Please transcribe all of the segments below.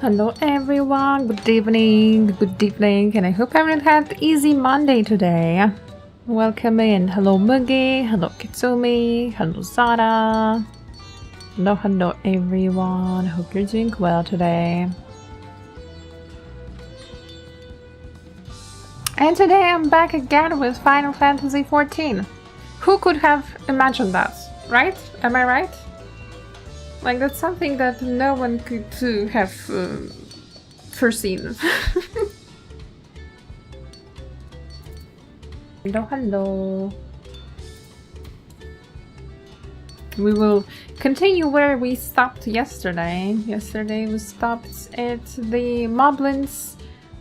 Hello everyone, good evening, and I hope everyone had an easy Monday today. Welcome in. Hello Mugi, hello Kitsumi, hello Zara. Hello everyone, hope you're doing well today. And today I'm back again with Final Fantasy XIV. Who could have imagined that, right? Am I right? Like, that's something that no one could have foreseen. Hello. We will continue where we stopped yesterday. Yesterday we stopped at the Moblin's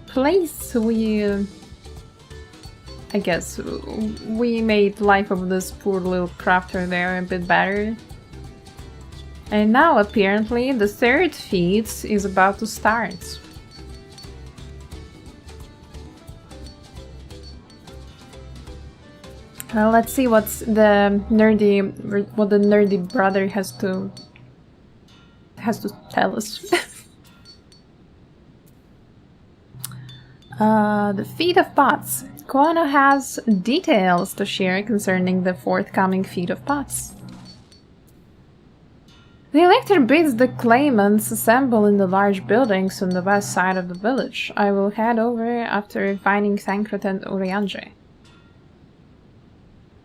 place. I guess we made life of this poor little crafter there a bit better. And now, apparently, the third feat is about to start. Well, let's see what the nerdy brother has to tell us. The Feat of Pots. Koano has details to share concerning the forthcoming Feat of Pots. The elector bids the claimants assemble in the large buildings on the west side of the village. I will head over after finding Thancred and Urianger.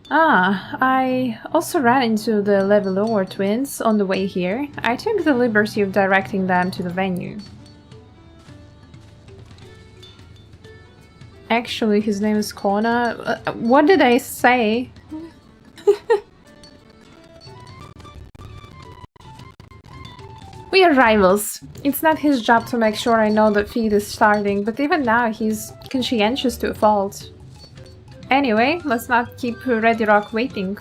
I also ran into the Levelor twins on the way here. I took the liberty of directing them to the venue. Actually, his name is Kona. What did I say? We are rivals. It's not his job to make sure I know the feed is starting, but even now he's conscientious to a fault. Anyway, let's not keep Ready Rock waiting.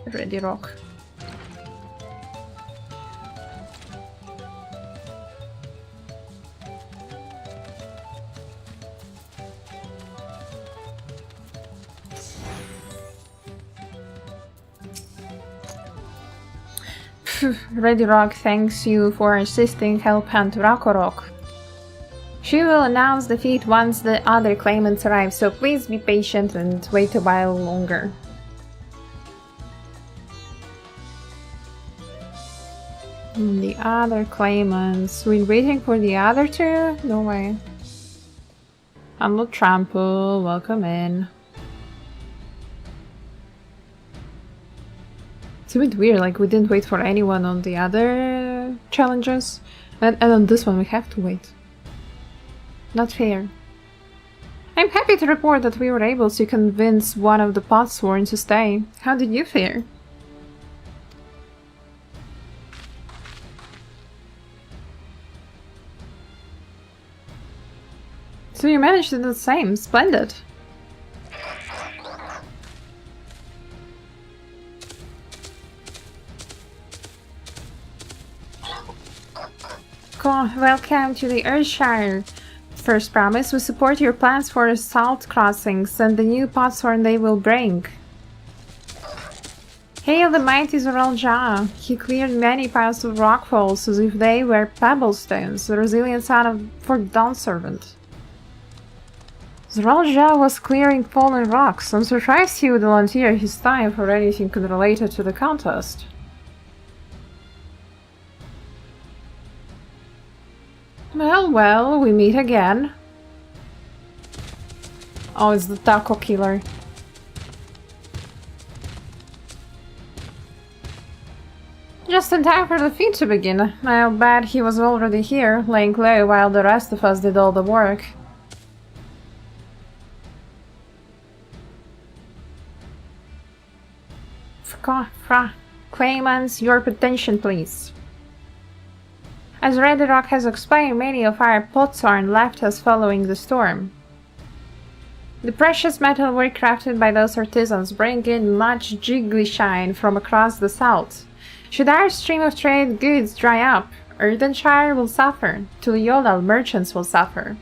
Ready Rock. Ready Rock thanks you for assisting Helpant Rakorok. She will announce the feat once the other claimants arrive, so please be patient and wait a while longer. The other claimants. We're waiting for the other two? No way. Hello Trample, welcome in. It's a bit weird, like we didn't wait for anyone on the other challenges, and on this one we have to wait. Not fair. I'm happy to report that we were able to convince one of the Potsworn to stay. How did you fare? So you managed to do the same. Splendid. Welcome to the Earthshire. First promise, we support your plans for salt crossings and the new Potsworn they will bring. Hail the mighty Zoralja. He cleared many piles of rockfalls as if they were pebblestones, the resilient son of Fort Dawnservant. Zoralja was clearing fallen rocks. I'm surprised he would volunteer his time for anything related to the contest. Well, we meet again. Oh, it's the taco killer. Just in time for the feat to begin. I'll bet he was already here, laying low while the rest of us did all the work. Claimants, your attention please. As Ready Rock has explained, many of our Potsworn left us following the storm. The precious metal were crafted by those artisans bring in much jiggly shine from across the salt. Should our stream of trade goods dry up, Erdenshire will suffer, Tuliolal merchants will suffer.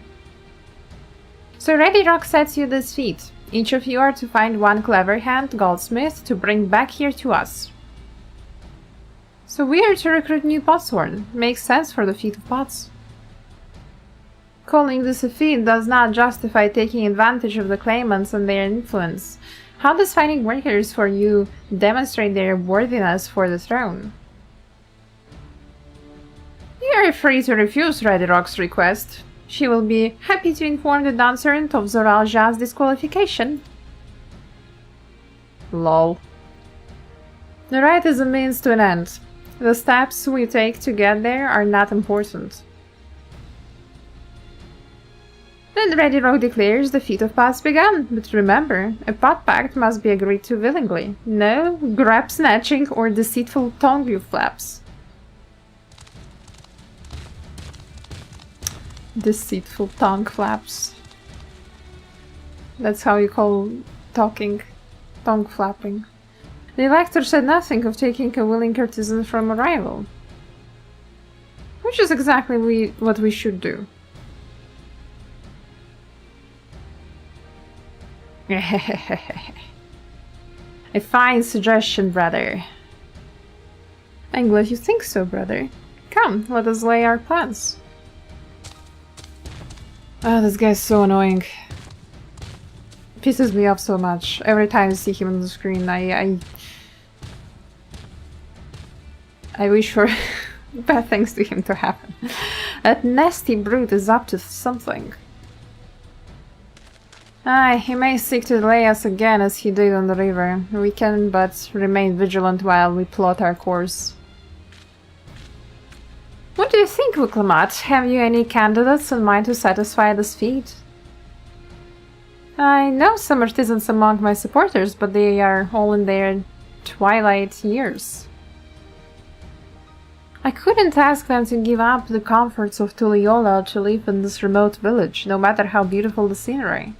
So Ready Rock sets you this feat. Each of you are to find one clever hand goldsmith to bring back here to us. So we are to recruit new potsworn. Makes sense for the Feat of Pots. Calling this a feat does not justify taking advantage of the claimants and their influence. How does finding workers for you demonstrate their worthiness for the throne? You are free to refuse Ready Rock's request. She will be happy to inform the Dawntrail of Zoralja's disqualification. Lol. The rite is a means to an end. The steps we take to get there are not important. Then Ready Rock declares the Feat of Pots begun, but remember, a pot pact must be agreed to willingly. No grab snatching or deceitful tongue flaps. Deceitful tongue flaps. That's how you call talking. Tongue flapping. The elector said nothing of taking a willing courtesan from a rival. Which is exactly what we should do. A fine suggestion, brother. I'm glad you think so, brother. Come, let us lay our plans. Ah, this guy's so annoying. Pisses me off so much. Every time I see him on the screen, I wish for bad things to him to happen. That nasty brute is up to something. Aye, he may seek to delay us again as he did on the river. We can but remain vigilant while we plot our course. What do you think, Wuklamot? Have you any candidates in mind to satisfy this feat? I know some artisans among my supporters, but they are all in their twilight years. I couldn't ask them to give up the comforts of Tuliola to live in this remote village, no matter how beautiful the scenery.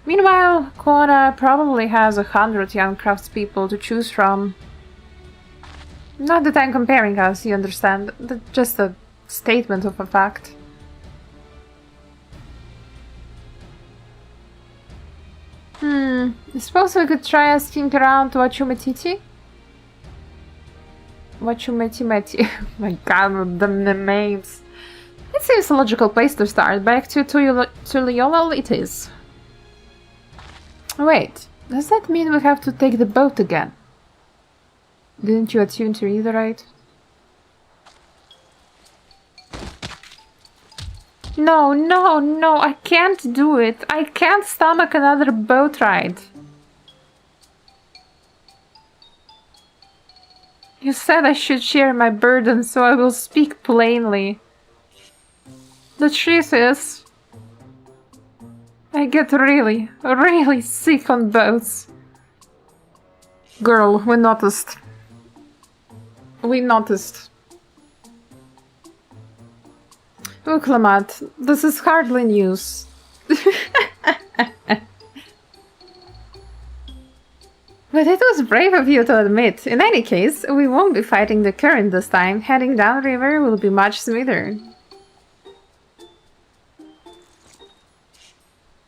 Meanwhile, Kona probably has 100 young craftspeople to choose from. Not that I'm comparing us, you understand, just a statement of a fact. I suppose we could try asking around Wachumetiti? Wachumetimeti. My god, the names. It seems a logical place to start. Back to Tuliolal it is. Wait, does that mean we have to take the boat again? Didn't you attune to read right? No, no, no, I can't do it. I can't stomach another boat ride. You said I should share my burden, so I will speak plainly. The truth is, I get really, really sick on boats. Girl, we noticed. We noticed. Uklamat, this is hardly news. But it was brave of you to admit. In any case, we won't be fighting the current this time. Heading downriver will be much smoother.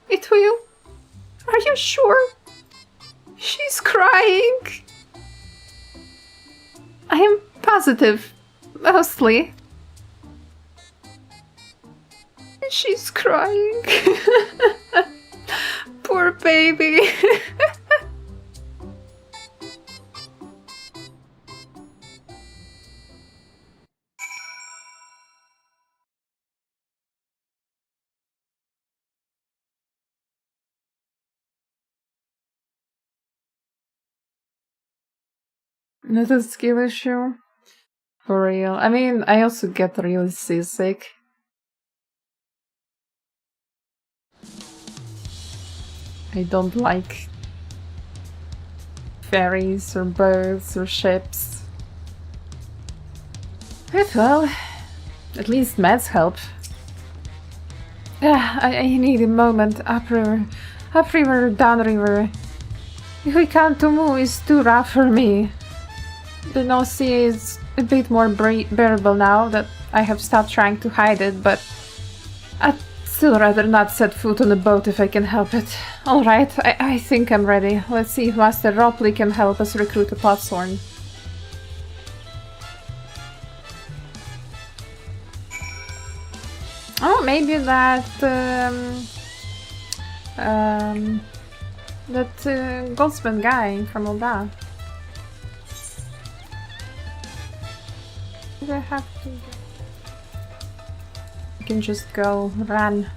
It will? Are you sure? She's crying. I am positive. Mostly. She's crying. Poor baby. Not a skill issue. For real. I mean, I also get really seasick. I don't like ferries or boats or ships. But well, at least meds help. I need a moment. Upriver, downriver. If we can't to move, it's too rough for me. The nausea is a bit more bearable now that I have stopped trying to hide it, but at still rather not set foot on a boat if I can help it. Alright, I think I'm ready. Let's see if Master Ropley can help us recruit a Potshorn. Oh, maybe that... goldsmith guy from Olda. Do I have to... I can just go run.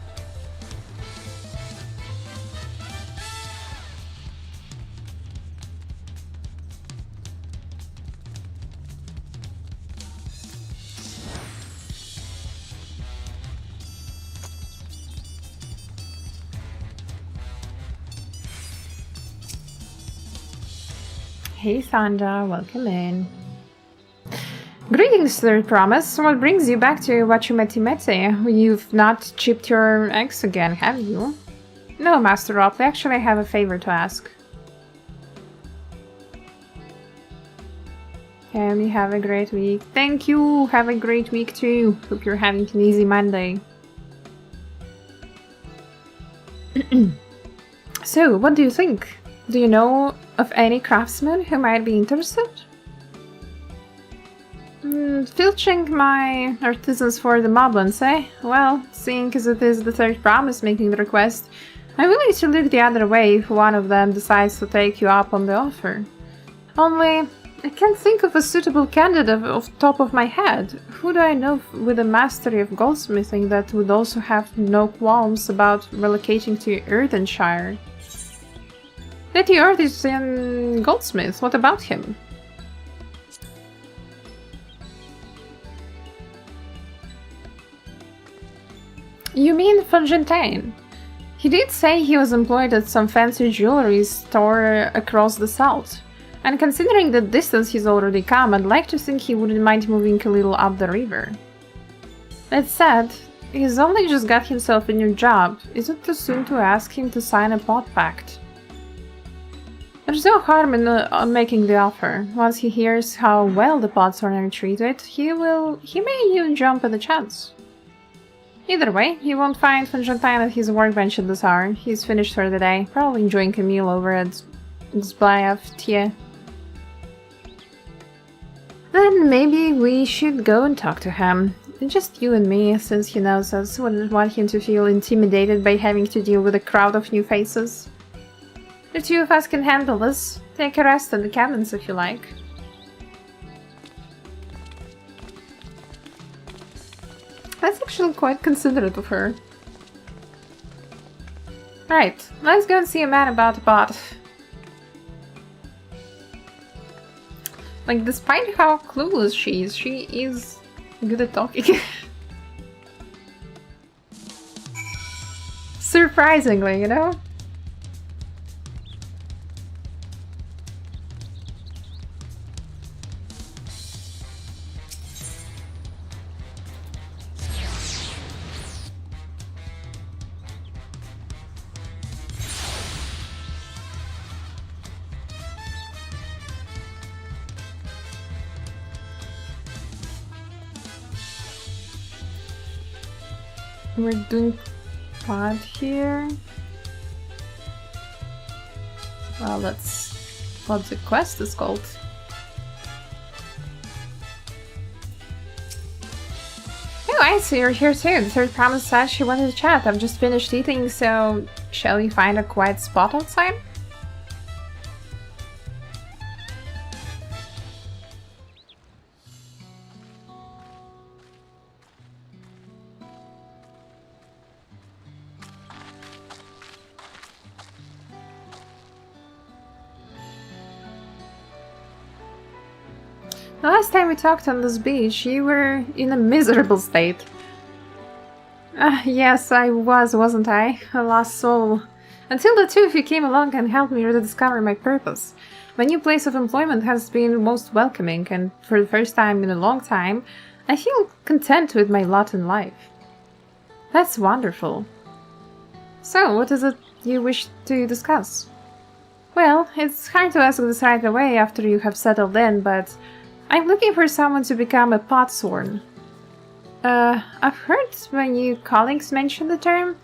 Hey Sandra, welcome in. Greetings, Third Promise. What brings you back to Wachumeti? You've not chipped your eggs again, have you? No, Master Ropley. Actually, I have a favor to ask. And you have a great week. Thank you! Have a great week too. Hope you're having an easy Monday. So, what do you think? Do you know of any craftsmen who might be interested? Filching my artisans for the moblins, eh? Well, seeing as it is the Third Promise making the request, I'm willing to look the other way if one of them decides to take you up on the offer. Only, I can't think of a suitable candidate off the top of my head. Who do I know with a mastery of goldsmithing that would also have no qualms about relocating to Earthenshire? Letty Earth is in goldsmith. What about him? You mean Fontaine? He did say he was employed at some fancy jewelry store across the south. And considering the distance he's already come, I'd like to think he wouldn't mind moving a little up the river. That said, he's only just got himself a new job. Is it too soon to ask him to sign a pot pact? There's no harm in making the offer. Once he hears how well the Potshorn are treated, he may even jump at the chance. Either way, you won't find Fontaine at his workbench at this hour. He's finished for the day, probably enjoying a meal over at Zblayav. Then maybe we should go and talk to him. Just you and me, since he knows us. Wouldn't want him to feel intimidated by having to deal with a crowd of new faces. The two of us can handle this. Take a rest in the cabins if you like. That's actually quite considerate of her. Right, let's go and see a man about a pot. Like, despite how clueless she is good at talking. Surprisingly, you know? We're doing pot here. Well, that's what the quest is called. Oh, I see you're here too. The Third Promise said she wanted to chat. I've just finished eating, so shall we find a quiet spot outside? The last time we talked on this beach, you were in a miserable state. Yes, I wasn't I? A lost soul. Until the two of you came along and helped me rediscover my purpose. My new place of employment has been most welcoming, and for the first time in a long time, I feel content with my lot in life. That's wonderful. So, what is it you wish to discuss? Well, it's hard to ask this right away after you have settled in, but I'm looking for someone to become a Potshorn. I've heard my new colleagues mention the term.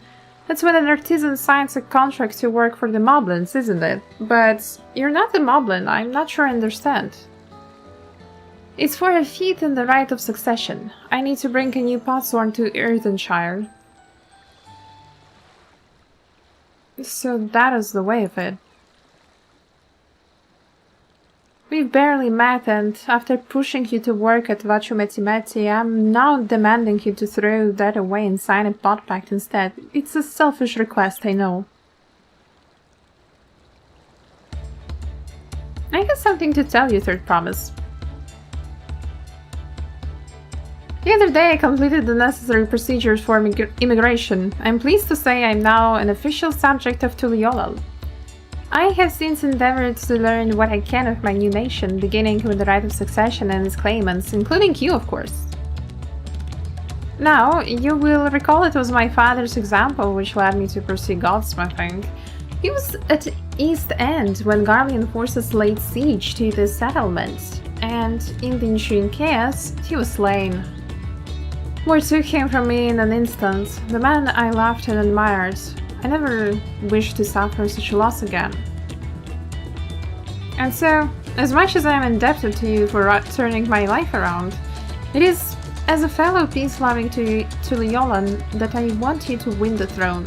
That's when an artisan signs a contract to work for the moblins, isn't it? But you're not a moblin, I'm not sure I understand. It's for a feat in the right of succession. I need to bring a new potsworn to Earthenshire. So that is the way of it. We've barely met, and after pushing you to work at Vachumetimeti, I'm now demanding you to throw that away and sign a pot pact instead. It's a selfish request, I know. I have something to tell you, Third Promise. The other day I completed the necessary procedures for immigration. I'm pleased to say I'm now an official subject of Tuliolal. I have since endeavored to learn what I can of my new nation, beginning with the right of succession and its claimants, including you, of course. Now, you will recall it was my father's example which led me to pursue goldsmithing. He was at East End when Garlean forces laid siege to the settlement, and in the ensuing chaos, he was slain. Word took him from me in an instant, the man I loved and admired. I never wished to suffer such a loss again. And so, as much as I am indebted to you for turning my life around, it is as a fellow peace-loving Tuliolan that I want you to win the throne.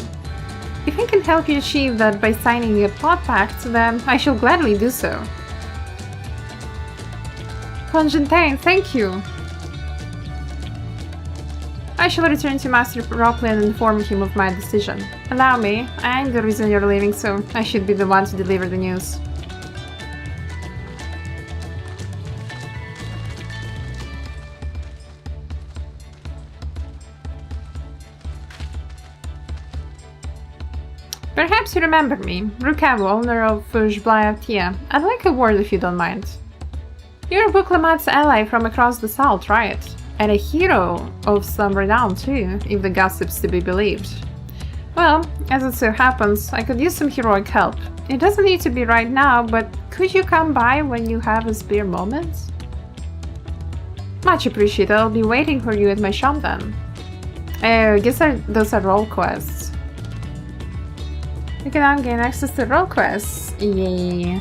If I can help you achieve that by signing a pot pact, then I shall gladly do so. Conjuntain, thank you! I shall return to Master Ropley and inform him of my decision. Allow me, I'm the reason you're leaving, so I should be the one to deliver the news. Perhaps you remember me, Rukavu, owner of Jblaya. I'd like a word if you don't mind. You're Buklamat's ally from across the south, right? And a hero of some renown too, if the gossip's to be believed. Well, as it so happens, I could use some heroic help. It doesn't need to be right now, but could you come by when you have a spare moment? Much appreciated, I'll be waiting for you at my shop then. I guess those are role quests. You can now gain access to role quests. Yeah.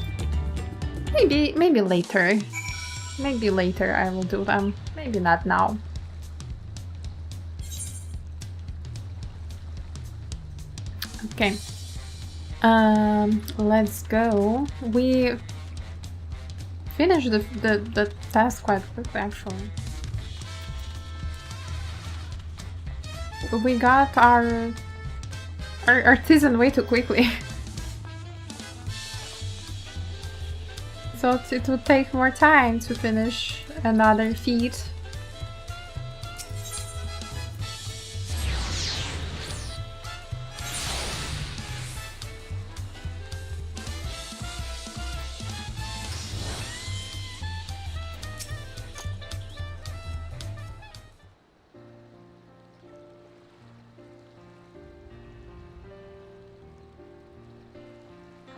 Maybe later. Maybe later I will do them. Maybe not now. Okay. Let's go. We finished the task quite quickly, actually. We got our artisan way too quickly. So it would take more time to finish another feat.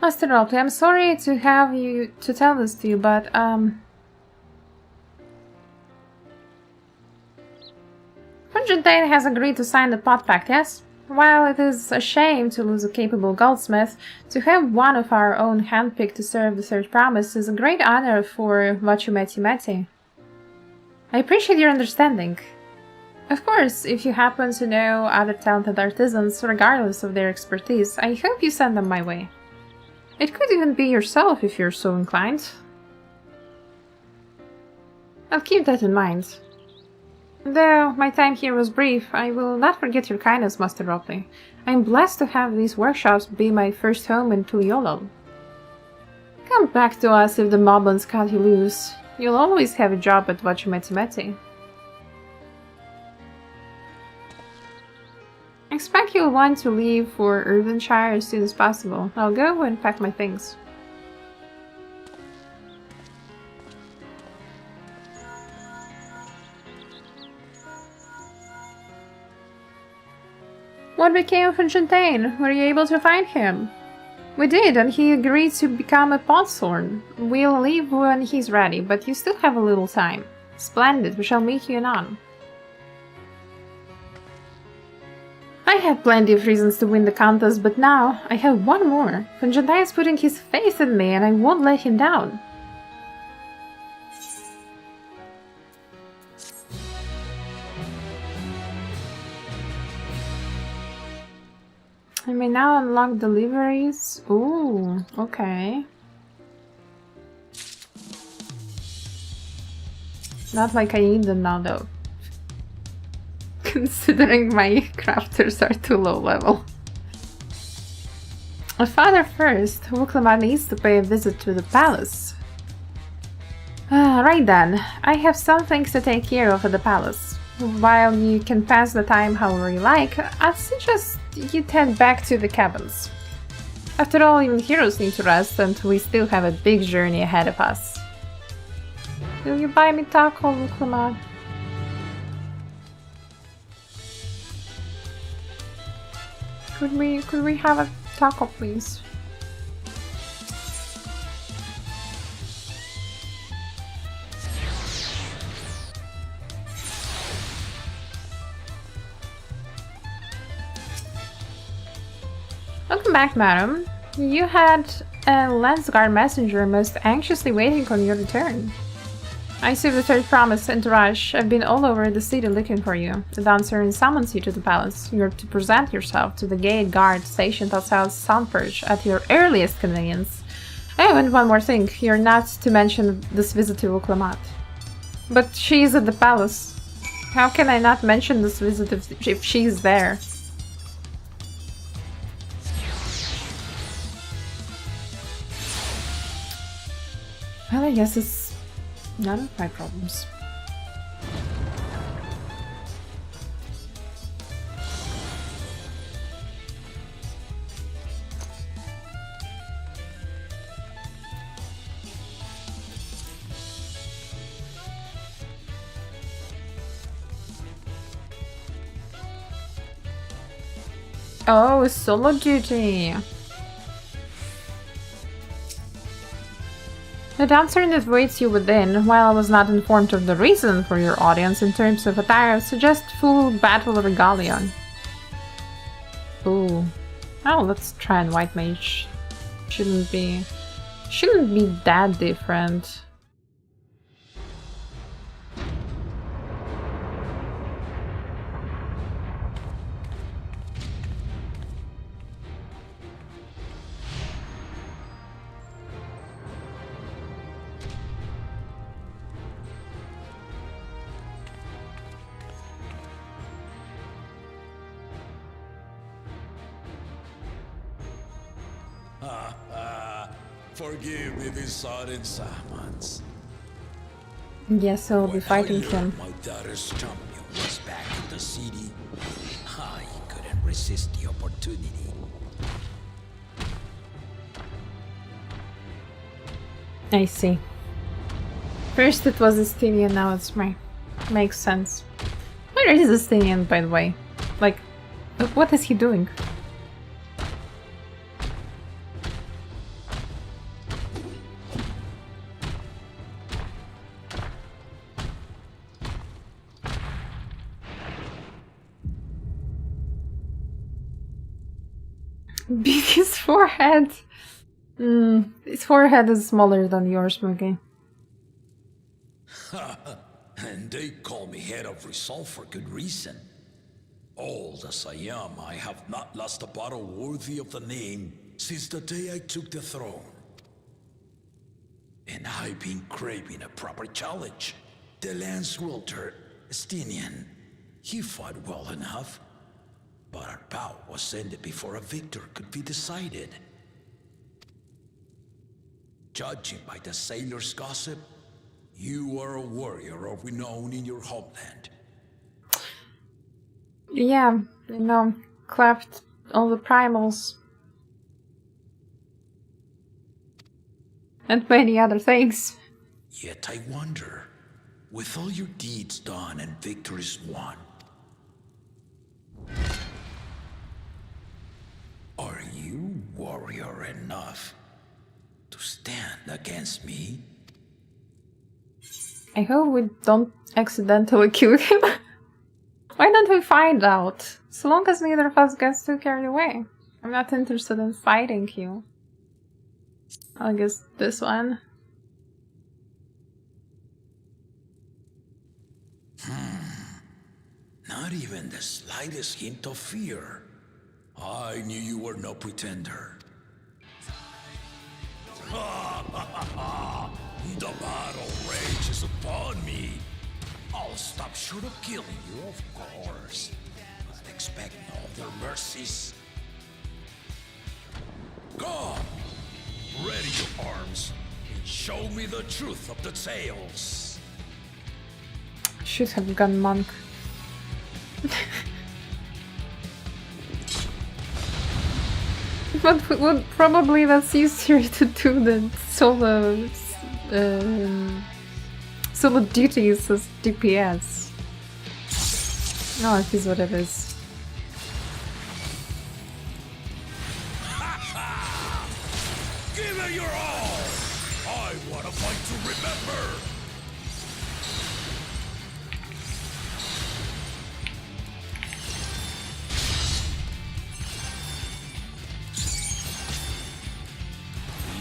Master Ropley, I'm sorry to have you to tell this to you, but Conjuntain has agreed to sign the pot pact, yes? While it is a shame to lose a capable goldsmith, to have one of our own handpicked to serve the Third Promise is a great honor for Vachumetimeti. I appreciate your understanding. Of course, if you happen to know other talented artisans, regardless of their expertise, I hope you send them my way. It could even be yourself if you're so inclined. I'll keep that in mind. Though my time here was brief, I will not forget your kindness, Master Ropley. I'm blessed to have these workshops be my first home in Tuliolal. Come back to us if the moblins cut you loose. You'll always have a job at Vachumetimeti. I expect you'll want to leave for Earthenshire as soon as possible. I'll go and pack my things. What became of Conjuntain? Were you able to find him? We did, and he agreed to become a potsworn. We'll leave when he's ready, but you still have a little time. Splendid, we shall meet you anon. I have plenty of reasons to win the contest, but now I have one more. Fanjandai is putting his faith in me and I won't let him down. I may now unlock deliveries. Ooh, okay. Not like I need them now though. Considering my crafters are too low level. A father first, Wuklamat needs to pay a visit to the palace. Right then, I have some things to take care of at the palace. While you can pass the time however you like, I'd suggest you head back to the cabins. After all, even heroes need to rest, and we still have a big journey ahead of us. Will you buy me taco, Wuklamat? Could we have a taco, please? Welcome back, madam. You had a Landsguard messenger most anxiously waiting on your return. I see the third promise, Entourage. I've been all over the city looking for you. The Dawntrail summons you to the palace. You're to present yourself to the gate guard stationed outside Soundpurge at your earliest convenience. Oh, and one more thing. You're not to mention this visit to Wuklamat. But she's at the palace. How can I not mention this visit if she's there? Well, I guess it's none of my problems. Oh, solo duty! The dancer that waits you within, while I was not informed of the reason for your audience in terms of attire, suggest full battle regalia. Ooh. Oh, let's try and white mage. Shouldn't be that different. Forgive me these sudden summons. Yes, I'll be fighting him. My daughter's champion was back in the city. I couldn't resist the opportunity. I see. First it was Estinian, now it's me. Makes sense. Where is Estinian, by the way? Like, what is he doing? Beat his forehead. His forehead is smaller than yours, Mugi. And they call me head of resolve for good reason. Old as I am, I have not lost a battle worthy of the name since the day I took the throne. And I've been craving a proper challenge. The Lance Wielder, Estinian, he fought well enough. But our bout was ended before a victor could be decided. Judging by the sailors' gossip, you are a warrior of renown in your homeland. Yeah, you know, cleft all the primals. And many other things. Yet I wonder, with all your deeds done and victories won, are you warrior enough to stand against me? I hope we don't accidentally kill him. Why don't we find out? So long as neither of us gets too carried away. I'm not interested in fighting you. I guess this one. Not even the slightest hint of fear. I knew you were no pretender. The battle rages upon me. I'll stop short of killing you, of course. But expect no other mercies. Come! Ready your arms and show me the truth of the tales. Should have gone monk. But would probably that's easier to do than solo duties as DPS. Oh, it is what it is. Give it your all! I want a fight to remember!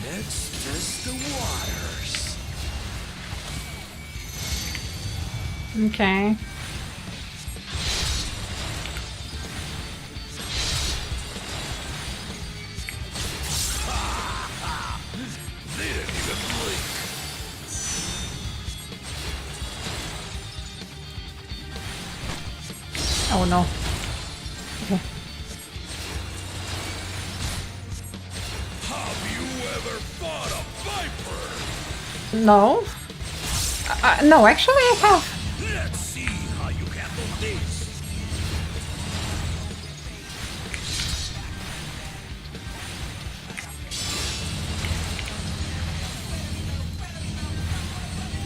Let's test the waters. Okay. Didn't even blink. Oh no. Okay. Have you ever fought a viper? No. No, actually I have. Let's see how you handle this.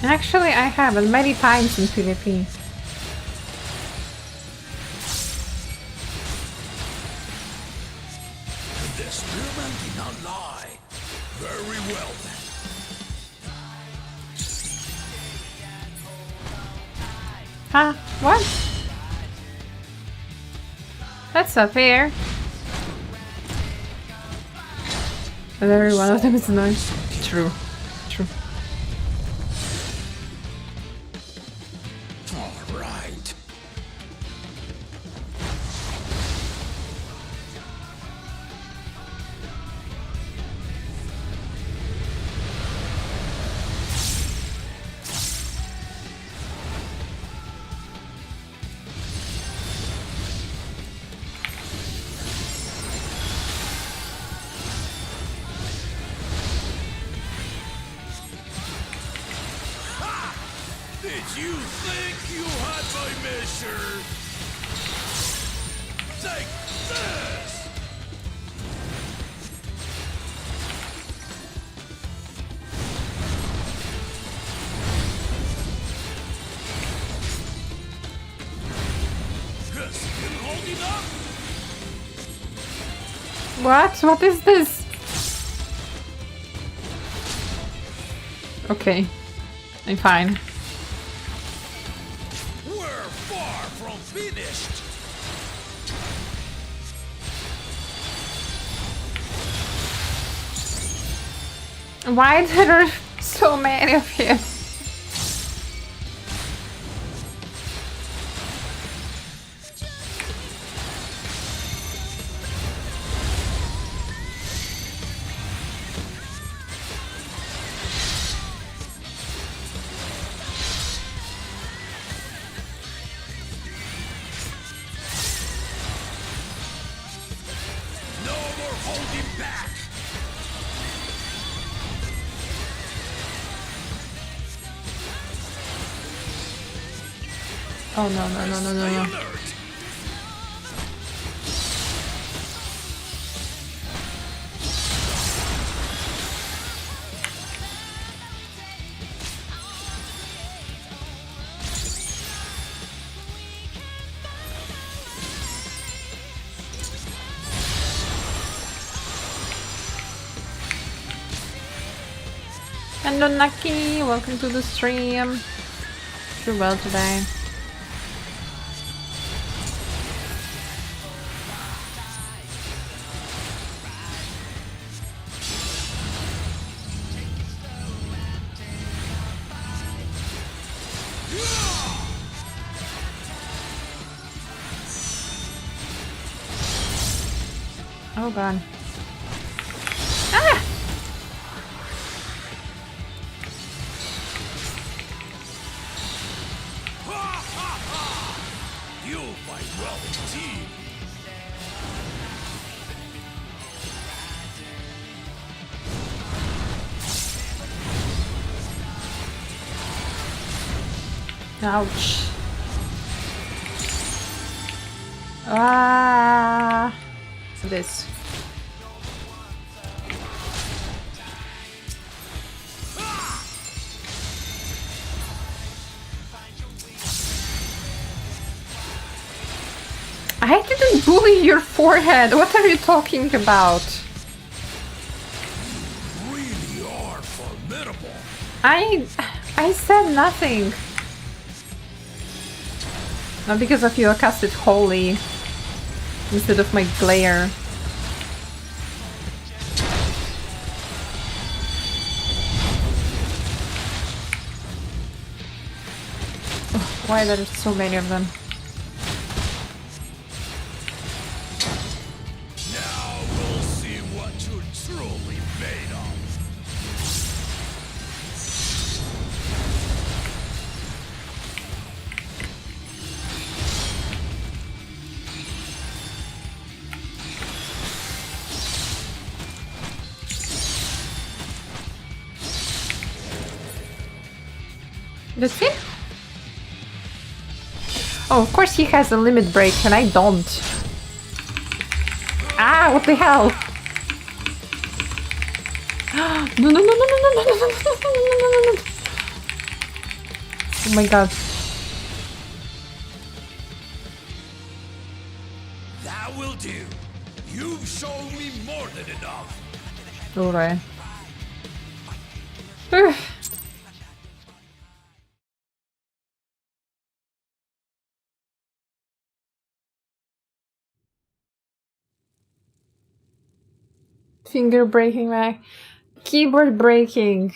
Actually I have, and many times in PvP. The spearman did not lie. Very well then. Huh? What? That's not fair. But every one of them is nice. True. True. All right. Did you think you had my measure? Take this! Still holding up? What? What is this? Okay. I'm fine. We're far from finished. Why there are so many of you? No more holding back. Oh no no no no no Stay no. alert. And Naki, welcome to the stream. Do well today. Oh god. Ah! You fight well indeed. Ouch. Ah. So this. I didn't bully your forehead. What are you talking about? You really are formidable. I said nothing. Not because of you, I casted Holy instead of my glare. Oh, why are there so many of them? Now we'll see what you're truly made of. That's it? Oh, of course he has a limit break and I don't. Ah, what the hell? No, no, no, no, no, no, no, no, no, no, no, no. Oh my god. That will do. You've shown me more than enough. Alright. Finger breaking, Mac. Keyboard breaking.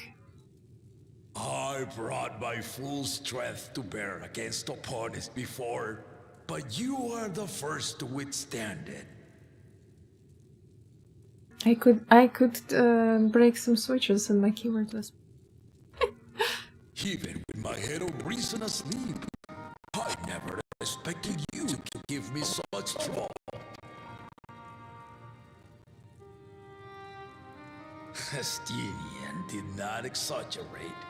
I brought my full strength to bear against opponents before, but you are the first to withstand it. I could break some switches in my keyboard list. Even with my head of reason asleep, I never expected you to give me so much trouble. Estinian did not exaggerate.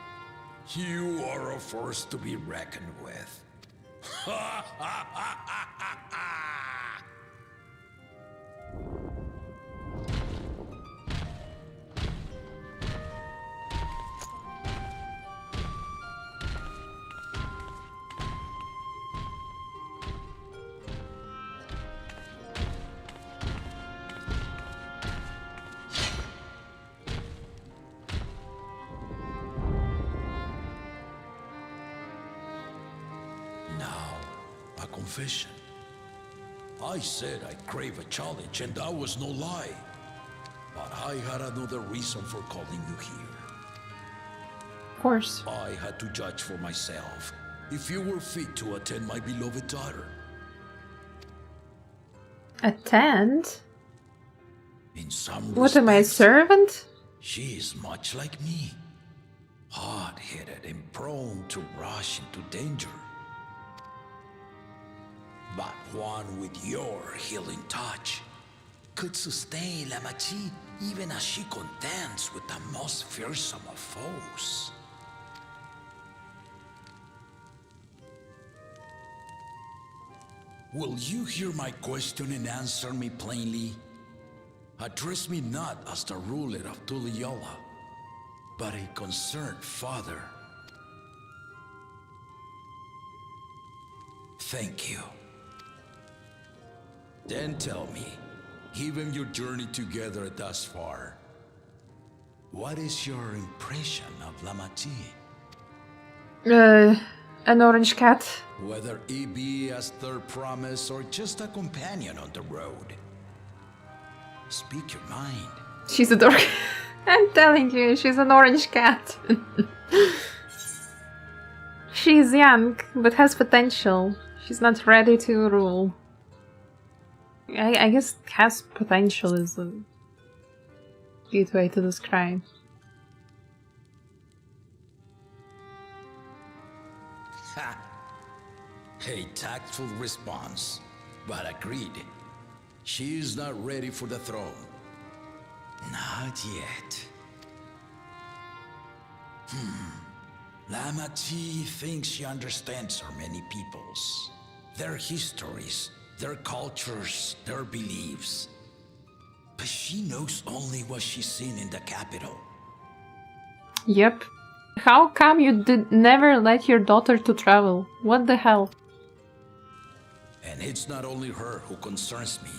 You are a force to be reckoned with. Now, a confession. I said I crave a challenge, and that was no lie. But I had another reason for calling you here. Of course. I had to judge for myself if you were fit to attend my beloved daughter. Attend? In some What am I, a respects, servant? she is much like me. Hard-headed and prone to rush into danger. But one with your healing touch could sustain La Machi even as she contends with the most fearsome of foes. Will you hear my question and answer me plainly? Address me not as the ruler of Tuliola, but a concerned father. Thank you. Then tell me, given your journey together thus far, what is your impression of La Machi? An orange cat. Whether it be as their promise or just a companion on the road. Speak your mind. She's a dork. I'm telling you, she's an orange cat. She's young, but has potential. She's not ready to rule. I guess has potential is a good way to describe. Ha! A tactful response, but agreed. She is not ready for the throne. Not yet. Lama T thinks she understands her many peoples. Their histories, their cultures, their beliefs. But she knows only what she's seen in the capital. Yep. How come you did never let your daughter to travel? What the hell? And it's not only her who concerns me.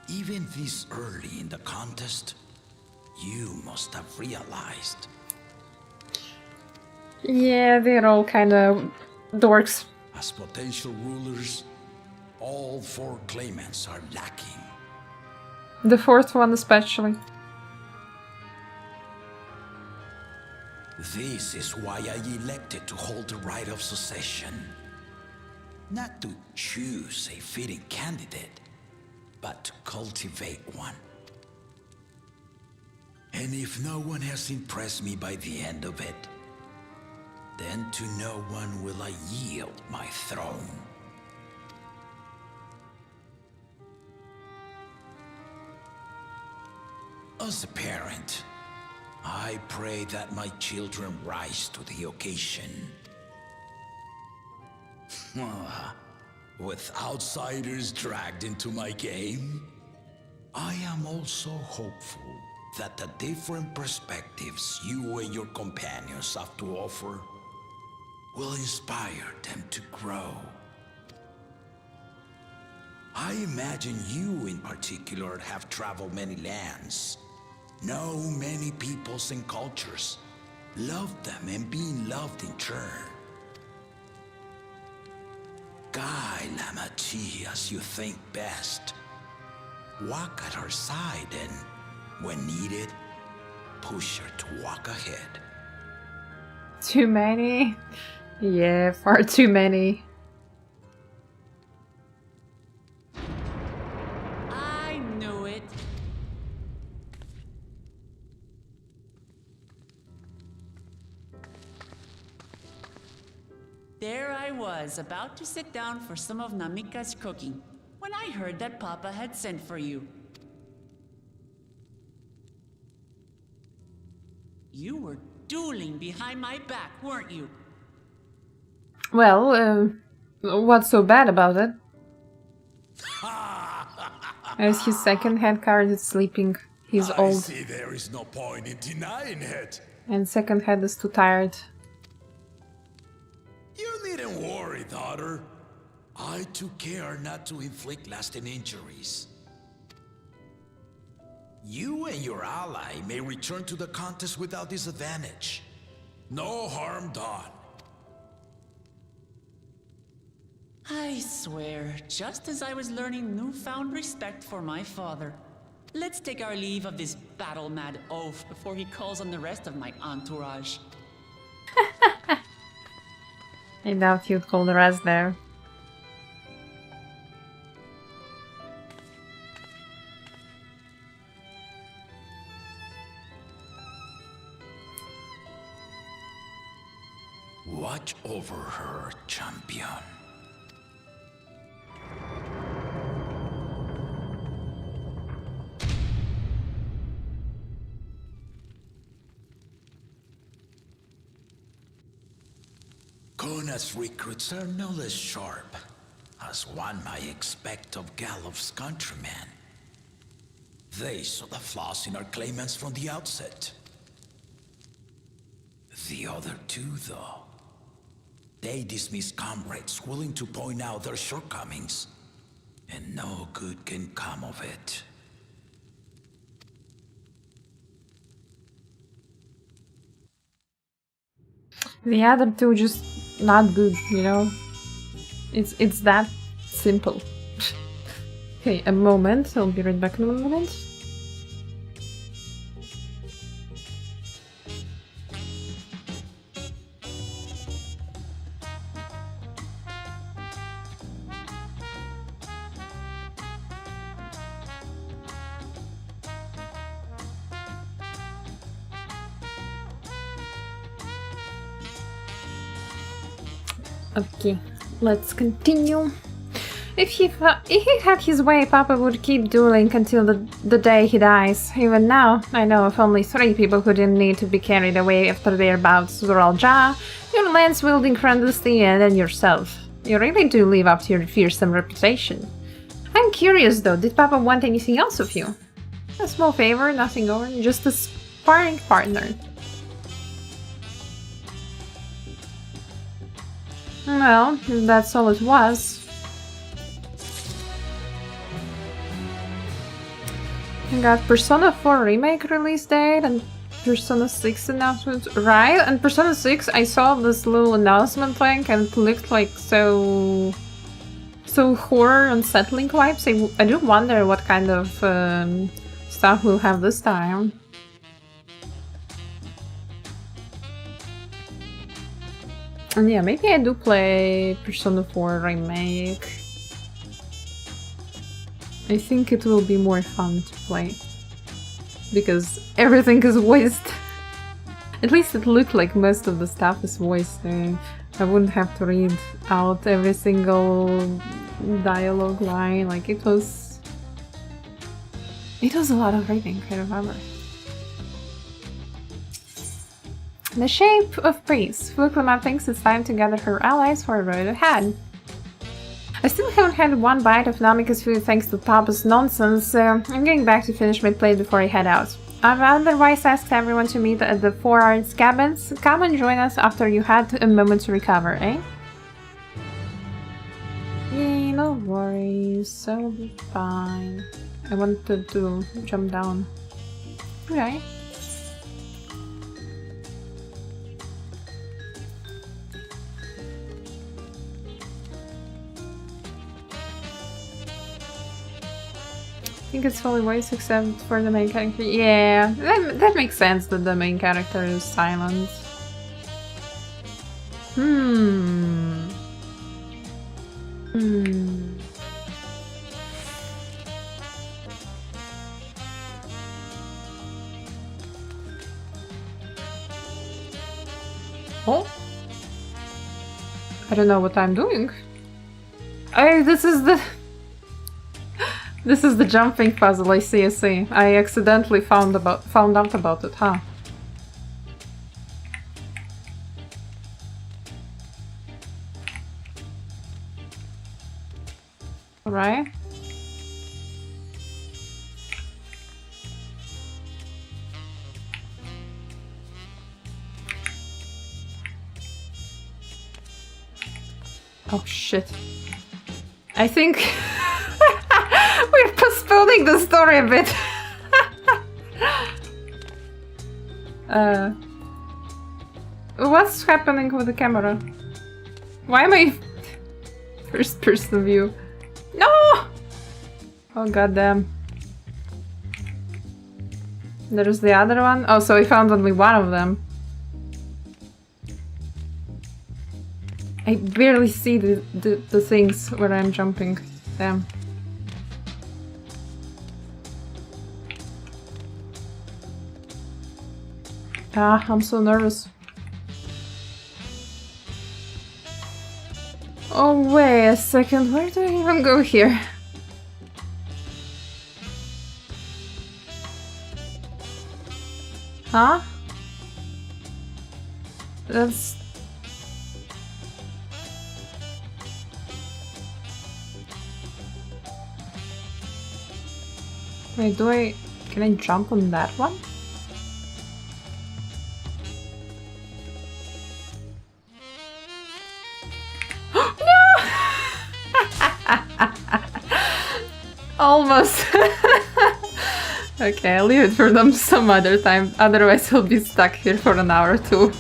Even this early in the contest, you must have realized. Yeah, they're all kind of dorks. As potential rulers, all 4 claimants are lacking. The 4th one especially. This is why I elected to hold the right of succession. Not to choose a fitting candidate, but to cultivate one. And if no one has impressed me by the end of it, then to no one will I yield my throne. As a parent, I pray that my children rise to the occasion. With outsiders dragged into my game, I am also hopeful that the different perspectives you and your companions have to offer will inspire them to grow. I imagine you in particular have traveled many lands, know many peoples and cultures, loved them and being loved in turn. Guide Lama Chi as you think best. Walk at her side and, when needed, push her to walk ahead. Too many? Yeah, far too many. I knew it. There I was, about to sit down for some of Namika's cooking, when I heard that Papa had sent for you. You were dueling behind my back, weren't you? Well, what's so bad about it? As his second head card is sleeping, he's I old. see there is no point in denying it. And second head is too tired. You needn't worry, daughter. I took care not to inflict lasting injuries. You and your ally may return to the contest without disadvantage. No harm done. I swear, just as I was learning newfound respect for my father. Let's take our leave of this battle-mad oaf before he calls on the rest of my entourage. I doubt you'd call the rest there. Watch over her, champion. Kona's recruits are no less sharp, as one might expect of Gallup's countrymen. They saw the flaws in our claimants from the outset. The other two, though, they dismiss comrades willing to point out their shortcomings, and no good can come of it. The other two just not good, you know? It's that simple. Okay, a moment. I'll be right back in a moment. Okay, let's continue. If he had his way, Papa would keep dueling until the day he dies. Even now, I know of only 3 people who didn't need to be carried away after their bouts: Zoralja, your lance-wielding friend Lustian, and yourself. You really do live up to your fearsome reputation. I'm curious though, did Papa want anything else of you? A small favor, nothing more, just a sparring partner. Well, that's all it was. We got Persona 4 Remake release date and Persona 6 announcement. Right, and Persona 6, I saw this little announcement link and it looked like so horror unsettling vibes. I do wonder what kind of stuff we'll have this time. And yeah, maybe I do play Persona 4 Remake. I think it will be more fun to play. Because everything is voiced. At least it looked like most of the stuff is voiced. I wouldn't have to read out every single dialogue line. Like it was a lot of reading, I remember. The shape of peace. Fulcrama thinks it's time to gather her allies for a road ahead. I still haven't had one bite of Namika's food thanks to Papa's nonsense, so I'm going back to finish my plate before I head out. I've otherwise asked everyone to meet at the 4 Arts cabins. Come and join us after you had a moment to recover, eh? Yay, no worries, I'll be fine. I wanted to jump down. Okay. I think it's fully voiced except for the main character. Yeah, that makes sense that the main character is silent. Oh? I don't know what I'm doing. Oh, this is the... This is the jumping puzzle, I see. I accidentally found out about it, huh? Alright. Oh shit. I think... We're postponing the story a bit. What's happening with the camera? Why am I first person view? No! Oh goddamn. There's the other one. Oh, so I found only one of them. I barely see the things where I'm jumping. Damn. Ah, I'm so nervous. Oh, wait a second. Where do I even go here? Huh? That's... Wait, can I jump on that one? Almost. Okay, I'll leave it for them some other time, otherwise I'll be stuck here for an hour or two.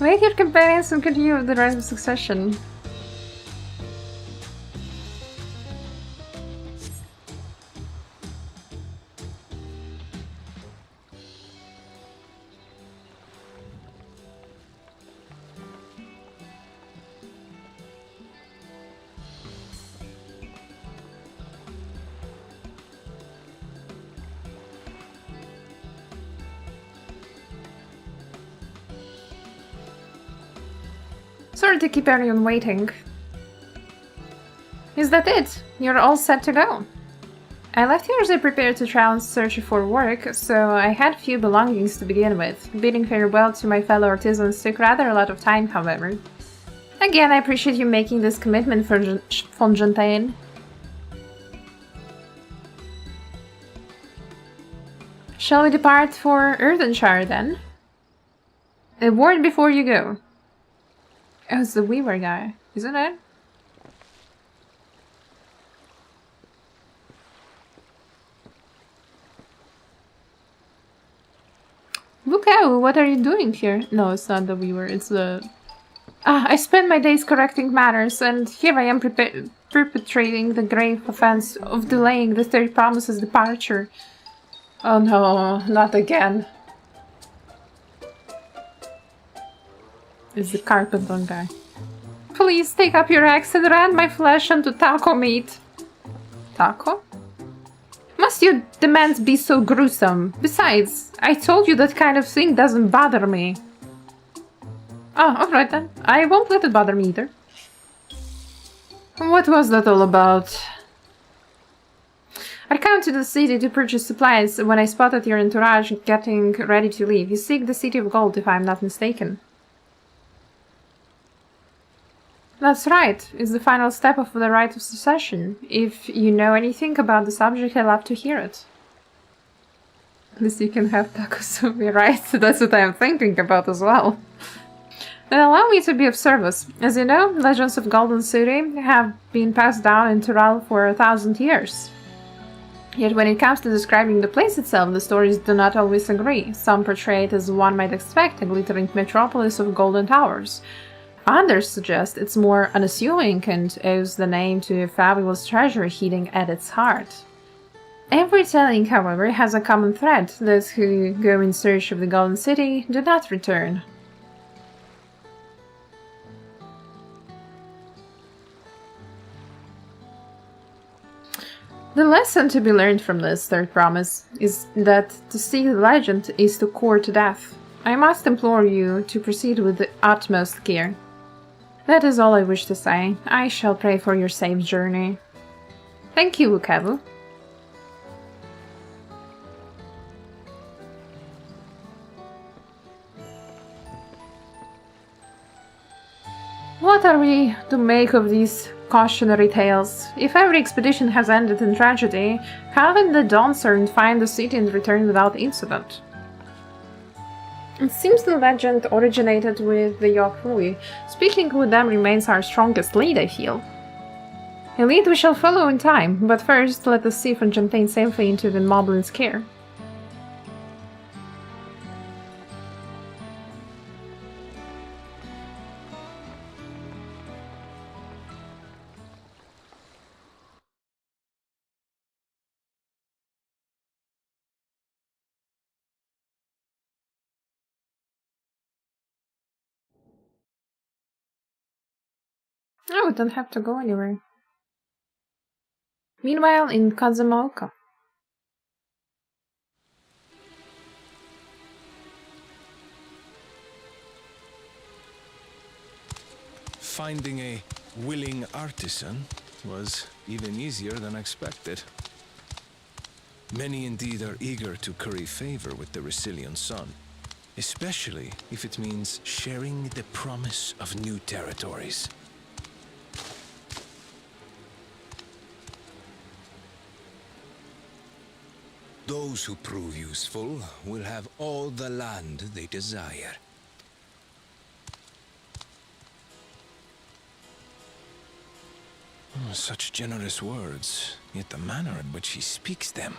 Wake your companions and continue with the Rise of Succession. Sorry to keep everyone waiting. Is that it? You're all set to go? I left here as I prepared to travel in search for work, so I had few belongings to begin with. Bidding farewell to my fellow artisans took rather a lot of time, however. Again, I appreciate you making this commitment for Fontaine. Shall we depart for Earthenshire then? A word before you go. Oh, it's the Weaver guy, isn't it? Look out, what are you doing here? No, it's not the Weaver, it's the... I spend my days correcting matters, and here I am perpetrating the grave offense of delaying the Third Promise's departure. Oh no, not again. It's the carpenter guy. Please take up your axe and rend my flesh into taco meat. Taco? Must your demands be so gruesome? Besides, I told you that kind of thing doesn't bother me. Oh, alright then. I won't let it bother me either. What was that all about? I came to the city to purchase supplies when I spotted your entourage getting ready to leave. You seek the City of Gold, if I'm not mistaken. That's right. It's the final step of the rite of succession. If you know anything about the subject, I'd love to hear it. At least you can have tacos, right? That's what I'm thinking about as well. Then allow me to be of service. As you know, legends of Golden City have been passed down in Tyrell for 1,000 years. Yet when it comes to describing the place itself, the stories do not always agree. Some portray it as one might expect, a glittering metropolis of golden towers. Others suggest it's more unassuming and owes the name to a fabulous treasure hidden at its heart. Every telling, however, has a common thread. Those who go in search of the Golden City do not return. The lesson to be learned from this third promise is that to seek the legend is to court death. I must implore you to proceed with the utmost care. That is all I wish to say. I shall pray for your safe journey. Thank you, Ukevu. What are we to make of these cautionary tales? If every expedition has ended in tragedy, how did the Dawntrail find the city and return without incident? It seems the legend originated with the Yokrui. Speaking with them remains our strongest lead, I feel. A lead we shall follow in time, but first let us see Fontaine safely into the Moblin's care. Oh, we don't have to go anywhere. Meanwhile, in Kazumaoka. Finding a willing artisan was even easier than expected. Many indeed are eager to curry favor with the Resilient Sun, especially if it means sharing the promise of new territories. Those who prove useful will have all the land they desire. Such generous words, yet the manner in which he speaks them.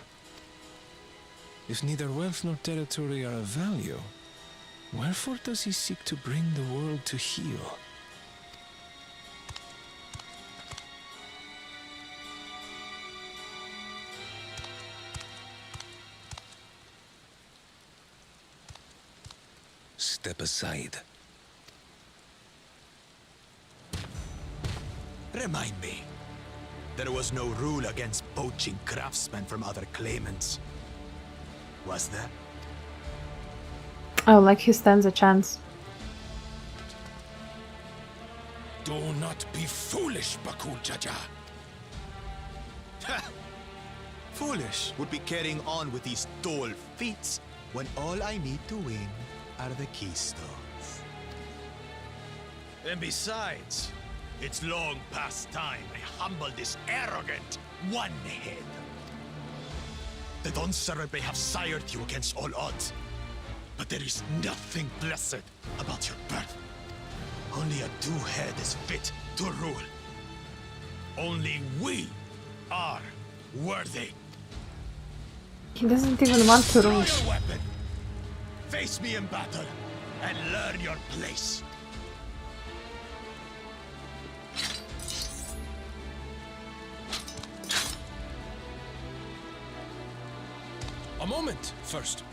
If neither wealth nor territory are of value, wherefore does he seek to bring the world to heel? Step aside. Remind me. There was no rule against poaching craftsmen from other claimants. Was there? Oh, like he stands a chance. Do not be foolish, Bakul Jaja. Foolish would be carrying on with these dull feats when all I need to win are the keystones. And besides, it's long past time I humble this arrogant one-head. The Dawntrail may have sired you against all odds, but there is nothing blessed about your birth. Only a two-head is fit to rule. Only we are worthy. He doesn't even want to Draw rule. your weapon. Face me in battle and learn your place. A moment, first.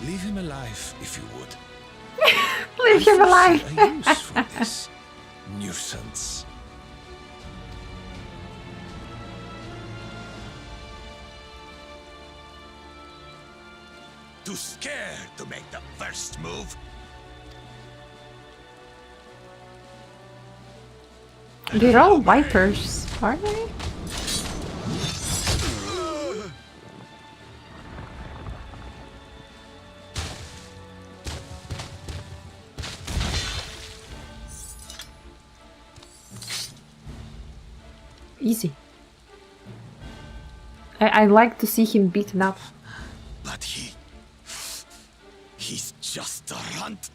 Leave him alive, if you would. Leave him alive! A use for this nuisance. Too scared to make the first move? They're all vipers, are they? Easy. I like to see him beaten up. But he's just a runt.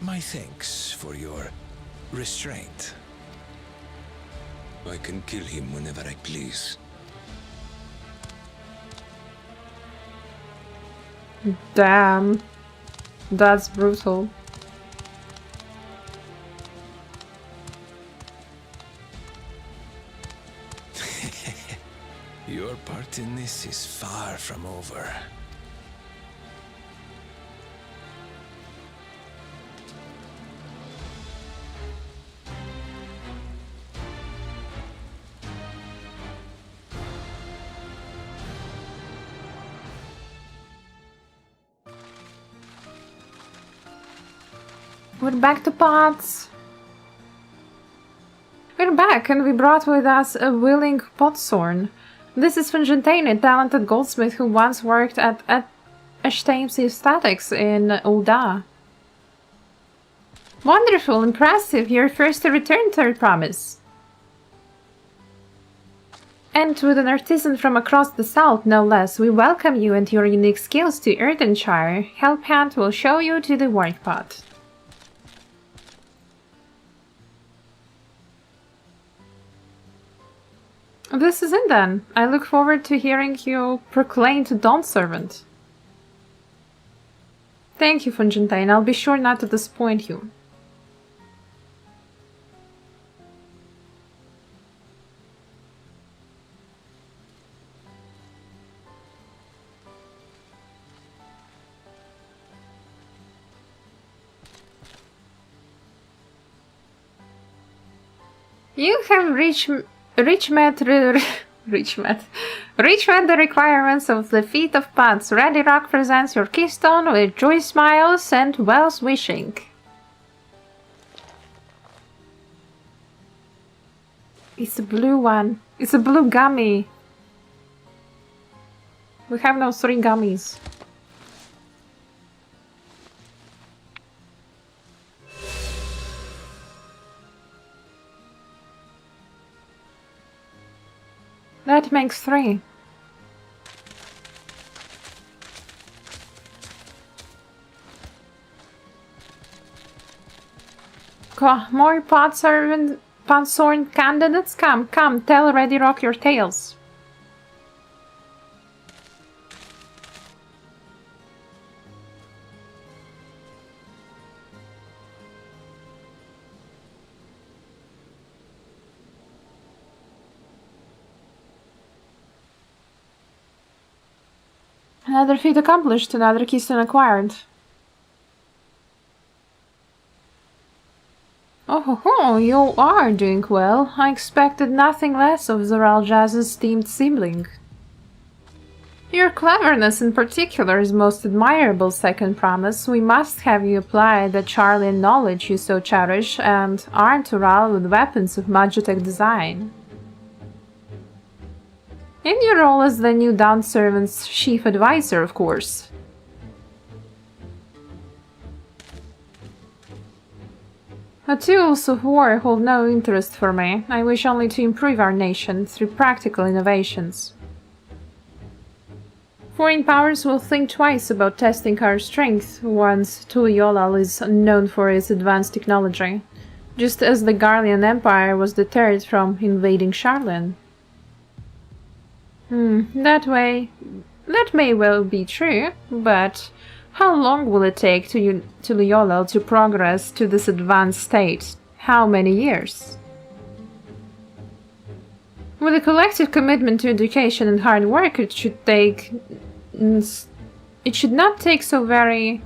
My thanks for your restraint. I can kill him whenever I please. Damn. That's brutal. Your part in this is far from over. We're back to pots. We're back, and we brought with us a willing potsorn. This is Fontaine, a talented goldsmith who once worked at FFXIV Statics in Ulda. Wonderful, impressive, you're first to return to our promise. And with an artisan from across the south, no less, we welcome you and your unique skills to Earthenshire. Hellpant will show you to the workpot. This is it then. I look forward to hearing you proclaim to Dawn Servant. Thank you, Fontaine. I'll be sure not to disappoint you. You have reached met the requirements of the Feat of Pots. Ready Rock presents your keystone with joy smiles and well wishing. It's a blue one. It's a blue gummy. We have no 3 gummies. That makes 3. More potsorn candidates? Come, tell Ready Rock your tales. Another feat accomplished, another keystone acquired. Oh, you are doing well. I expected nothing less of Zoral Jazz's esteemed sibling. Your cleverness in particular is most admirable, Second Promise. We must have you apply the Charlian knowledge you so cherish and arm Tural with weapons of Magitech design. In your role as the new Dawn Servant's chief advisor, of course. The tools of war hold no interest for me. I wish only to improve our nation through practical innovations. Foreign powers will think twice about testing our strength once Tuliolal is known for its advanced technology, just as the Garlean Empire was deterred from invading Charlene. That may well be true, but how long will it take Tuliolal to progress to this advanced state? How many years? With a collective commitment to education and hard work, it should not take so very...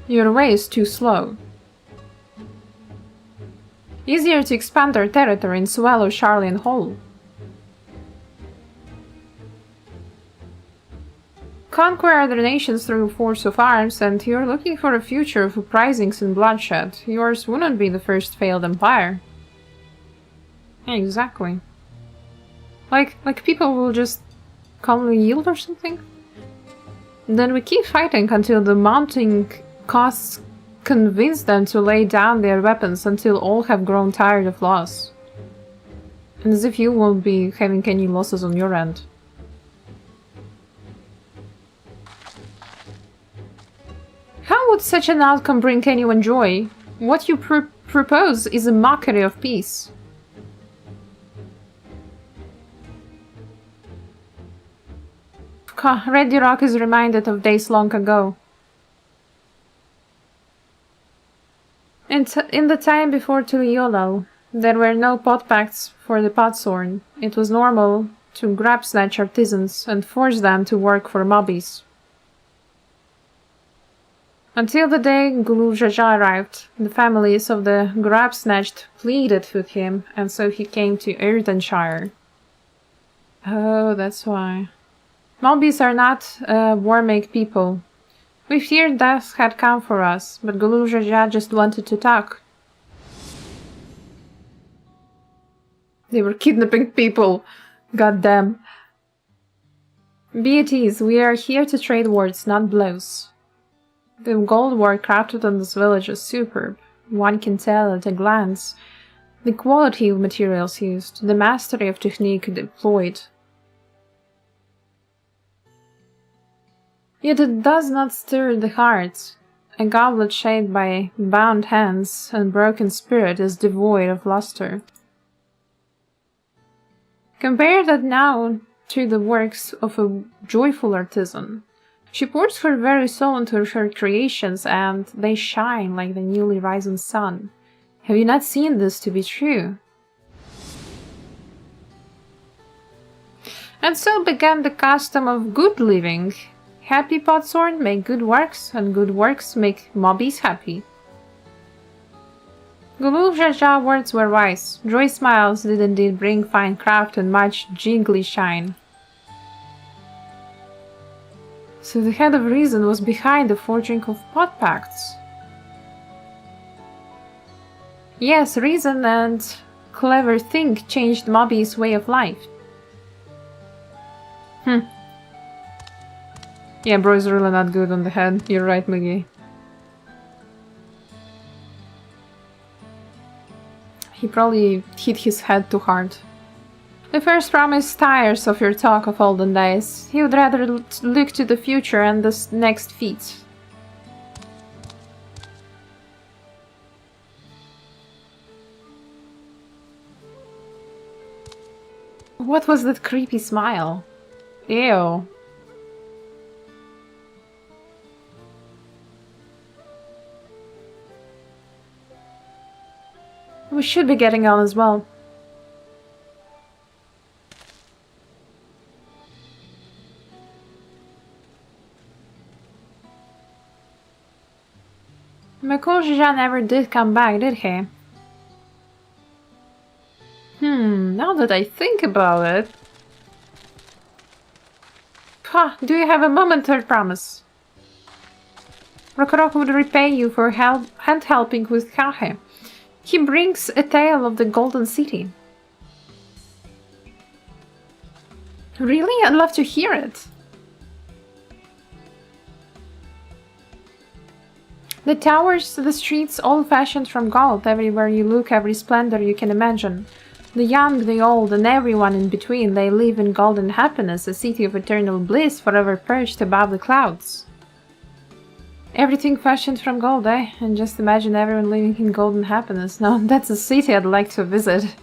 Your way is too slow. Easier to expand our territory and swallow Charlian whole. Conquer other nations through force of arms, and you're looking for a future of uprisings and bloodshed. Yours wouldn't be the first failed empire. Exactly. Like people will just calmly yield or something? Then we keep fighting until the mounting costs convince them to lay down their weapons until all have grown tired of loss. And as if you won't be having any losses on your end. How would such an outcome bring anyone joy? What you propose is a mockery of peace. Ready Rock is reminded of days long ago. In the time before Tuliolal, there were no pot pacts for the Potsorn. It was normal to grab snatch artisans and force them to work for mobbies. Until the day Gulu Jaja arrived, the families of the grab-snatched pleaded with him, and so he came to Erdenshire. Oh, that's why. Mobbies are not war-make people. We feared death had come for us, but Gulu Jaja just wanted to talk. They were kidnapping people. Goddamn. Be at ease, we are here to trade words, not blows. The gold work crafted on this village is superb. One can tell at a glance the quality of materials used, the mastery of technique deployed. Yet it does not stir the heart. A goblet shaped by bound hands and broken spirit is devoid of luster. Compare that now to the works of a joyful artisan. She pours her very soul into her creations, and they shine like the newly risen sun. Have you not seen this to be true? And so began the custom of good living. Happy Potsorn make good works, and good works make mobbies happy. Gulu Jaja words were wise. Joy smiles did indeed bring fine craft and much jingly shine. So the head of reason was behind the forging of pot pacts. Yes, reason and clever think changed Mobby's way of life. Yeah, bro's really not good on the head. You're right, McGee. He probably hit his head too hard. The first promise tires of your talk of olden days. He would rather look to the future and the next feat. What was that creepy smile? Ew. We should be getting on as well. McCall never did come back, did he? Now that I think about it... do you have a momentary promise? Rokorok would repay you for hand-helping with Kahe. He brings a tale of the Golden City. Really? I'd love to hear it. The towers, the streets, all fashioned from gold, everywhere you look, every splendor you can imagine. The young, the old, and everyone in between, they live in golden happiness, a city of eternal bliss, forever perched above the clouds. Everything fashioned from gold, eh? And just imagine everyone living in golden happiness. Now, that's a city I'd like to visit.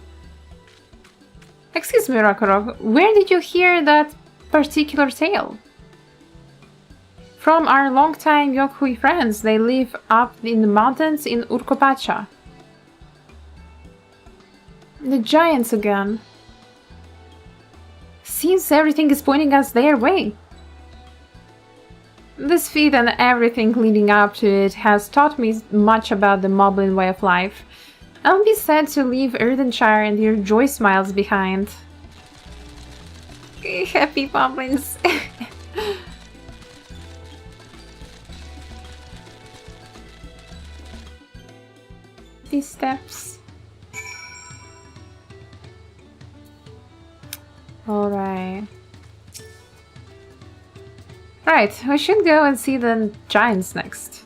Excuse me, Rokorok, where did you hear that particular tale? From our longtime Yokhui friends, they live up in the mountains in Urkopacha. The giants again. Seems everything is pointing us their way. This feat and everything leading up to it has taught me much about the Moblin way of life. I'll be sad to leave Erdenshire and your joy smiles behind. Happy Moblins! These steps. Alright. Right, we should go and see the giants next.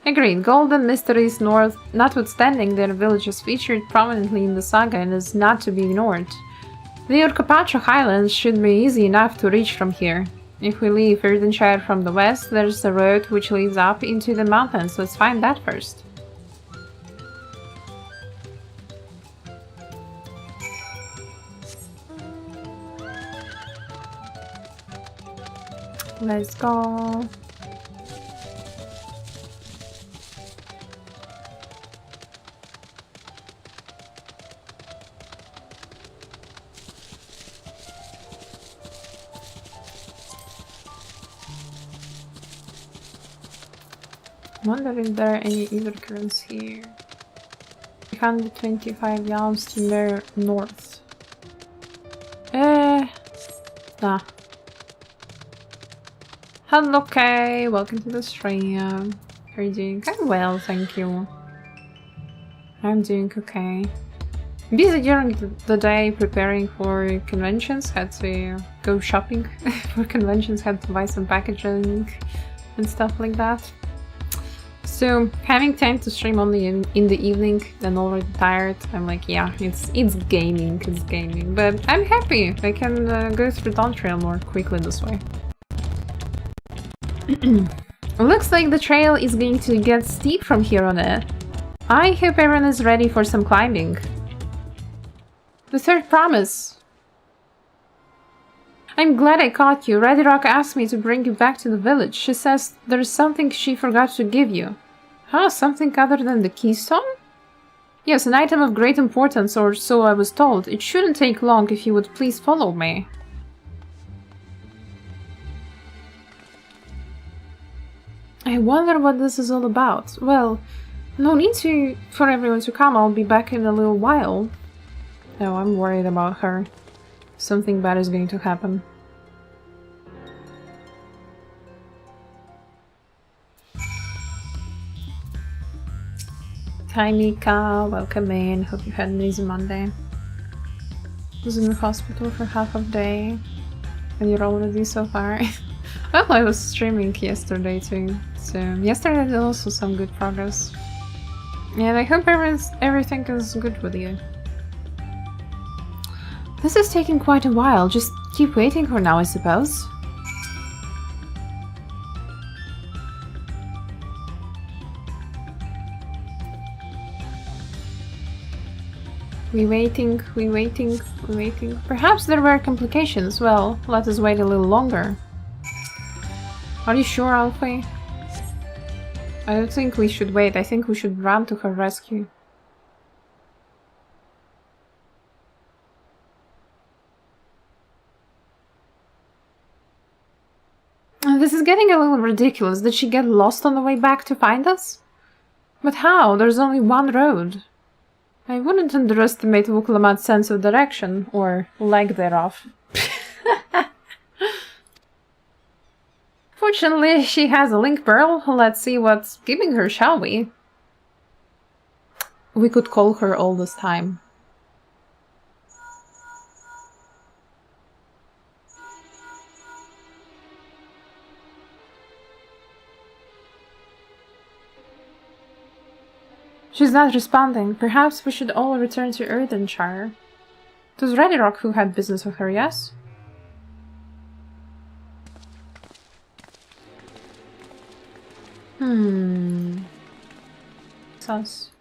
Agreed, golden mysteries north, notwithstanding their village is featured prominently in the saga and is not to be ignored. The Urkopacha Highlands should be easy enough to reach from here. If we leave Erdenshire from the west, there's a road which leads up into the mountains. Let's find that first. Let's go. Wonder if there are any either currents here. 125 yards to the north. Nah. Hello, Kay. Welcome to the stream. How are you doing? I'm well, thank you. I'm doing okay. Busy during the day preparing for conventions. Had to go shopping for conventions. Had to buy some packaging and stuff like that. So having time to stream only in the evening and already tired, I'm like, yeah, it's gaming, But I'm happy. I can go through Dawntrail more quickly this way. Looks like the trail is going to get steep from here on in. I hope everyone is ready for some climbing. The third promise. I'm glad I caught you. Red Rock asked me to bring you back to the village. She says there's something she forgot to give you. Huh? Something other than the keystone? Yes, an item of great importance, or so I was told. It shouldn't take long if you would please follow me. I wonder what this is all about. Well, no need for everyone to come. I'll be back in a little while. Oh, I'm worried about her. Something bad is going to happen. Hi Mika, welcome in. Hope you had an easy Monday. Was in the hospital for half a day. And you're already so far. Well, I was streaming yesterday too. So yesterday I did also some good progress. And I hope everything is good with you. This is taking quite a while. Just keep waiting for now, I suppose. We waiting. Perhaps there were complications. Well, let us wait a little longer. Are you sure, Alfie? I don't think we should wait. I think we should run to her rescue. This is getting a little ridiculous. Did she get lost on the way back to find us? But how? There's only one road. I wouldn't underestimate Wuklamat's sense of direction, or lack thereof. Fortunately, she has a link pearl. Let's see what's giving her, shall we? We could call her all this time. She's not responding. Perhaps we should all return to Erdenshire. It was Reddy Rock who had business with her, yes? Sus.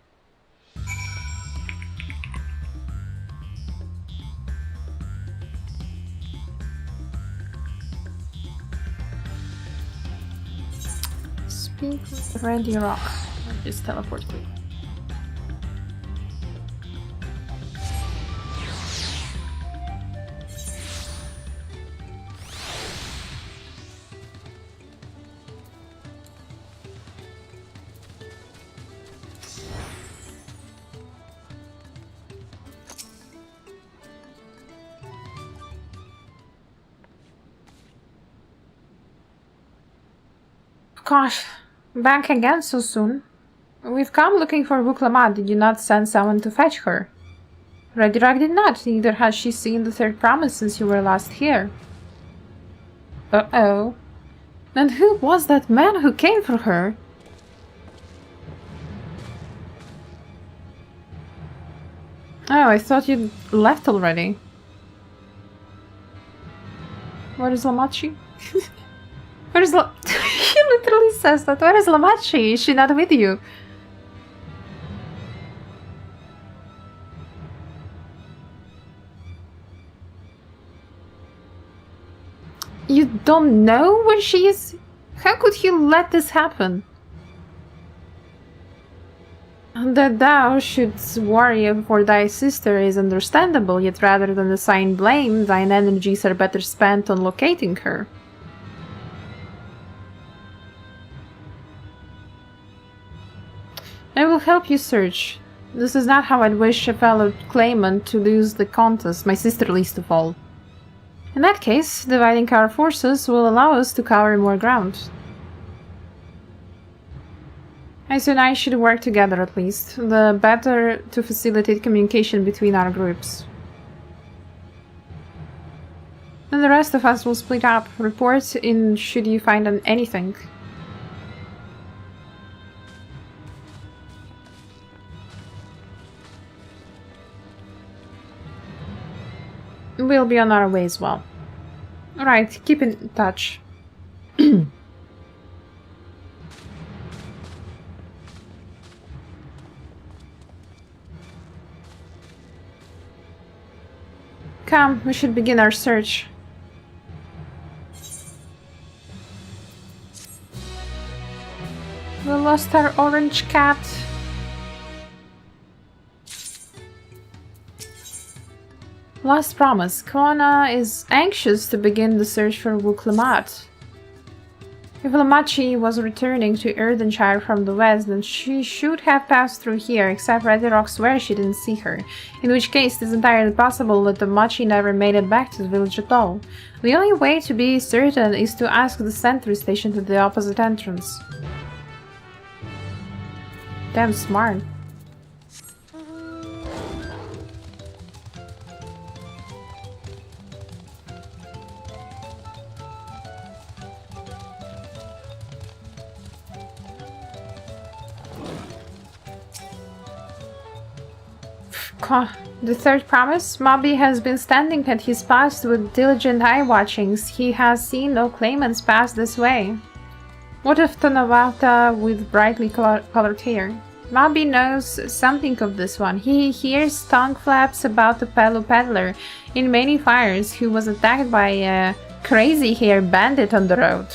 Speak with Reddy Rock. I'll just teleport quick. Gosh, back again so soon. We've come looking for Wuklamat. Did you not send someone to fetch her? Reddy Rock did not, neither has she seen the third promise since you were last here. Uh-oh. And who was that man who came for her? Oh, I thought you'd left already. Where is Lamachi? Where is He literally says that. Where is Lamachi? Is she not with you? You don't know where she is? How could he let this happen? That thou shouldst worry for thy sister is understandable, yet rather than assign blame, thine energies are better spent on locating her. I will help you search. This is not how I'd wish a fellow claimant to lose the contest, my sister least of all. In that case, dividing our forces will allow us to cover more ground. I and I should work together at least, the better to facilitate communication between our groups. Then the rest of us will split up. Report in should you find anything. We'll be on our way as well. Alright, keep in touch. Come, we should begin our search. We lost our orange cat. Last promise. Kona is anxious to begin the search for Wuklamat. If Lamachi was returning to Erdenshire from the west, then she should have passed through here, except Reddy Rock swears she didn't see her, in which case it is entirely possible that Lamachi never made it back to the village at all. The only way to be certain is to ask the sentry station to the opposite entrance. Damn smart. The third promise? Moby has been standing at his post with diligent eye-watchings. He has seen no claimants pass this way. What of Tonawata with brightly colored hair? Moby knows something of this one. He hears tongue flaps about the Pelu peddler in many fires who was attacked by a crazy-hair bandit on the road.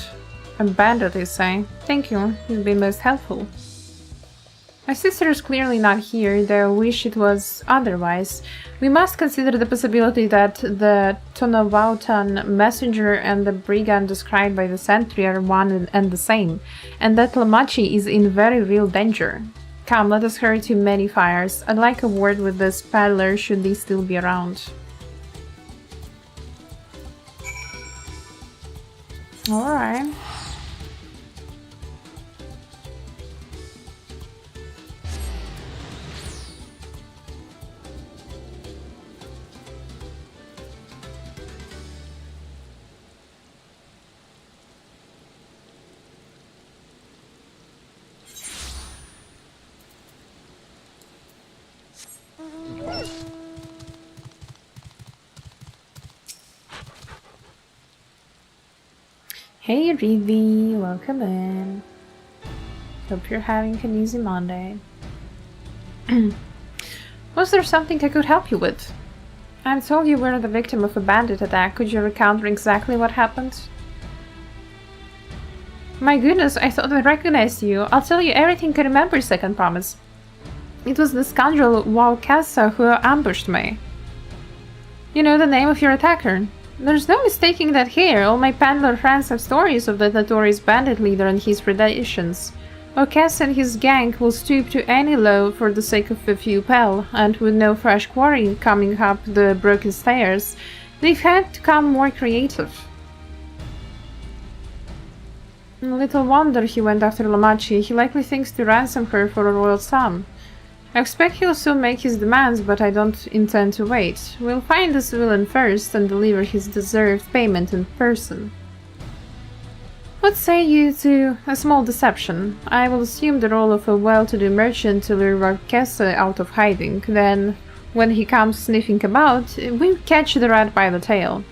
A bandit, you say? Thank you, you've been most helpful. My sister is clearly not here, though I wish it was otherwise. We must consider the possibility that the Tonawautan messenger and the brigand described by the sentry are one and the same, and that Lamachi is in very real danger. Come, let us hurry to many fires. I'd like a word with this peddler should they still be around. Alright. Hey Rivi, welcome in. Hope you're having an easy Monday. Was there something I could help you with? I'm told you were the victim of a bandit attack. Could you recount exactly what happened? My goodness, I thought I recognized you. I'll tell you everything I remember, second promise. It was the scoundrel Walcassa who ambushed me. You know the name of your attacker? There's no mistaking that here. All my Pandler friends have stories of the notorious bandit leader and his predations. Ocas and his gang will stoop to any low for the sake of a few pel, and with no fresh quarry coming up the broken stairs, they've had to come more creative. Little wonder he went after Lamachi. He likely thinks to ransom her for a royal sum. I expect he'll soon make his demands, but I don't intend to wait. We'll find this villain first and deliver his deserved payment in person. What say you to a small deception? I will assume the role of a well-to-do merchant to lure Varkese out of hiding. Then, when he comes sniffing about, we catch the rat by the tail.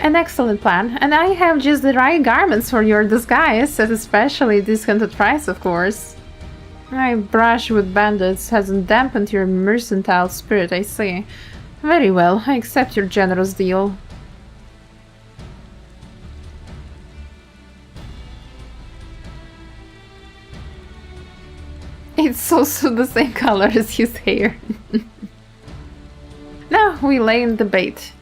An excellent plan, and I have just the right garments for your disguise, at especially discounted price, of course. My brush with bandits hasn't dampened your mercantile spirit, I see. Very well, I accept your generous deal. It's also the same color as his hair. Now we lay in the bait.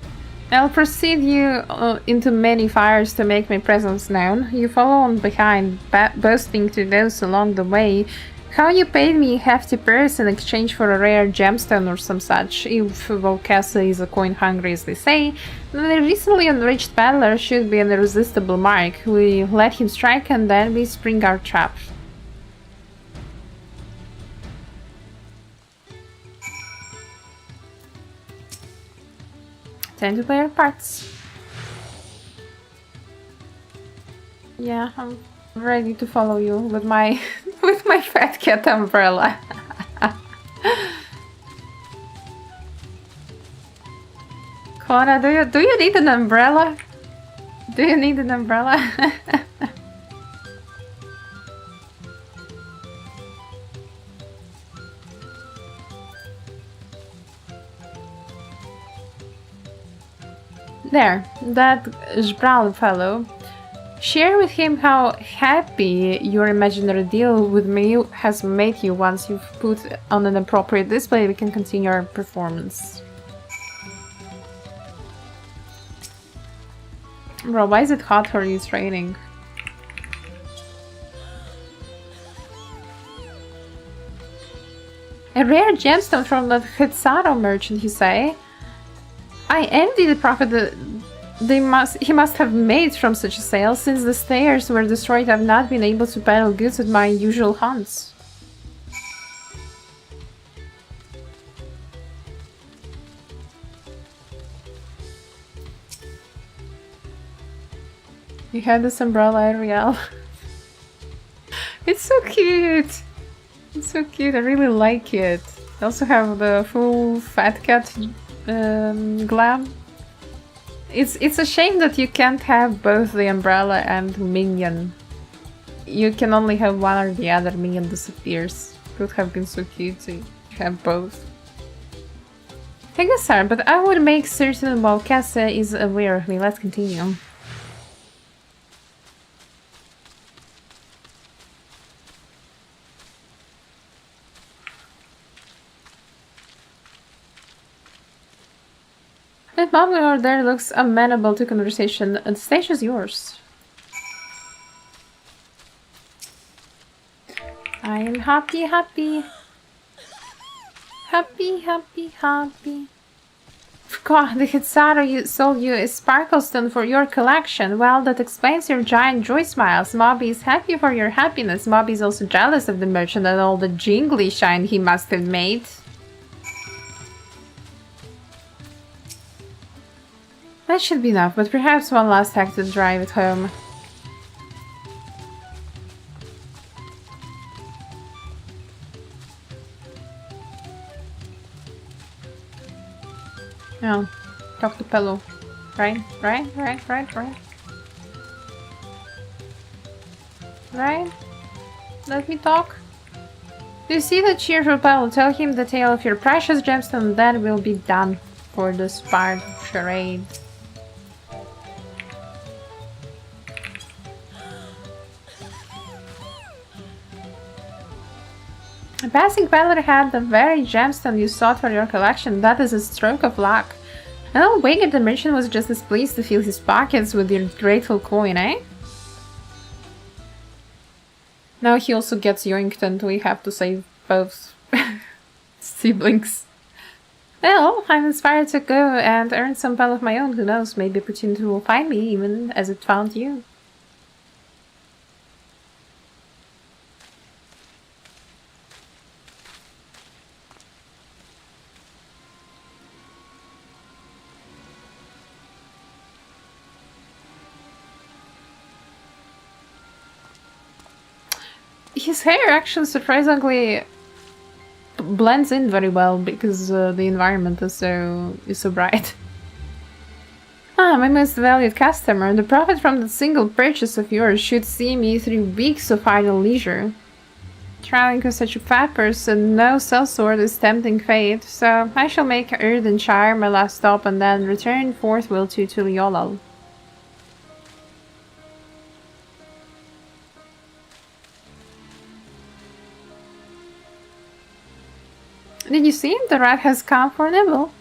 I'll precede you into many fires to make my presence known. You follow on behind, boasting to those along the way how you paid me a hefty purse in exchange for a rare gemstone or some such. If Volcasa is a coin hungry as they say, then the recently enriched peddler should be an irresistible mark. We let him strike and then we spring our trap. Time to play our parts. Yeah, I'm ready to follow you with my with my fat cat umbrella. Kona, do you need an umbrella? Do you need an umbrella? There, that Jbral fellow. Share with him how happy your imaginary deal with me has made you. Once you've put on an appropriate display, we can continue our performance. Bro, why is it hot or it's raining? A rare gemstone from the Hitsaro merchant, you say? I envy the profit that he must have made from such a sale. Since the stairs were destroyed, I've not been able to peddle goods at my usual haunts. You had this umbrella, Ariel. It's so cute! It's so cute, I really like it. I also have the full fat cat glam. It's a shame that you can't have both the umbrella and minion. You can only have one or the other. Minion disappears. It would have been so cute to have both. I guess so, but I would make certain Walcasa is aware of me. Let's continue. That mom over there looks amenable to conversation. The stage is yours. I am happy, happy. Happy, happy, happy. God, the Hitsaru sold you a sparkle stone for your collection. Well, that explains your giant joy smiles. Mobby is happy for your happiness. Mobby is also jealous of the merchant and all the jingly shine he must have made. That should be enough, but perhaps one last act to drive it home. No. Talk to pillow. Right? Right? Let me talk. Do you see the cheerful pillow? Tell him the tale of your precious gemstone, then we'll be done for this part of charade. A passing peddler had the very gemstone you sought for your collection. That is a stroke of luck. Well, Wigget the merchant was just as pleased to fill his pockets with your grateful coin, eh? Now he also gets yoinked and we have to save both siblings. Well, I'm inspired to go and earn some pal of my own. Who knows, maybe opportunity will find me even as it found you. His hair actually surprisingly blends in very well because the environment is so bright. Ah, my most valued customer. The profit from the single purchase of yours should see me through weeks of idle leisure. Traveling with such a fat person, no sellsword is tempting fate, so I shall make Erdenshire my last stop and then return forthwith to Tuliolal. Did you see? The rat has come for nibble.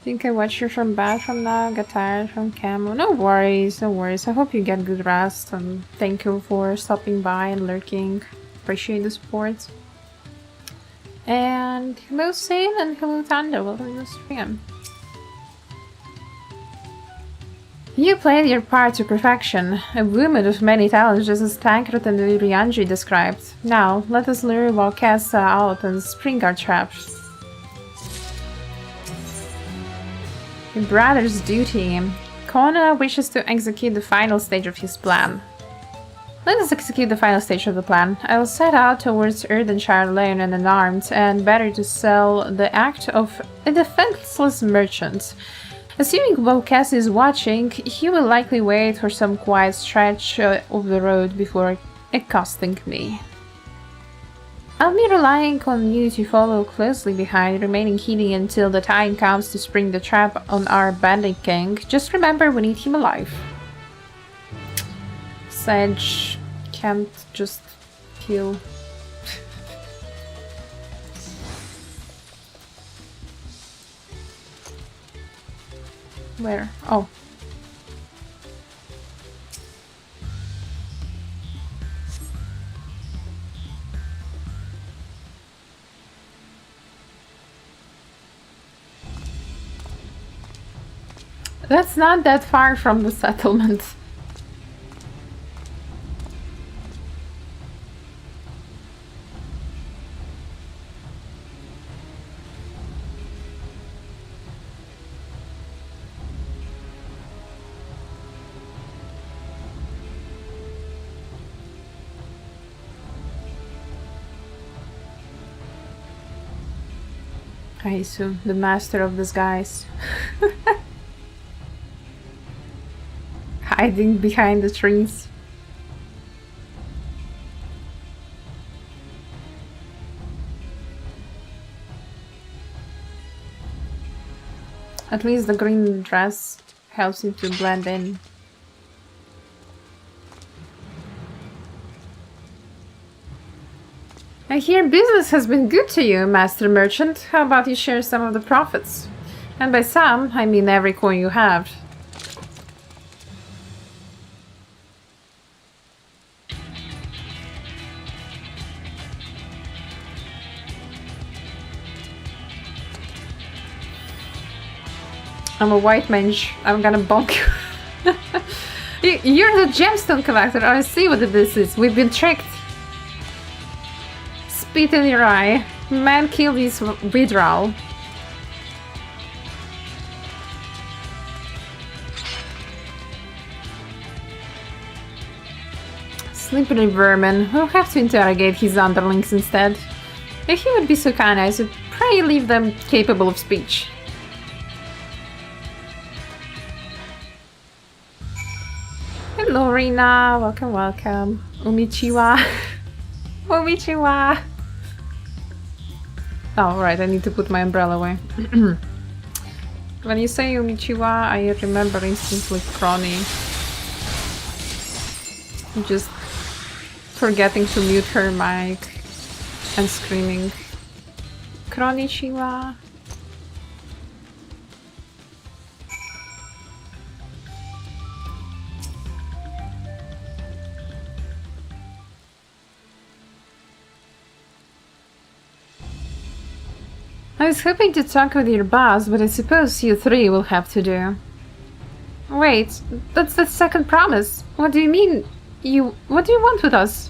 Think I watch you from bed from now, get tired from camo. No worries, no worries. I hope you get good rest and thank you for stopping by and lurking. Appreciate the support. And hello Sane and hello Thunder, welcome to the stream. You played your part to perfection, a woman of many talents just as Tancred and Urianji described. Now, let us lure Valkessa out and spring our traps. Your brother's duty. Kona wishes to execute the final stage of his plan. Let us execute the final stage of the plan. I will set out towards Erdenshire alone and unarmed, and better to sell the act of a defenseless merchant. Assuming Valkessa is watching, he will likely wait for some quiet stretch of the road before accosting me. I'll be relying on you to follow closely behind, remaining hidden until the time comes to spring the trap on our bandit king. Just remember, we need him alive. Sedge can't just kill. Where? Oh. That's not that far from the settlement. Aisu, the master of disguise. Hiding behind the trees. At least the green dress helps him to blend in. I hear business has been good to you, Master Merchant. How about you share some of the profits? And by some, I mean every coin you have. I'm a white mage. I'm gonna bonk you. You're the gemstone collector. I see what this is. We've been tricked. Spit in your eye. Man killed his withdrawal. Slippery vermin. We'll have to interrogate his underlings instead. If he would be so kind as to pray leave them capable of speech. Hello, Rina. Welcome, welcome. Umichiwa. Umichiwa. Oh, right. I need to put my umbrella away. When you say Umichiwa, I remember instantly Crony. Just forgetting to mute her mic and screaming Kronichiwa. I was hoping to talk with your boss, but I suppose you three will have to do. Wait, that's the second promise. What do you mean? What do you want with us?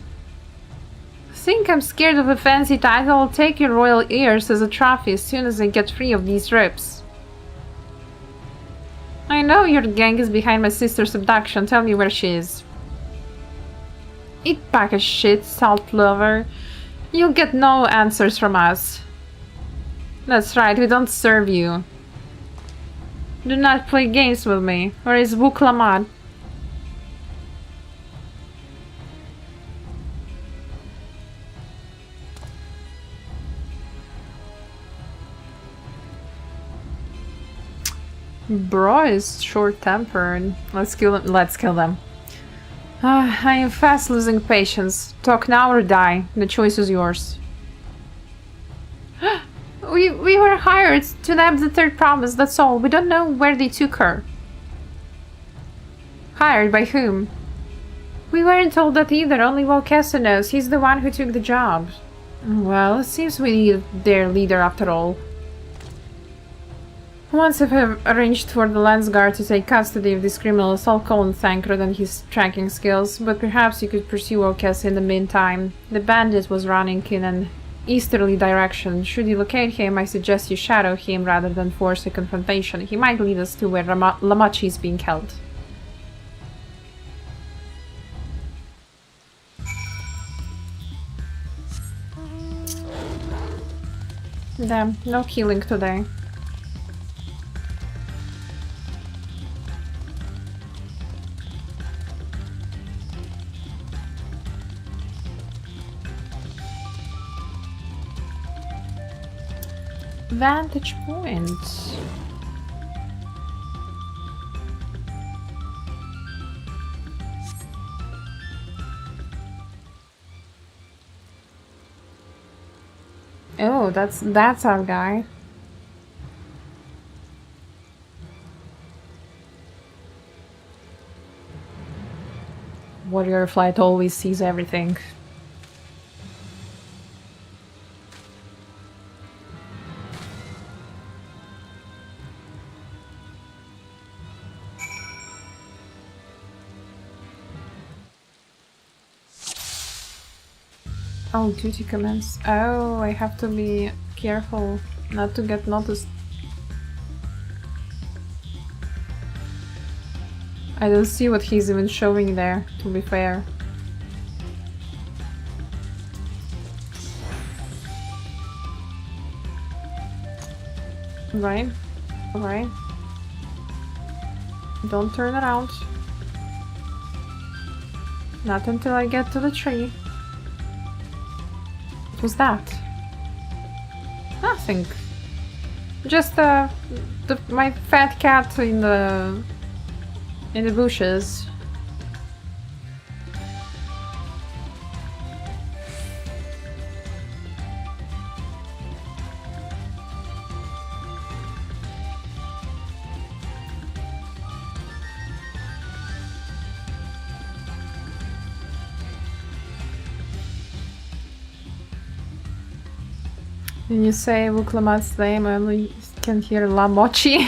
Think I'm scared of a fancy title? I'll take your royal ears as a trophy as soon as I get free of these ropes. I know your gang is behind my sister's abduction. Tell me where she is. Eat pack of shit, salt lover. You'll get no answers from us. That's right, we don't serve you. Do not play games with me. Where is Wuklamat? Bro is short-tempered. Let's kill them. I am fast losing patience. Talk now or die. The choice is yours. We were hired to nab the third promise, that's all. We don't know where they took her. Hired by whom? We weren't told that either, only Volcasta knows. He's the one who took the job. Well, it seems we need their leader after all. Once I've arranged for the Lance Guard to take custody of these criminals, I'll call on Thancred and his tracking skills, but perhaps you could pursue Volcasta in the meantime. The bandit was running in an easterly direction. Should you locate him, I suggest you shadow him rather than force a confrontation. He might lead us to where Lamachi is being held. Damn, no healing today. Vantage point. Oh, that's our guy. Warrior flight always sees everything. Oh, duty commence. Oh, I have to be careful not to get noticed. I don't see what he's even showing there, to be fair. Right, alright. Don't turn around. Not until I get to the tree. What was that? Nothing. Just my fat cat in the bushes. When you say Wuklamat's name, I only can hear La Mochi.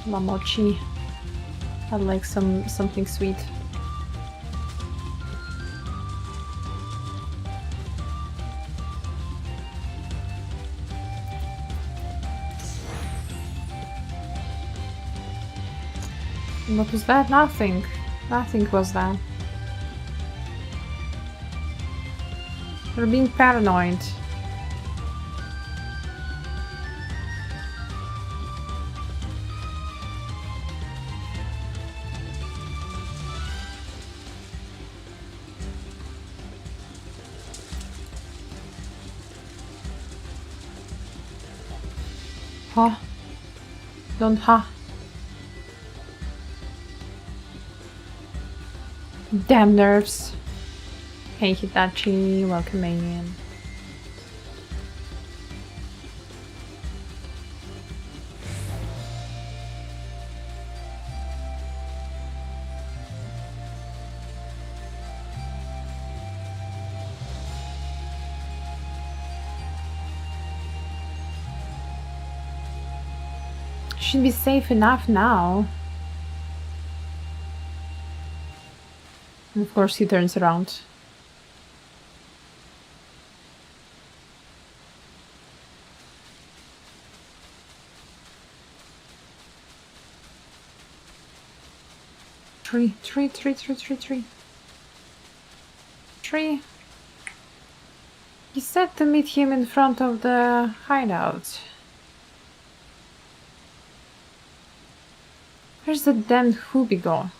Mochi. I'd like something sweet. What was that? Nothing. Nothing was that. You're being paranoid. Huh? Don't huh? Damn nerves. Hey Hitachi, welcome in. Should be safe enough now. And of course he turns around. Tree. He said to meet him in front of the hideout. Where's the damned Hubigo?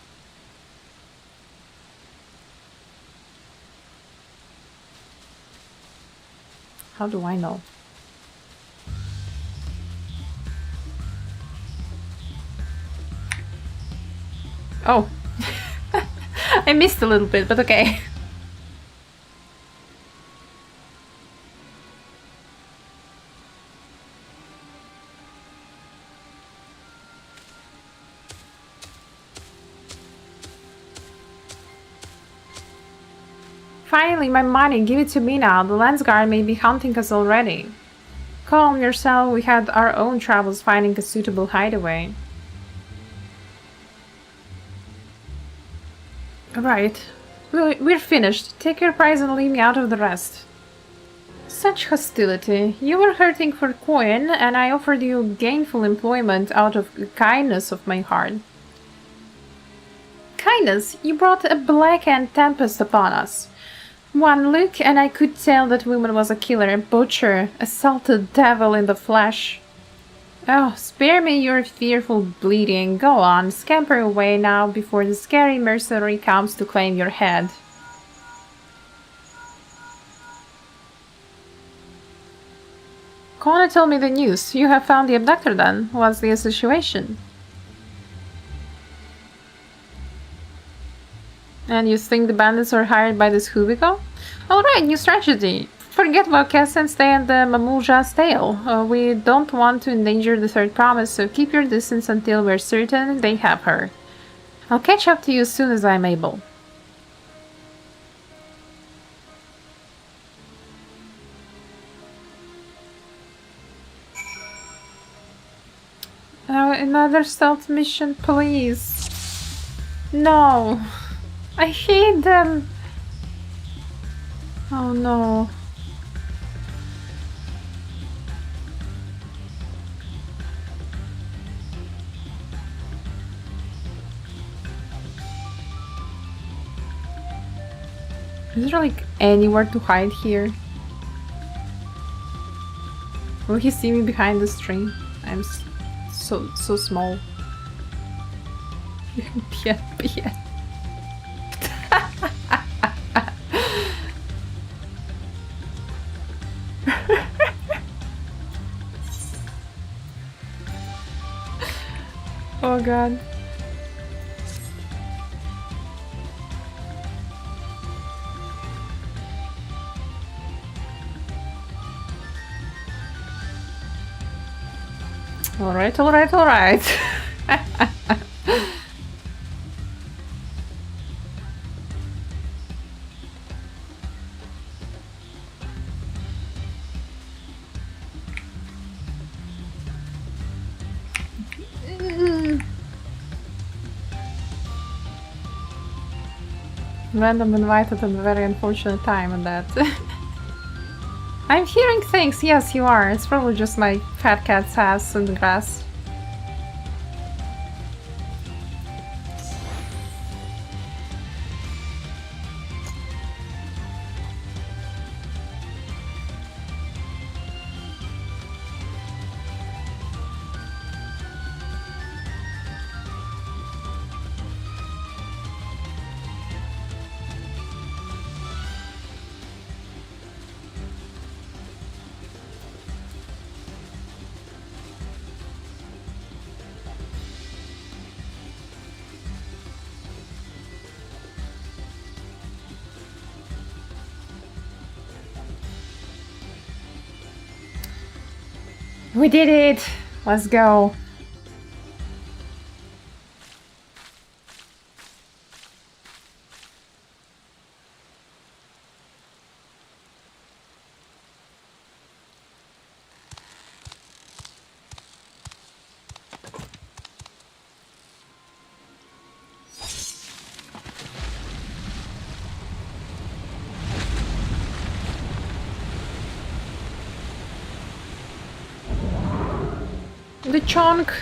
How do I know? Oh. I missed a little bit, but okay. Finally, my money, give it to me now. The lens guard may be hunting us already. Calm yourself, we had our own troubles finding a suitable hideaway. Right, we're finished. Take your prize and leave me out of the rest. Such hostility. You were hurting for coin, and I offered you gainful employment out of the kindness of my heart. Kindness? You brought a blackened tempest upon us. One look, and I could tell that woman was a killer, a butcher, a salted devil in the flesh. Oh, spare me your fearful bleeding. Go on, scamper away now before the scary mercenary comes to claim your head. Connor told me the news. You have found the abductor then. What's the situation? And you think the bandits are hired by this Hubigo? Alright, new strategy. Forget Valkes and stay at the Mamulja's tail. We don't want to endanger the third promise, so keep your distance until we're certain they have her. I'll catch up to you as soon as I'm able. Another stealth mission, please. No. I hate them. Oh no. Is there like anywhere to hide here? Will he see me behind this tree? I'm so small. Yeah. Oh god. Alright. Random invited at a very unfortunate time and that. I'm hearing things, yes you are. It's probably just my fat cat's ass in the grass. We did it! Let's go. The chunk!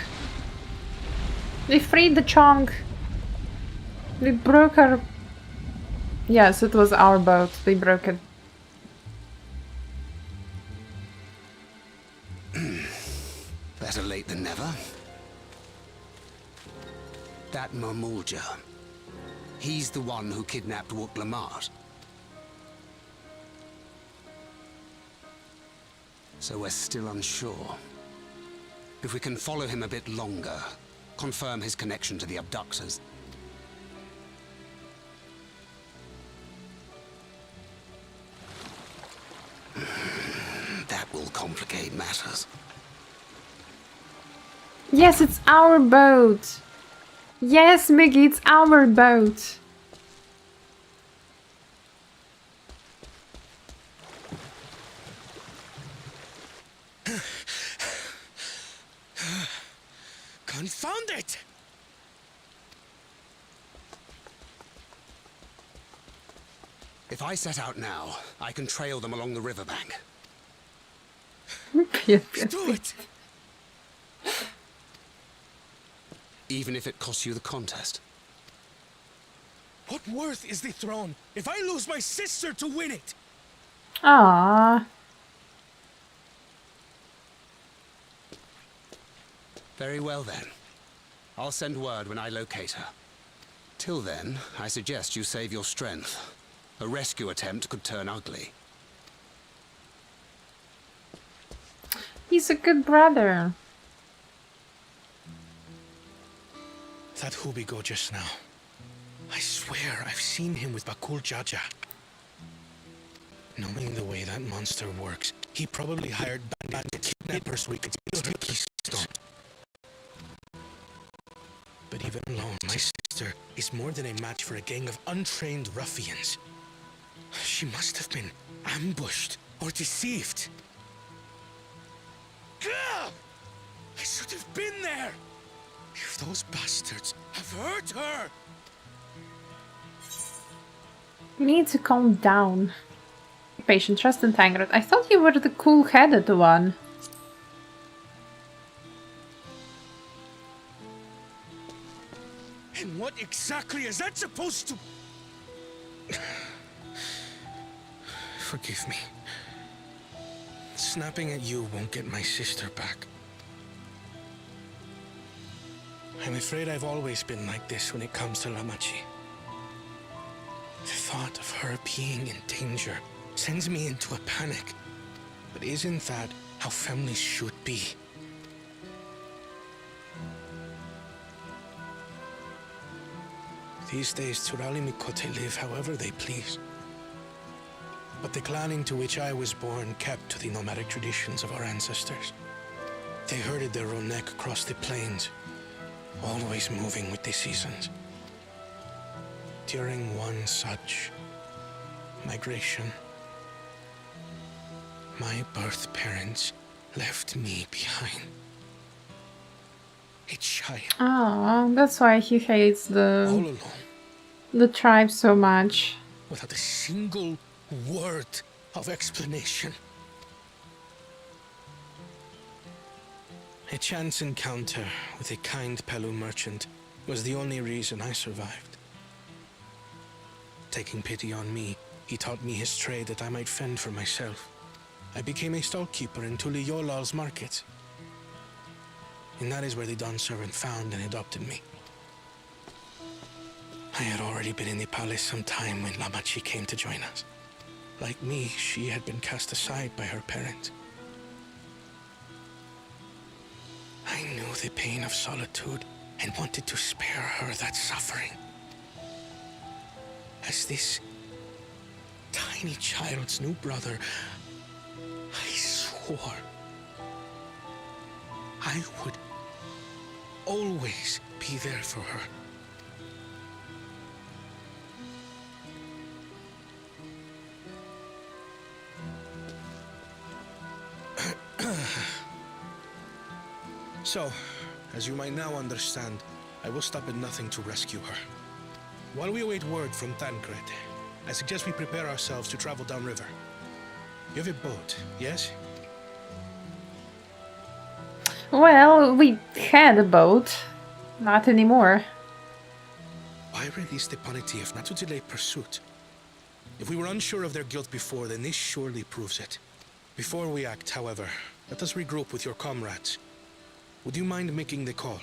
They freed the chunk! They broke our... Yes, it was our boat. They broke it. Better late than never. That Mamulja. He's the one who kidnapped Wook Lamart. So we're still unsure. If we can follow him a bit longer, confirm his connection to the abductors. That will complicate matters. Yes, it's our boat! Yes, Miggy, it's our boat! Confound it! If I set out now, I can trail them along the riverbank. Do it! Even if it costs you the contest. What worth is the throne if I lose my sister to win it? Aww. Very well then. I'll send word when I locate her. Till then, I suggest you save your strength. A rescue attempt could turn ugly. He's a good brother. That Hubigo just now. I swear I've seen him with Bakul Jaja. Knowing the way that monster works, he probably hired bandits to kidnap her so we could steal her keystone. But even alone, my sister is more than a match for a gang of untrained ruffians. She must have been ambushed or deceived. Gah! I should have been there! If those bastards have hurt her! You need to calm down. Patient, trust and Tangrad. I thought you were the cool-headed one. And what exactly is that supposed to... Forgive me. Snapping at you won't get my sister back. I'm afraid I've always been like this when it comes to Lamachi. The thought of her being in danger sends me into a panic. But isn't that how families should be? These days, Turali Mikote live however they please. But the clan into which I was born kept to the nomadic traditions of our ancestors. They herded their own neck across the plains, always moving with the seasons. During one such migration, my birth parents left me behind. A child. Oh, that's why he hates All the alone. the tribe so much. without a single word of explanation. A chance encounter with a kind Pelu merchant was the only reason I survived. Taking pity on me, he taught me his trade that I might fend for myself. I became a stallkeeper in Tuliyolal's market. And that is where the Dawn servant found and adopted me. I had already been in the palace some time when Lamachi came to join us. Like me, she had been cast aside by her parents. I knew the pain of solitude and wanted to spare her that suffering. As this tiny child's new brother, I swore I would always be there for her. So, as you might now understand, I will stop at nothing to rescue her. While we await word from Tancred, I suggest we prepare ourselves to travel downriver. You have a boat, yes? Well, we had a boat. Not anymore. Why release the punitive not to delay pursuit? If we were unsure of their guilt before, then this surely proves it. Before we act, however, let us regroup with your comrades. Would you mind making the call?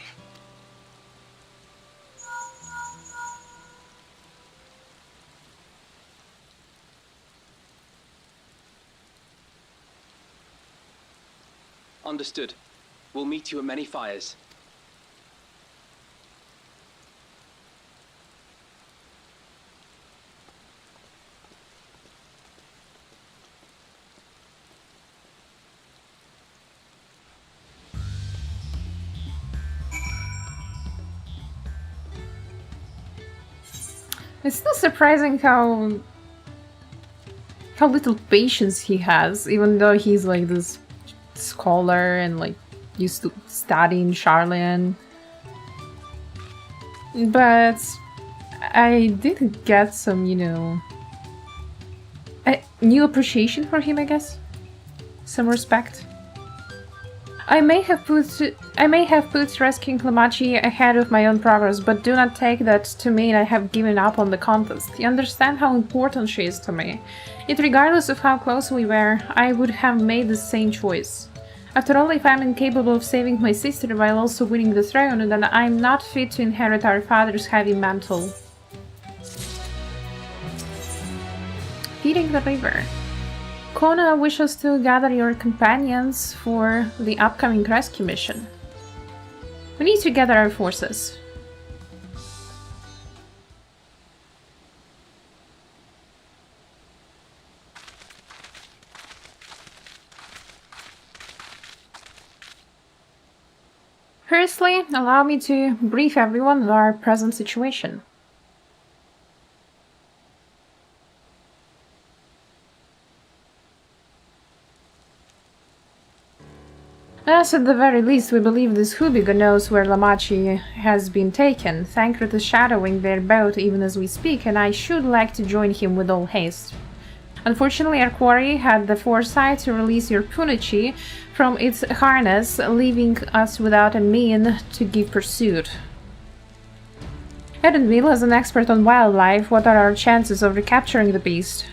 Understood. We'll meet you at many fires. It's still surprising how little patience he has, even though he's like this scholar and like used to studying Charlian. But I did get some, you know, a new appreciation for him, I guess. Some respect. I may have put rescuing Lamachi ahead of my own progress, but do not take that to mean I have given up on the contest. You understand how important she is to me. Yet regardless of how close we were, I would have made the same choice. After all, if I'm incapable of saving my sister while also winning the throne, then I'm not fit to inherit our father's heavy mantle. Feeding the river. Kona wishes to gather your companions for the upcoming rescue mission. We need to gather our forces. Firstly, allow me to brief everyone on our present situation. As at the very least, we believe this Hubigo knows where Lamachi has been taken. Thancred is shadowing their boat even as we speak, and I should like to join him with all haste. Unfortunately, our quarry had the foresight to release your Punichi from its harness, leaving us without a mean to give pursuit. Edenville, as an expert on wildlife, what are our chances of recapturing the beast?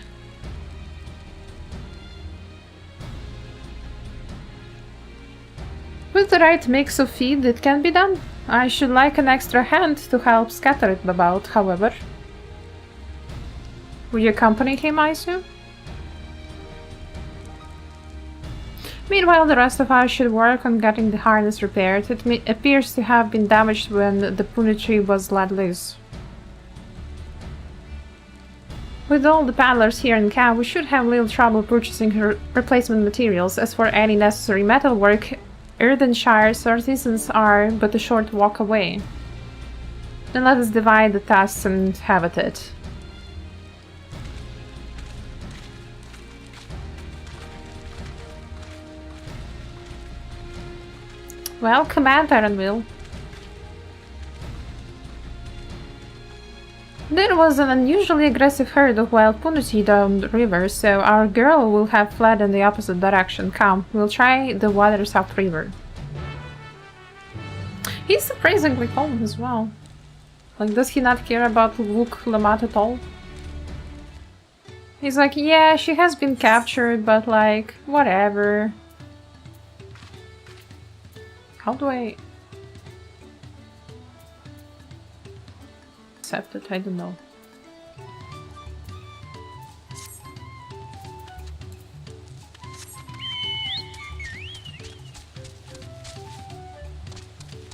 With the right mix of feed, it can be done. I should like an extra hand to help scatter it about, however. Will you accompany him, I assume? Meanwhile, the rest of us should work on getting the harness repaired. It appears to have been damaged when the Punichi was let loose. With all the paddlers here in camp, we should have little trouble purchasing replacement materials. As for any necessary metalwork, Earthenshire's artisans are but a short walk away. Then let us divide the tasks and have at it. Well, command, Ironville. There was an unusually aggressive herd of wild punity down the river, so our girl will have fled in the opposite direction. Come, we'll try the waters upriver. He's surprisingly calm as well. Like, does he not care about Luke Lamont at all? He's like, yeah, she has been captured, but like, whatever. How do I accept it? I don't know.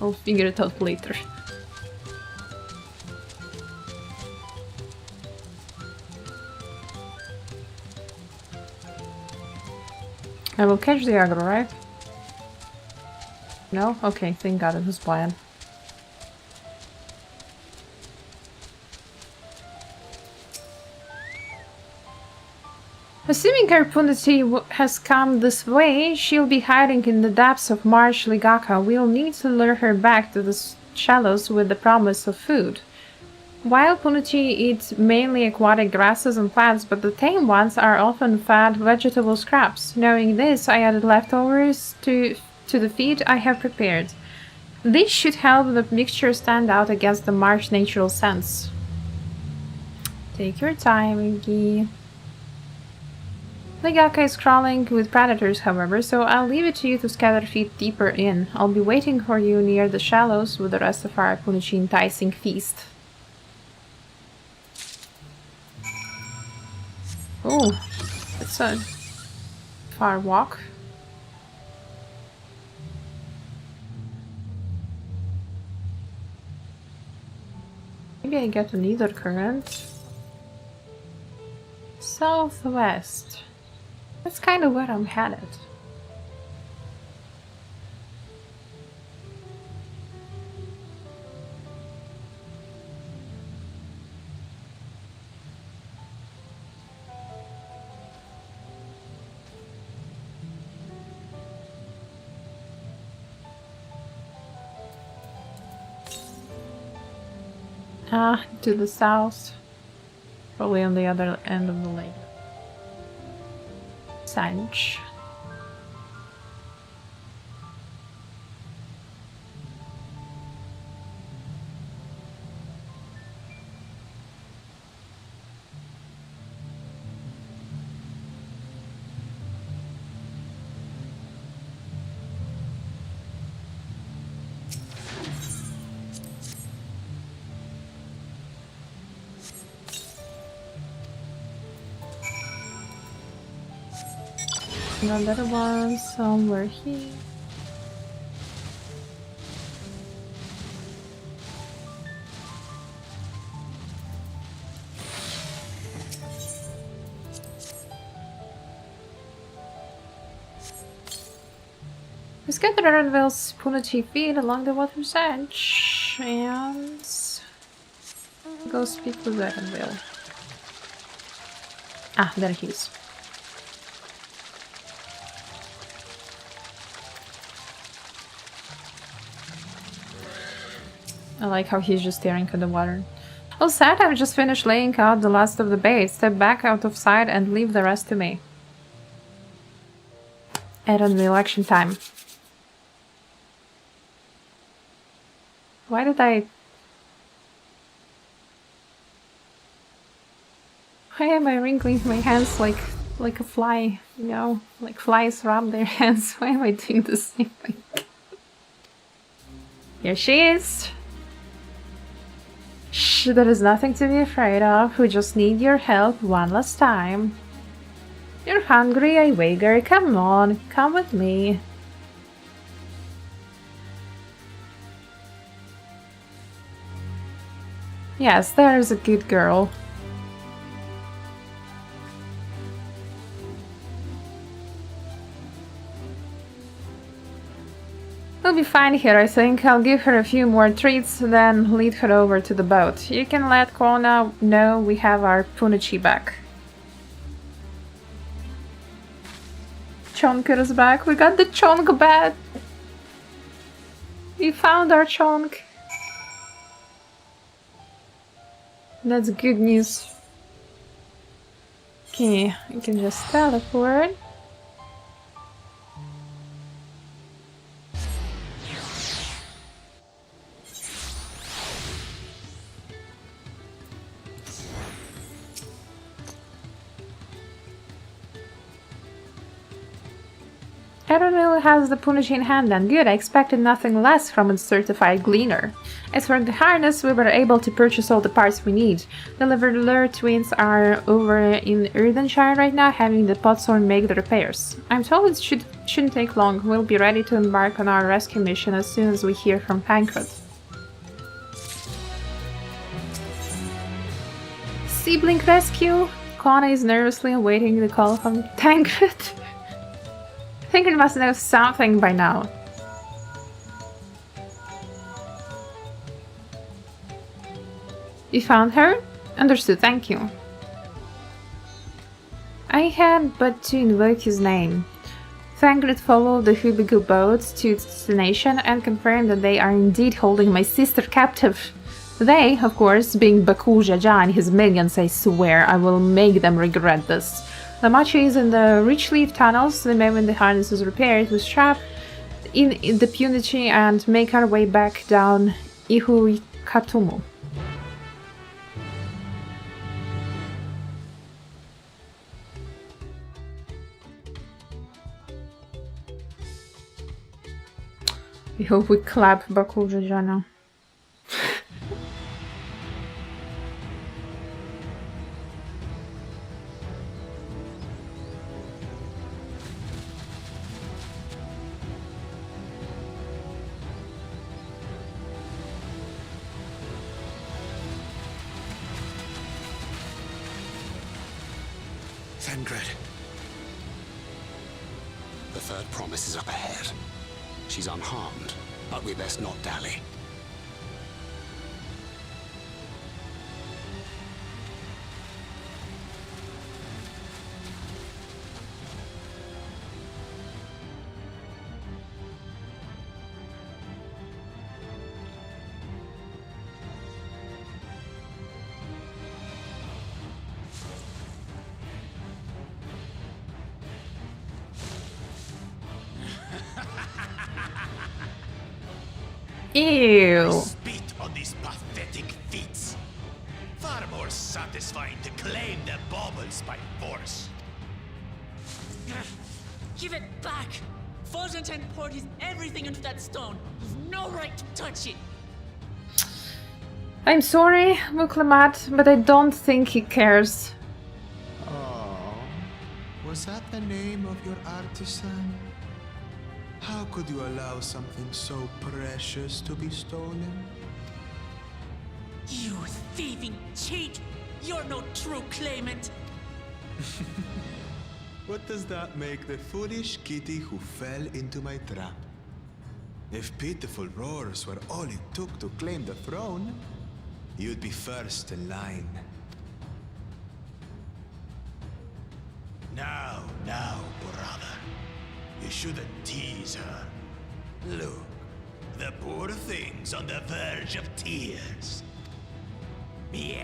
I'll figure it out later. I will catch the aggro, right? No? Okay, thank God it was planned. Assuming her punity has come this way, she'll be hiding in the depths of Marsh Ligaka. We'll need to lure her back to the shallows with the promise of food. Wild punity eats mainly aquatic grasses and plants, but the tame ones are often fed vegetable scraps. Knowing this, I added leftovers to the feed I have prepared. This should help the mixture stand out against the marsh natural scents. Take your time, Iggy. Ligaka is crawling with predators, however, so I'll leave it to you to scatter feet deeper in. I'll be waiting for you near the shallows with the rest of our Punichi enticing feast. Oh, it's a far walk. Maybe I get an either current. Southwest. That's kind of where I'm headed. To the south. Probably on the other end of the lake. Sanch. Another one somewhere here. Let's get the Redville's punity feet along the water's edge and go speak with Redville. Ah, there he is. I like how he's just staring at the water. All set, I've just finished laying out the last of the bait. Step back out of sight and leave the rest to me. And on the election time. Why did I... Why am I wrinkling my hands like a fly? You know, like flies rub their hands. Why am I doing the same thing? Here she is. Shh, there is nothing to be afraid of. We just need your help one last time. You're hungry, I wager. Come on, come with me. Yes, there's a good girl. We'll be fine here, I think. I'll give her a few more treats, then lead her over to the boat. You can let Kona know we have our Punichi back. Chonker is back. We got the Chonk back. We found our Chonk. That's good news. Okay, I can just teleport. Aaron really has the punch in hand and good, I expected nothing less from a certified gleaner. As for the harness, we were able to purchase all the parts we need. The Leveler twins are over in Erdenshire right now, having the Potsworn make the repairs. I'm told it shouldn't take long. We'll be ready to embark on our rescue mission as soon as we hear from Pancrat. Sibling rescue? Kona is nervously awaiting the call from Pancrat. I think it must know something by now. You found her? Understood, thank you. I had but to invoke his name. Thancred followed the Hubigu boat to its destination and confirmed that they are indeed holding my sister captive. They, of course, being Baku Jaja and his minions, I swear I will make them regret this. The Machi is in the Richleaf tunnels. The moment the harness is repaired, we strap in the Punichi and make our way back down Ihu Katumu. I hope we clap Baku Jaja now. Thancred. The third promise is up ahead. She's unharmed, but we best not dally. Ew. Spit on these pathetic feats. Far more satisfying to claim their baubles by force. Give it back! Forzenten poured his everything into that stone. You've no right to touch it. I'm sorry, Muklamat, but I don't think he cares. Oh, was that the name of your artisan? How could you allow something so precious to be stolen? You thieving cheat! You're no true claimant! What does that make the foolish kitty who fell into my trap? If pitiful roars were all it took to claim the throne, you'd be first in line. Now, brother. You shouldn't tease her. Look, the poor thing's on the verge of tears. Meow.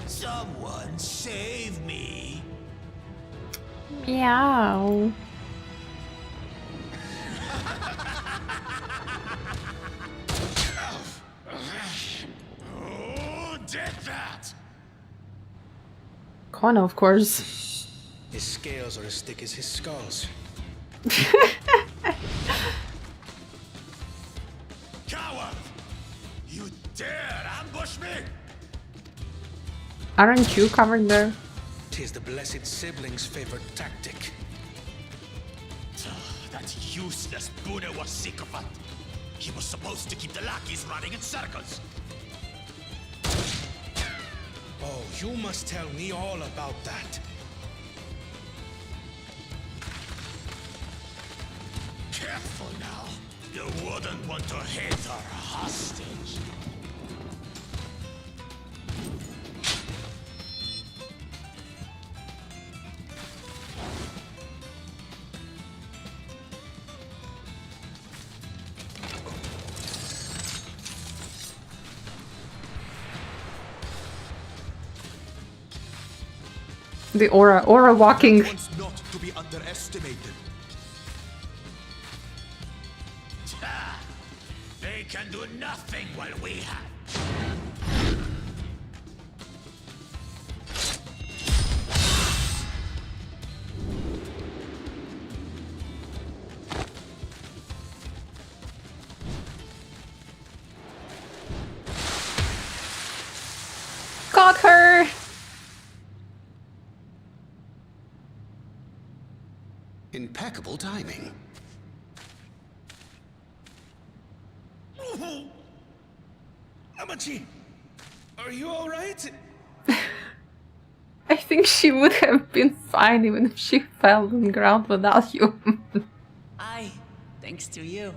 Someone save me. Meow. Who did that? Kona, of course. His scales are as thick as his skulls. Coward! You dare ambush me? Aren't you covered there? 'Tis the blessed sibling's favorite tactic. That useless Buddha was sycophant. He was supposed to keep the lackeys running in circles. Oh, you must tell me all about that. Careful now. You wouldn't want to hit her hostage. The aura walking. That one's not to be underestimated. They can do nothing while we have. Got her! Impeccable timing. Amachi, are you all right? I think she would have been fine even if she fell on the ground without you. Aye, thanks to you.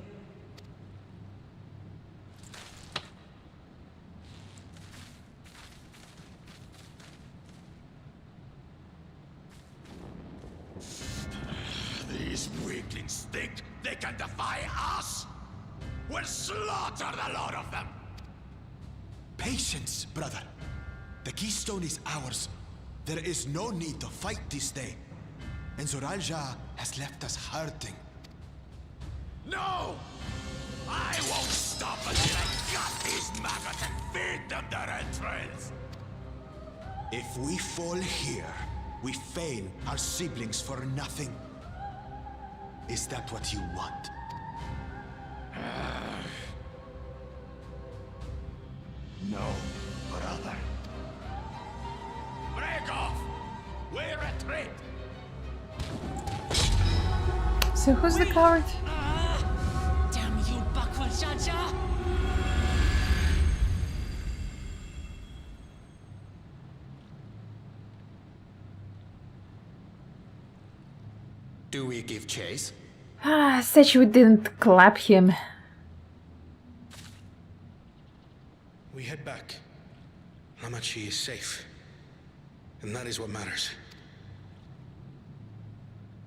These weaklings think they can defy us? We'll slaughter the lot of them! Patience, brother. The keystone is ours. There is no need to fight this day. And Zoralja has left us hurting. No! I won't stop until I gut these maggots and feed them their entrails! If we fall here, we fail our siblings for nothing. Is that what you want? No, brother. Break off! We retreat! So who's the coward? Damn you, Bakul Jaja! Do we give chase? Said we didn't clap him. We head back. Amachi is safe. And that is what matters.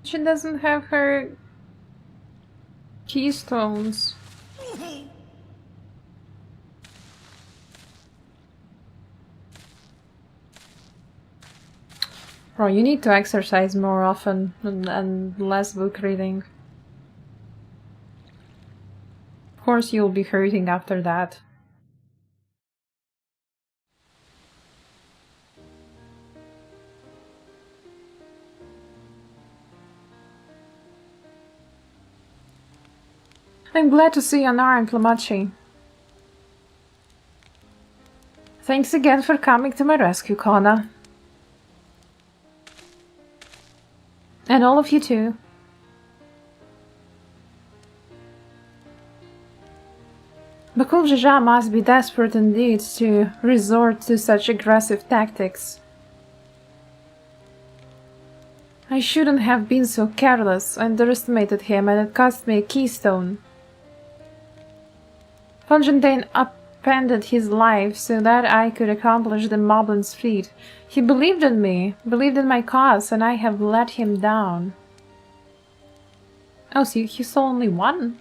She doesn't have her keystones. Bro, you need to exercise more often and less book reading. Of course you'll be hurting after that. I'm glad to see Anar and Plamachi. Thanks again for coming to my rescue, Kona. And all of you too. Bakul Jaja must be desperate indeed to resort to such aggressive tactics. I shouldn't have been so careless. I underestimated him and it cost me a keystone. Fontaine upended his life so that I could accomplish the Moblin's feat. He believed in me, believed in my cause, and I have let him down. Oh, so he saw only one?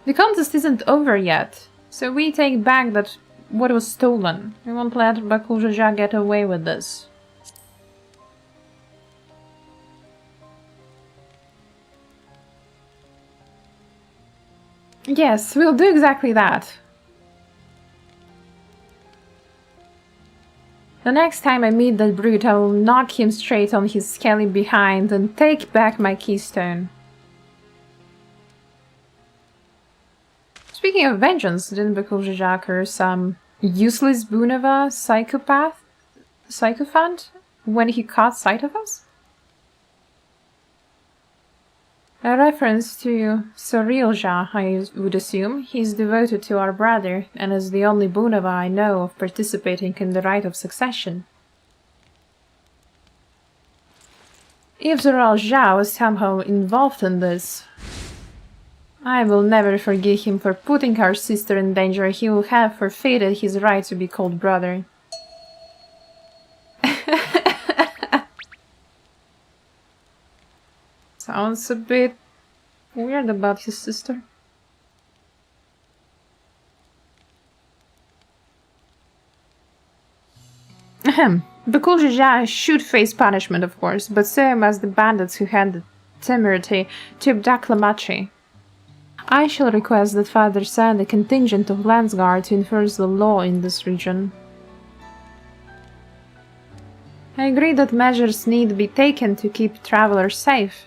The contest isn't over yet, so we take back that what was stolen. We won't let Bakul Jaja get away with this. Yes, we'll do exactly that. The next time I meet that brute, I will knock him straight on his skelly behind and take back my keystone. Speaking of vengeance, didn't Bakul Jaja curse some useless Bunava psychophant when he caught sight of us? A reference to Sorilja, I would assume. He's devoted to our brother, and is the only Bunava I know of participating in the rite of succession. If Sorilja was somehow involved in this, I will never forgive him for putting our sister in danger. He will have forfeited his right to be called brother. Sounds a bit weird about his sister. Ahem. Bukulja should face punishment, of course, but so must the bandits who had the temerity to abduct Lamachi. I shall request that Father send a contingent of Landsguard to enforce the law in this region. I agree that measures need be taken to keep travelers safe.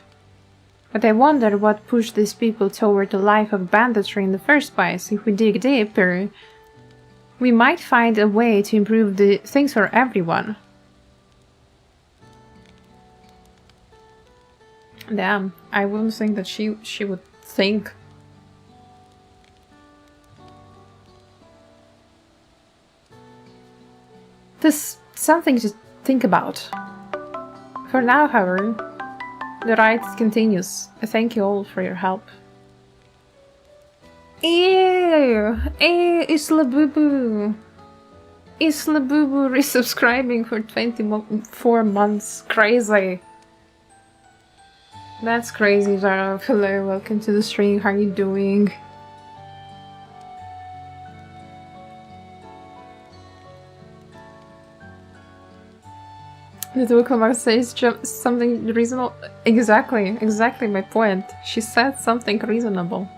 But I wonder what pushed these people toward a life of banditry in the first place. If we dig deeper, we might find a way to improve the things for everyone. Damn, I wouldn't think that she would think. There's something to think about. For now, however, the ride continues. Thank you all for your help. Ew! Isla Bubu! Isla Bubu resubscribing for 24 months. Crazy. That's crazy, Zara. Hello, welcome to the stream. How are you doing? Did Wukama say something reasonable? Exactly my point. She said something reasonable.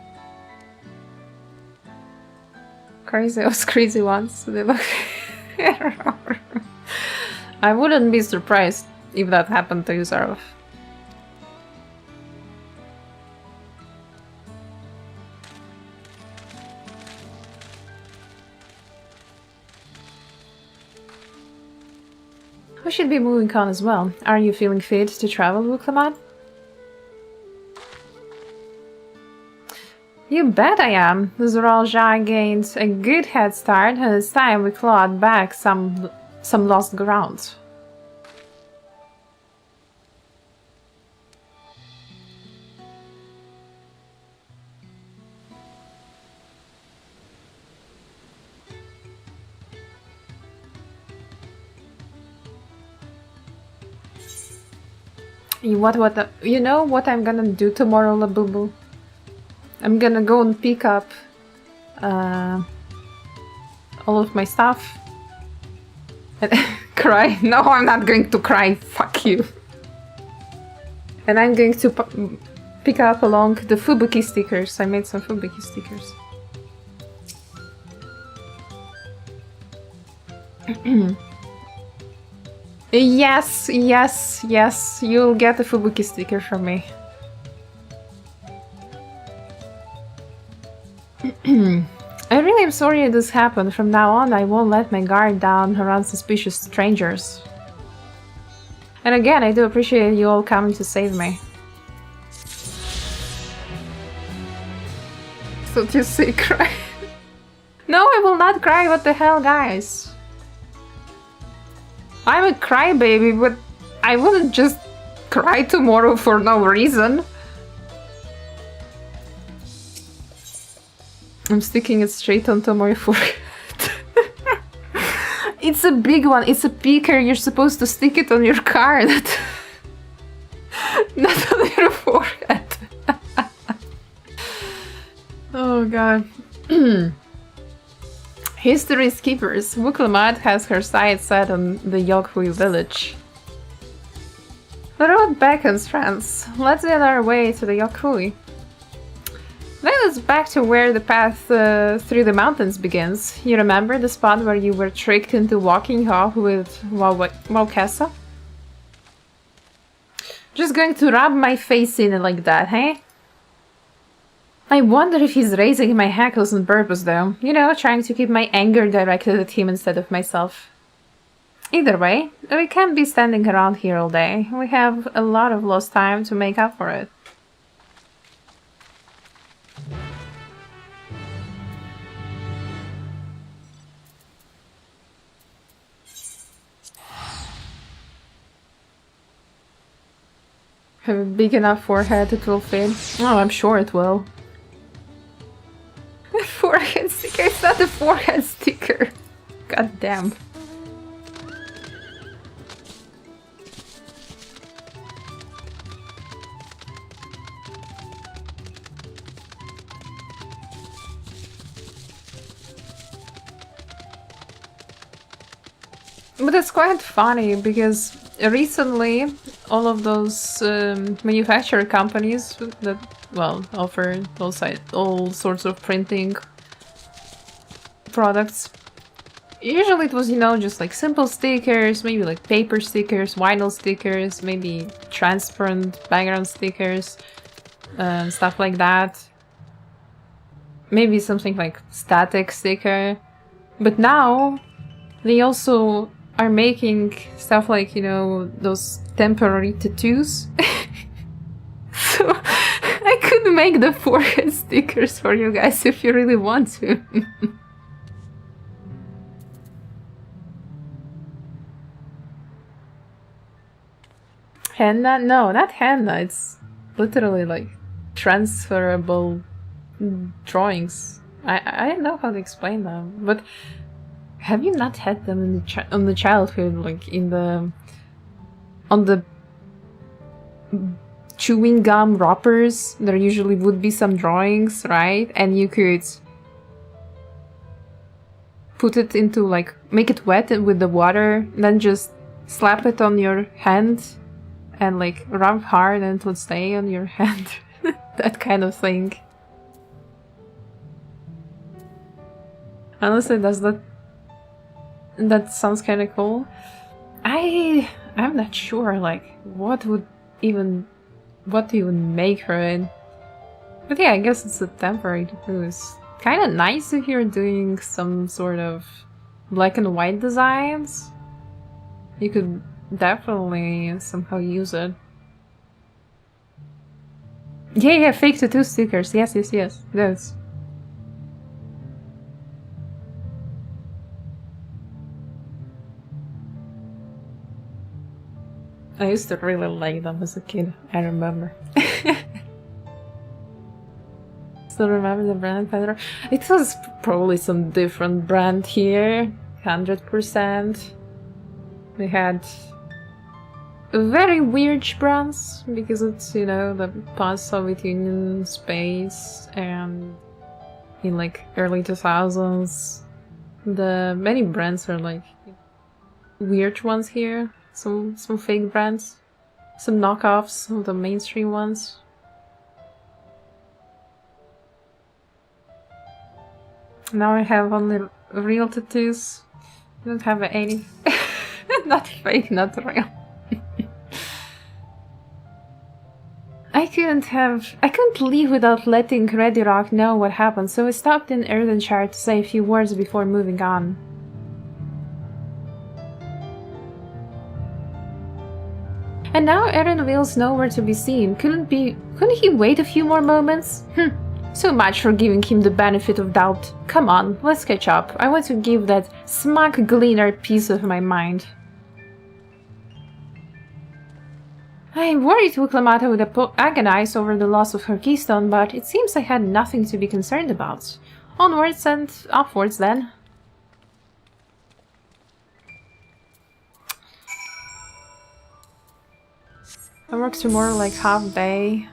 Crazy, those crazy ones. They look. I wouldn't be surprised if that happened to you, Zarov. We should be moving on as well. Are you feeling fit to travel, Wuklaman? You bet I am. The Zoralja gained a good head start, and it's time we clawed back some lost ground. You know what I'm gonna do tomorrow, Labubu? I'm gonna go and pick up all of my stuff and cry. No, I'm not going to cry. Fuck you. And I'm going to pick up along the Fubuki stickers. I made some Fubuki stickers. Yes, you'll get a Fubuki sticker from me. I really am sorry this happened. From now on, I won't let my guard down around suspicious strangers. And again, I do appreciate you all coming to save me. So you say cry? No, I will not cry. What the hell, guys? I'm a crybaby, but I wouldn't just cry tomorrow for no reason. I'm sticking it straight onto my forehead. It's a big one, it's a peaker, you're supposed to stick it on your card. Not on your forehead. Oh god. History's keepers. Wuklamat has her sights set on the Yokhui village. The road beckons, friends. Let's get our way to the Yokhui. That is back to where the path through the mountains begins. You remember the spot where you were tricked into walking off with Waukesa? Just going to rub my face in it like that, hey? I wonder if he's raising my hackles on purpose though. You know, trying to keep my anger directed at him instead of myself. Either way, we can't be standing around here all day. We have a lot of lost time to make up for it. Have a big enough forehead it will fit. Oh, I'm sure it will. Forehead sticker? It's not a forehead sticker. God damn. But it's quite funny because recently all of those manufacturer companies that, well, offer all sorts of printing products. Usually it was, you know, just like simple stickers, maybe like paper stickers, vinyl stickers, maybe transparent background stickers, stuff like that. Maybe something like static sticker. But now they also are making stuff like, you know, those temporary tattoos. So I could make the forehead stickers for you guys if you really want to. Henna? No, not henna. It's literally like transferable drawings. I don't know how to explain them, but have you not had them in the childhood, like on the chewing gum wrappers? There usually would be some drawings, right? And you could put it into, like, make it wet with the water, then just slap it on your hand and like rub hard and it would stay on your hand. That kind of thing. Honestly, that sounds kind of cool. I'm not sure, like, what you would make her in. But yeah, I guess it's a temporary tattoo. It's kind of nice if you're doing some sort of black and white designs. You could definitely somehow use it. Yeah, fake tattoo stickers. Yes, those. I used to really like them as a kid, I remember. Still remember the brand, Pedro? It was probably some different brand here, 100%. We had very weird brands, because it's, you know, the post-Soviet Union space, and in like early 2000s, the many brands are like weird ones here. Some fake brands, some knockoffs of the mainstream ones. Now I have only real tattoos. I don't have any. Not fake, not real. I couldn't leave without letting Ready Rock know what happened, so I stopped in Erdenshire to say a few words before moving on. And now Erenville's nowhere to be seen. Couldn't he wait a few more moments? So much for giving him the benefit of doubt. Come on, let's catch up. I want to give that smug gleaner piece of my mind. I'm worried Wuklamata would agonize over the loss of her keystone, but it seems I had nothing to be concerned about. Onwards and upwards then. I work tomorrow like half day.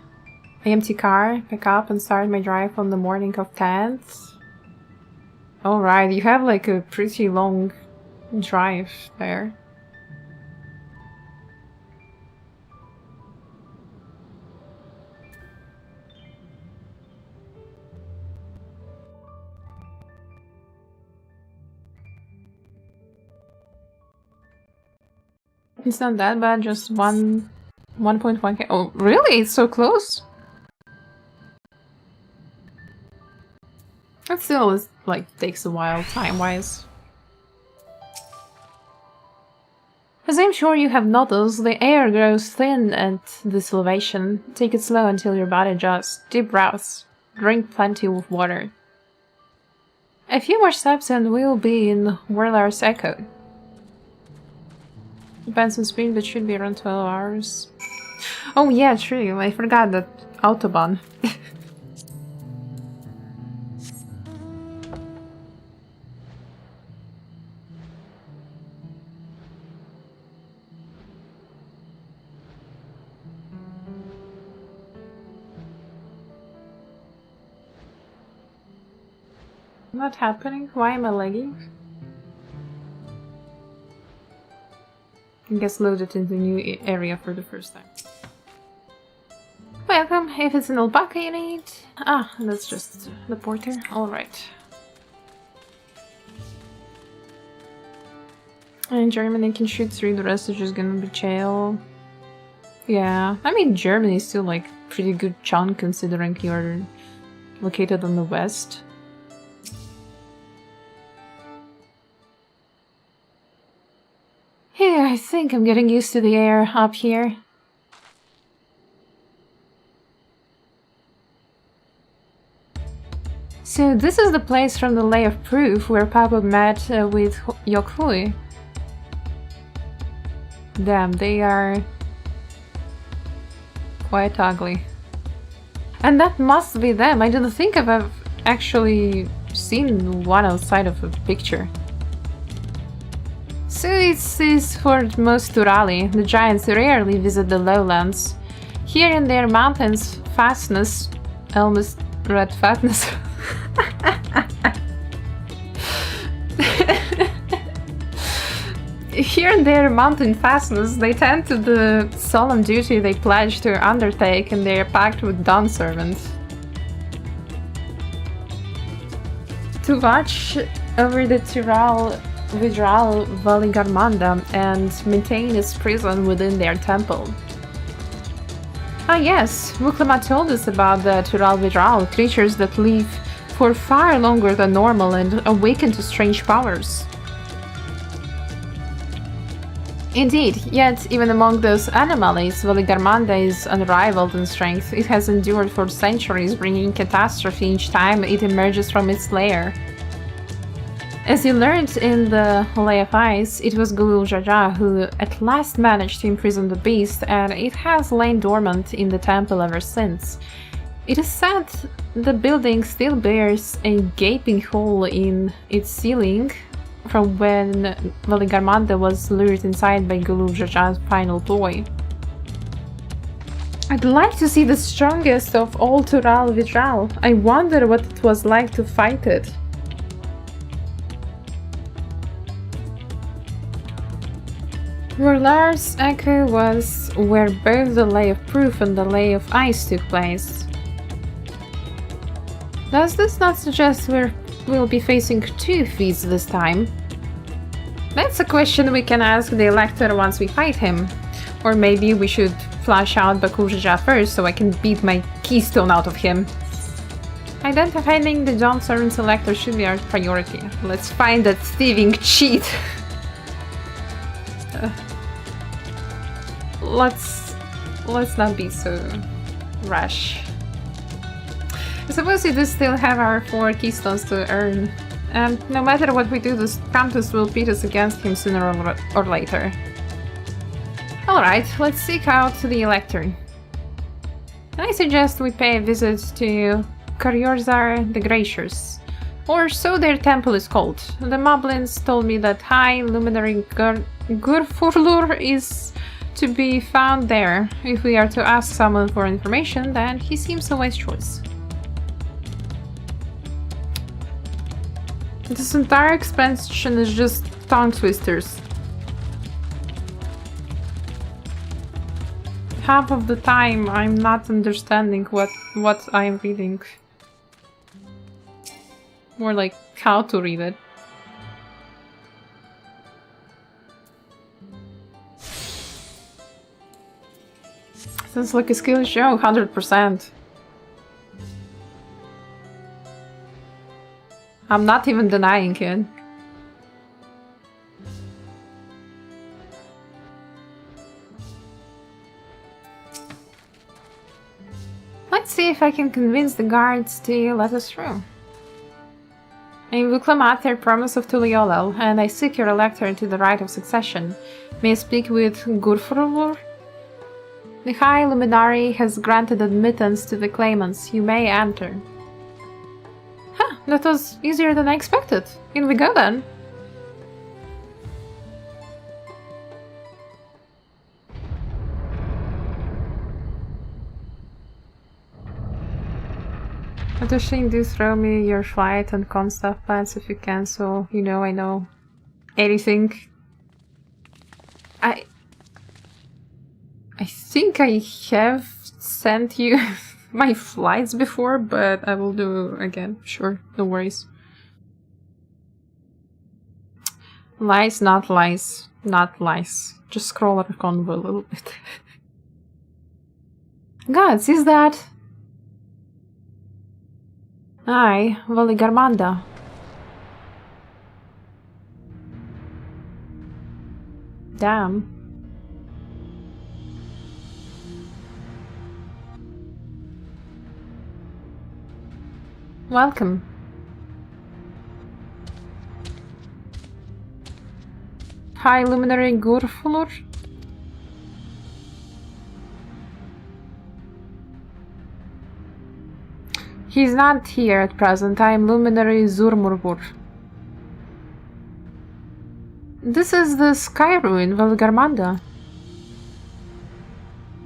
I empty car, pick up and start my drive on the morning of 10th. Alright, you have like a pretty long drive there. It's not that bad, just 1.1k. Oh, really? It's so close? It still is, like, takes a while time-wise. As I'm sure you have noticed, the air grows thin at this elevation. Take it slow until your body adjusts. Deep breaths. Drink plenty of water. A few more steps and we'll be in Warlar's Echo. Depends on speed, but should be around 12 hours. Oh yeah, true. I forgot that Autobahn. Not happening? Why am I lagging? gets loaded in the new area for the first time. Welcome. If it's an alpaca you need... Ah, that's just the porter. Alright. In Germany can shoot through, the rest is just gonna be jail. Yeah, I mean Germany is still like pretty good chunk considering you're located on the west. Yeah, I think I'm getting used to the air up here. So this is the place from the Lay of Proof where Papa met with Yokhui. Damn, they are quite ugly. And that must be them. I don't think I've actually seen one outside of a picture. So it's for most Turali. The giants rarely visit the lowlands. Here in their mountains, fastness, almost red fatness. Here in their mountain fastness, they tend to the solemn duty they pledge to undertake in their pact with dawn servants. To watch over the Tyrol Vidral Valigarmanda and maintain its prison within their temple. Ah yes, Muklama told us about the Tyrol Vidral, creatures that live for far longer than normal and awaken to strange powers. Indeed, yet even among those anomalies, Valigarmanda is unrivaled in strength. It has endured for centuries, bringing catastrophe each time it emerges from its lair. As you learned in the Lay of Ice, it was Gulul Jaja who at last managed to imprison the beast, and it has lain dormant in the temple ever since. It is said the building still bears a gaping hole in its ceiling from when Valigarmanda was lured inside by Gulul Jaja's final toy. I'd like to see the strongest of all Tyrol Vidral. I wonder what it was like to fight it. Where Lars Echo was where both the Lay of Proof and the Lay of Ice took place. Does this not suggest we'll be facing two feats this time? That's a question we can ask the Elector once we fight him. Or maybe we should flush out Bakujaja first so I can beat my keystone out of him. Identifying the Dawn Servant's Elector should be our priority. Let's find that thieving cheat! Let's not be so rash. I suppose we do still have our 4 keystones to earn, and no matter what we do, this Countess will beat us against him sooner or later. Alright, let's seek out the Elector. I suggest we pay a visit to Karyorzar the Gracious, or so their temple is called. The Moblins told me that High Luminary Gurfurlur is to be found there. If we are to ask someone for information, then he seems a wise choice. This entire expansion is just tongue twisters. Half of the time I'm not understanding what I'm reading. More like how to read it. Sounds like a skill show, 100%. I'm not even denying it. Let's see if I can convince the guards to let us through. I invoke their promise of Tuliolel, and I seek your Elector to the right of succession. May I speak with Gurfurlur? The High Luminary has granted admittance to the claimants. You may enter. Huh, that was easier than I expected. In we go then. Adoshin, do throw me your flight and con stuff plans if you can, so you know I know anything. think I have sent you my flights before, but I will do again. Sure, no worries. Lies, not lies, not lies. Just scroll our convo a little bit. Gods, is that? Aye, Valigarmanda. Damn. Welcome. High Luminary Gurfulur? He's not here at present. I am Luminary Zurmurbur. This is the Sky Ruin, Valgarmanda.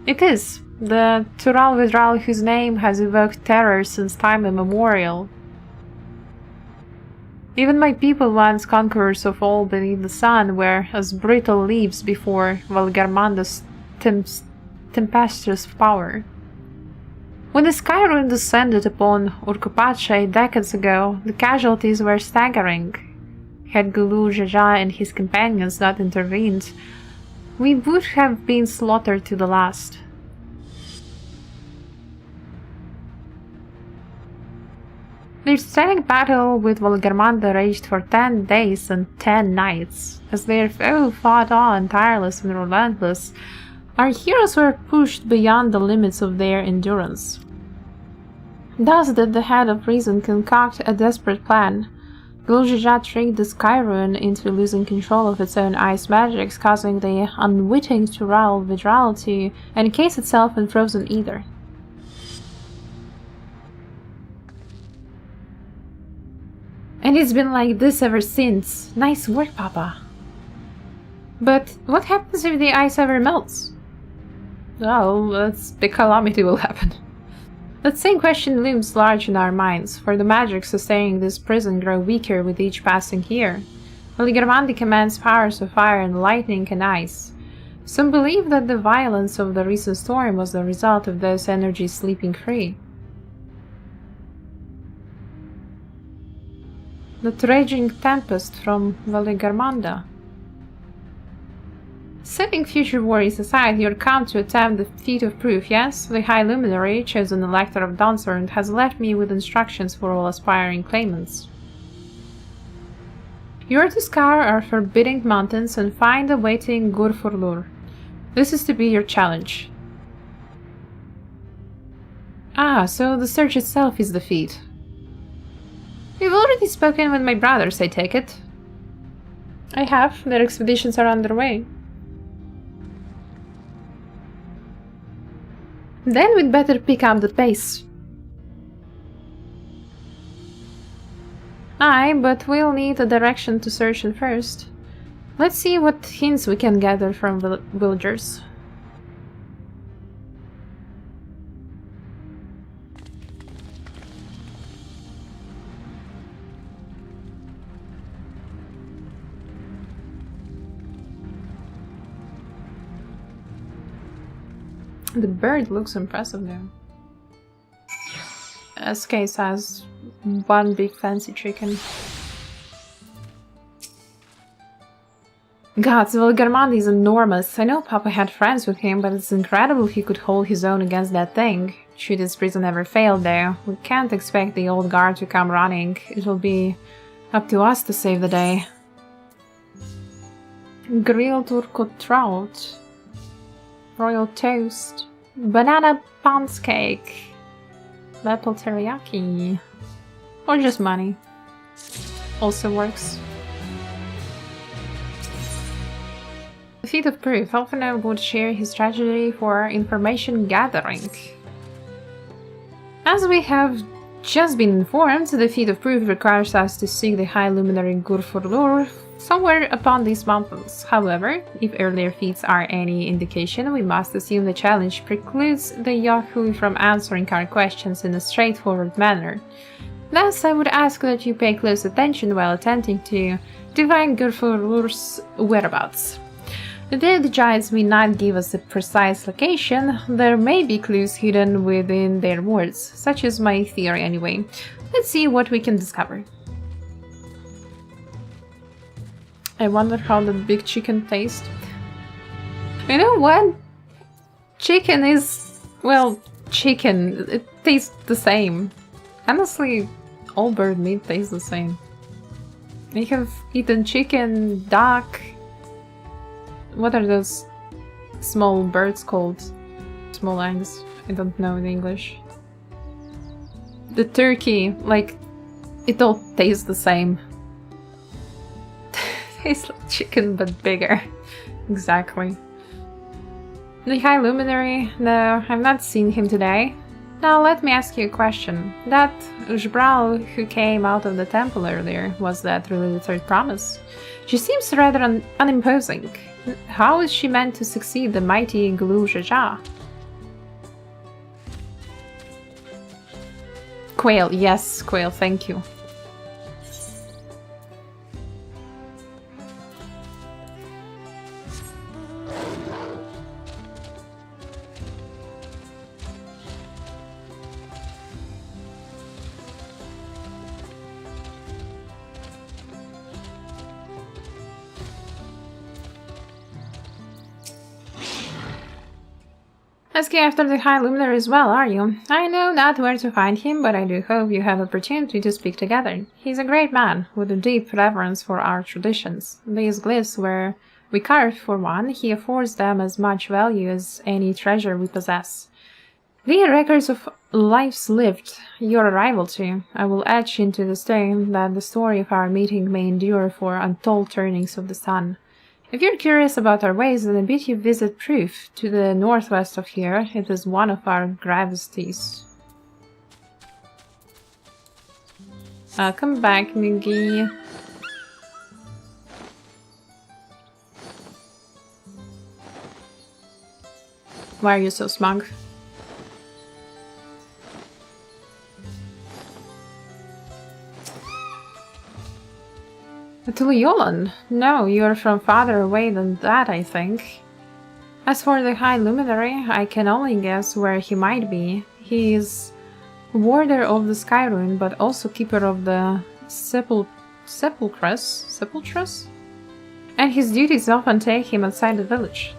It is. The Tural Vidral whose name has evoked terror since time immemorial. Even my people, once conquerors of all beneath the sun, were as brittle leaves before Valgarmanda's tempestuous power. When the Sky Ruin descended upon Urkupacha decades ago, the casualties were staggering. Had Gulu Jaja and his companions not intervened, we would have been slaughtered to the last. The titanic battle with Valgarmanda raged for 10 days and 10 nights. As their foe fought on, tireless and relentless, our heroes were pushed beyond the limits of their endurance. Thus did the head of reason concoct a desperate plan. Gul'Jajah tricked the Sky Ruin into losing control of its own ice magics, causing the unwitting Tural Vidral to encase itself in frozen ether. And it's been like this ever since. Nice work, Papa. But what happens if the ice ever melts? Well, the calamity will happen. That same question looms large in our minds, for the magic sustaining this prison grow weaker with each passing year. Valigarmandi commands powers of fire and lightning and ice. Some believe that the violence of the recent storm was the result of those energies sleeping free. The raging tempest from Valigarmanda. Setting future worries aside, you're come to attempt the feat of proof, yes? The High Luminary, chosen Elector of Dawntrail, has left me with instructions for all aspiring claimants. You are to scour our forbidding mountains and find the waiting Gurfurlur. This is to be your challenge. Ah, so the search itself is the feat. You've already spoken with my brothers, I take it? I have. Their expeditions are underway. Then we'd better pick up the pace. Aye, but we'll need a direction to search in first. Let's see what hints we can gather from villagers. The bird looks impressive now. SK has one big fancy chicken. Gods, Valgarmandi is enormous. I know Papa had friends with him, but it's incredible he could hold his own against that thing. Should his prison ever fail though, we can't expect the old guard to come running. It will be up to us to save the day. Grilled Urkut trout. Royal toast, banana pounds cake, maple teriyaki, or just money. Also works. The feat of proof. Elfenor would share his strategy for information gathering. As we have just been informed, the feat of proof requires us to seek the High Luminary Gurfurlur somewhere upon these mountains. However, if earlier feats are any indication, we must assume the challenge precludes the Yahui from answering our questions in a straightforward manner. Thus, I would ask that you pay close attention while attempting to divine Gurfurlur's whereabouts. Though the giants may not give us a precise location, there may be clues hidden within their words, such is my theory anyway. Let's see what we can discover. I wonder how the big chicken tastes. You know what? Chicken is... well, chicken. It tastes the same. Honestly, all bird meat tastes the same. I have eaten chicken, duck... what are those small birds called? Small eggs. I don't know in English. The turkey, like, it all tastes the same. Tastes like chicken but bigger. Exactly. The High Luminary? No, I've not seen him today. Now let me ask you a question. That Ujbral who came out of the temple earlier, was that really the third promise? She seems rather unimposing. How is she meant to succeed the mighty Glu Jaja? Quail, yes, Quail, thank you. Asking after the High Luminary as well, are you? I know not where to find him, but I do hope you have opportunity to speak together. He's a great man, with a deep reverence for our traditions. These glyphs where we carved for one, he affords them as much value as any treasure we possess. They are records of lives lived, your arrival too. I will etch into the stone that the story of our meeting may endure for untold turnings of the sun. If you're curious about our ways, then I bid you visit Proof, to the northwest of here. It is one of our gravities. Welcome back, Muggy. Why are you so smug? Tuliolan? No, you're from farther away than that, I think. As for the High Luminary, I can only guess where he might be. He is warder of the Skyrune, but also keeper of the Sepulchres? And his duties often take him outside the village.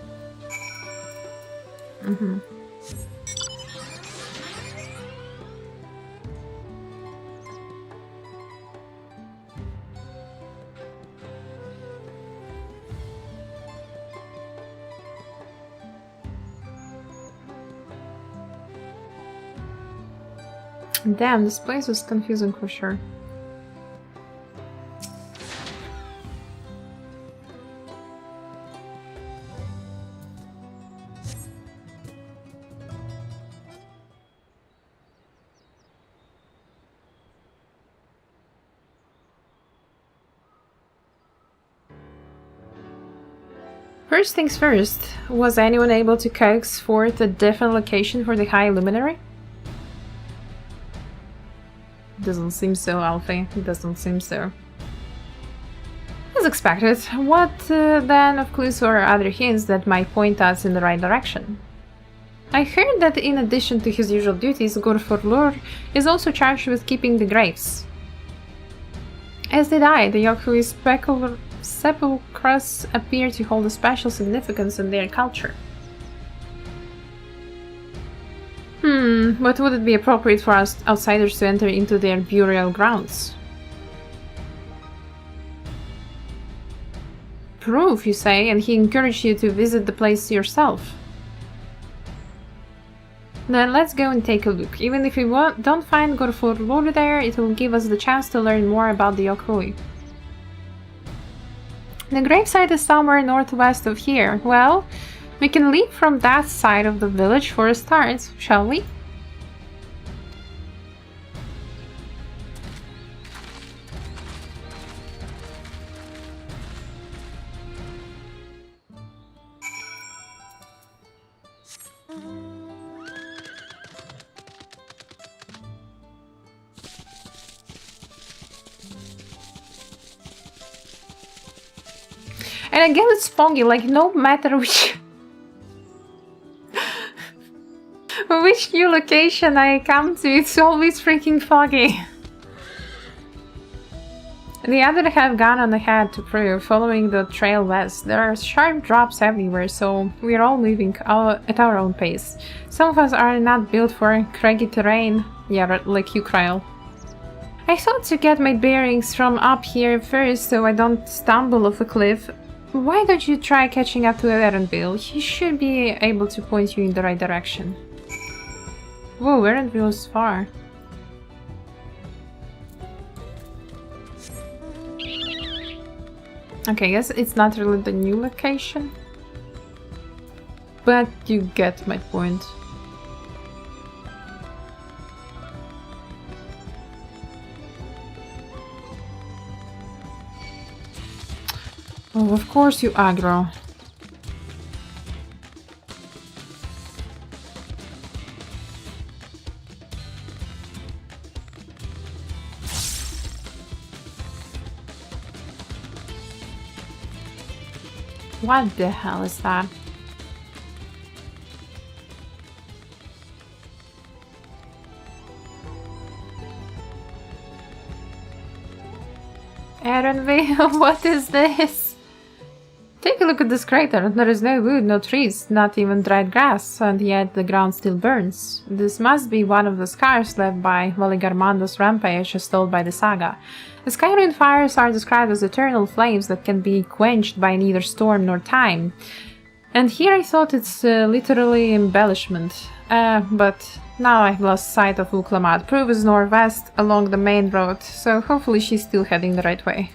Damn, this place was confusing for sure. First things first, was anyone able to coax forth a different location for the High Luminary? Doesn't seem so, Alfie. It doesn't seem so. As expected. What then of clues or other hints that might point us in the right direction? I heard that in addition to his usual duties, Gorforlur is also charged with keeping the graves. As did I, the Yokui's sepulchres appear to hold a special significance in their culture. But would it be appropriate for us outsiders to enter into their burial grounds? Proof, you say, and he encouraged you to visit the place yourself. Then let's go and take a look. Even if we don't find Gorforlur there, it will give us the chance to learn more about the Yokui. The gravesite is somewhere northwest of here. Well, we can leave from that side of the village for a start, shall we? And again, it's foggy, like no matter which... which new location I come to, it's always freaking foggy. The other have gone on ahead to prove, following the trail west. There are sharp drops everywhere, so we are all moving at our own pace. Some of us are not built for craggy terrain, yeah, like you, Kryle. I thought to get my bearings from up here first so I don't stumble off a cliff. Why don't you try catching up to Erenville? He should be able to point you in the right direction. Whoa, Erenville is far. Okay, I guess it's not really the new location. But you get my point. Oh, of course you aggro. What the hell is that? Erenville, what is this? Take a look at this crater. There is no wood, no trees, not even dried grass, and yet the ground still burns. This must be one of the scars left by Valigarmando's rampage as told by the saga. The Skyrim fires are described as eternal flames that can be quenched by neither storm nor time. And here I thought it's literally embellishment. But now I've lost sight of Uklamat. Prove is northwest along the main road, so hopefully she's still heading the right way.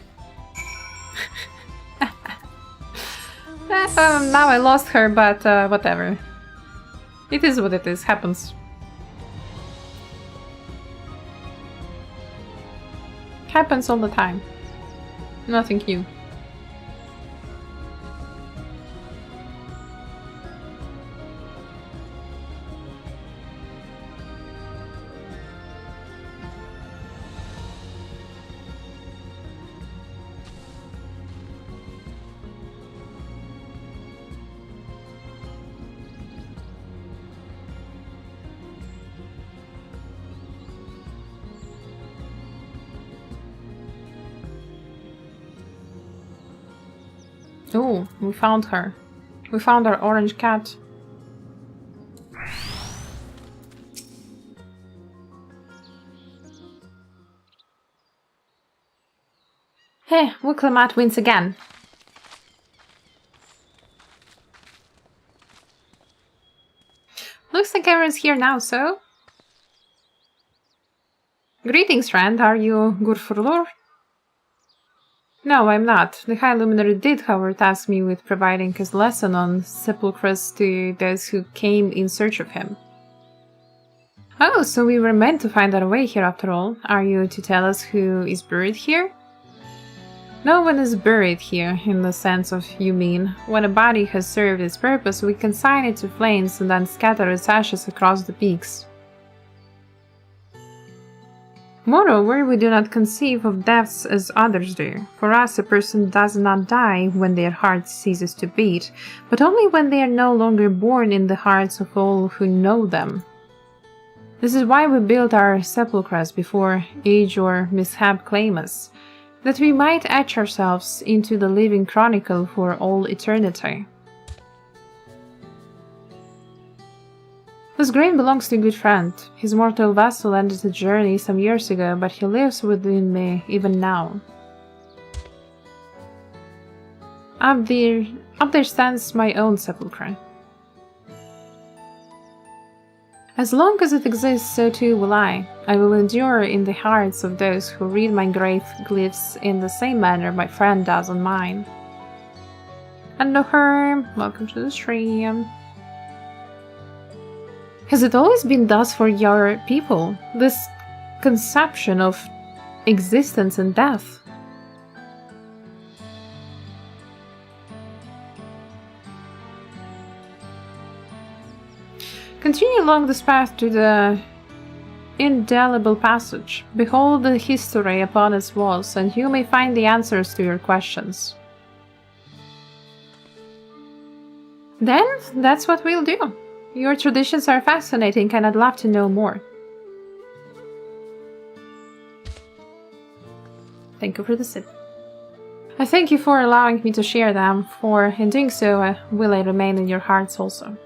Now I lost her, but whatever. It is what it is, happens. Happens all the time. Nothing new. Oh, we found her. We found our orange cat. Hey, Uklamat wins again. Looks like everyone's here now, so... Greetings, friend. Are you Gurfurlur? No, I'm not. The High Luminary did, however, task me with providing his lesson on sepulchres to those who came in search of him. Oh, so we were meant to find our way here after all. Are you to tell us who is buried here? No one is buried here, in the sense of you mean. When a body has served its purpose, we consign it to flames and then scatter its ashes across the peaks. Moreover, we do not conceive of deaths as others do. For us, a person does not die when their heart ceases to beat, but only when they are no longer born in the hearts of all who know them. This is why we build our sepulchres before age or mishap claim us, that we might etch ourselves into the living chronicle for all eternity. This grain belongs to a good friend. His mortal vessel ended the journey some years ago, but he lives within me even now. Up there stands my own sepulchre. As long as it exists, so too will I. I will endure in the hearts of those who read my grave glyphs in the same manner my friend does on mine. Hello, Herm. Welcome to the stream. Has it always been thus for your people, this conception of existence and death? Continue along this path to the indelible passage. Behold the history upon its walls, and you may find the answers to your questions. Then, that's what we'll do. Your traditions are fascinating and I'd love to know more. Thank you for the sip. I thank you for allowing me to share them, for in doing so will I remain in your hearts also.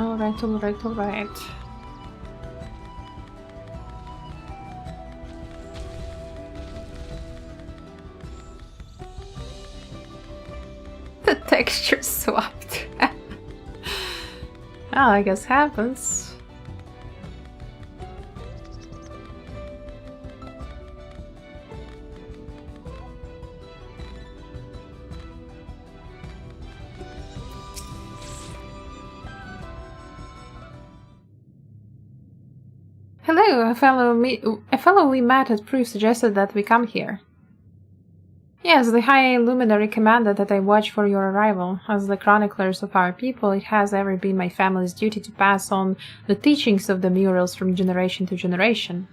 Alright. The texture swapped. Well, I guess happens. Hello, a fellow we met at Proof suggested that we come here. Yes, the High Luminary commanded that I watch for your arrival. As the chroniclers of our people, it has ever been my family's duty to pass on the teachings of the murals from generation to generation.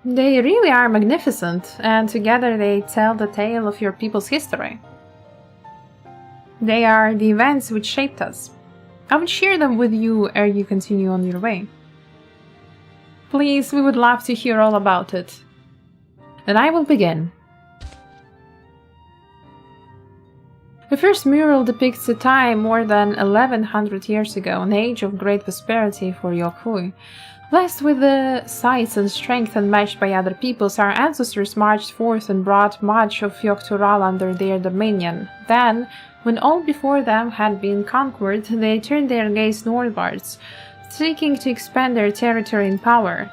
They really are magnificent, and together they tell the tale of your people's history. They are the events which shaped us. I would share them with you ere you continue on your way. Please, we would love to hear all about it. Then I will begin. The first mural depicts a time more than 1100 years ago, an age of great prosperity for Yokhui. Blessed with the sights and strength unmatched by other peoples, our ancestors marched forth and brought much of Yoktural under their dominion. Then, when all before them had been conquered, they turned their gaze northwards, seeking to expand their territory and power.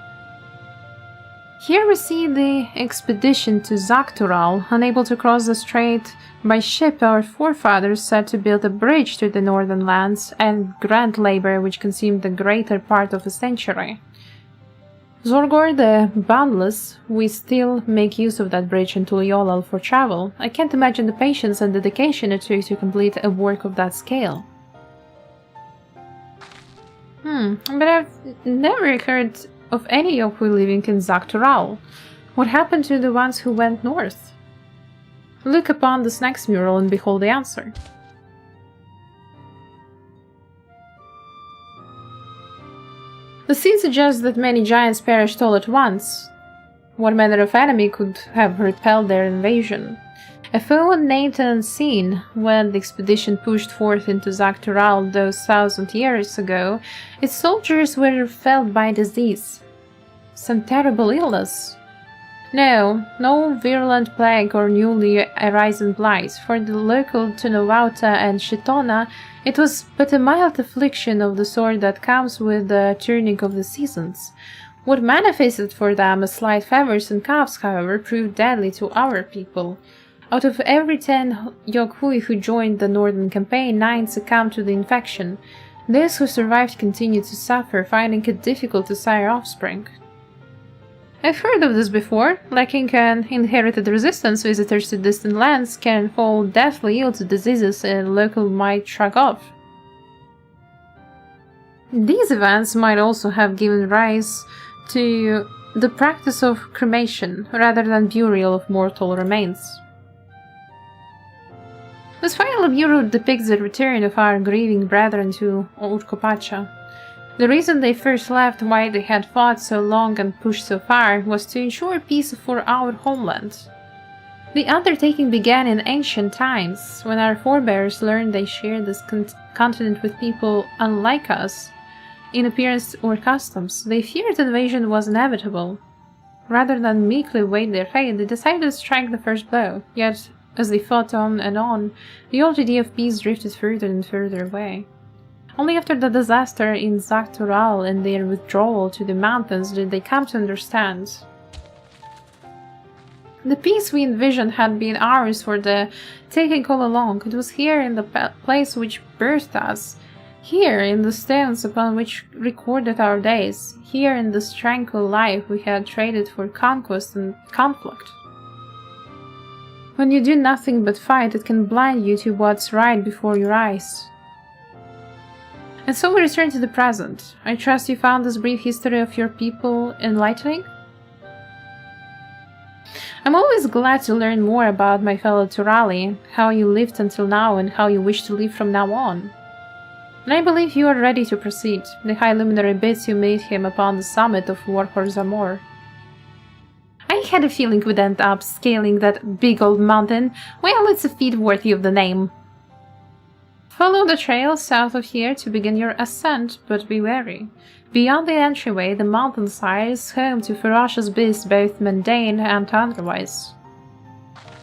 Here we see the expedition to Zaktural. Unable to cross the strait by ship, our forefathers set to build a bridge to the northern lands, and grand labor which consumed the greater part of a century. Zorgor the Boundless, we still make use of that bridge into Yolal for travel. I can't imagine the patience and dedication it took to complete a work of that scale. But I've never heard of any Yokhui living in Zaktural. What happened to the ones who went north? Look upon this next mural and behold the answer. The scene suggests that many giants perished all at once. What manner of enemy could have repelled their invasion? A foe unnamed and unseen, when the expedition pushed forth into Zaktural those 1,000 years ago, its soldiers were felled by disease. Some terrible illness. No virulent plague or newly arisen blight. For the local Tunawauta and Shitona, it was but a mild affliction of the sort that comes with the turning of the seasons. What manifested for them as slight fevers and coughs, however, proved deadly to our people. Out of every 10 Yokhui who joined the northern campaign, 9 succumbed to the infection. Those who survived continued to suffer, finding it difficult to sire offspring. I've heard of this before. Lacking an inherited resistance, visitors to distant lands can fall deathly ill to diseases a local might shrug off. These events might also have given rise to the practice of cremation rather than burial of mortal remains. This final mural depicts the return of our grieving brethren to Urkopacha. The reason they first left, why they had fought so long and pushed so far, was to ensure peace for our homeland. The undertaking began in ancient times, when our forebears learned they shared this continent with people unlike us, in appearance or customs. They feared invasion was inevitable. Rather than meekly wait their fate, they decided to strike the first blow, yet, as they fought on and on, the old idea of peace drifted further and further away. Only after the disaster in Zaktural and their withdrawal to the mountains did they come to understand. The peace we envisioned had been ours for the taking all along. It was here in the place which birthed us, here in the stones upon which recorded our days, here in this tranquil life we had traded for conquest and conflict. When you do nothing but fight, it can blind you to what's right before your eyes. And so we return to the present. I trust you found this brief history of your people enlightening? I'm always glad to learn more about my fellow Turali, how you lived until now and how you wish to live from now on. And I believe you are ready to proceed. The High Luminary bids you meet him upon the summit of Warhorse Amor. I had a feeling we'd end up scaling that big old mountain. Well, it's a feat worthy of the name. Follow the trail south of here to begin your ascent, but be wary. Beyond the entryway, the mountainside is home to ferocious beasts, both mundane and otherwise.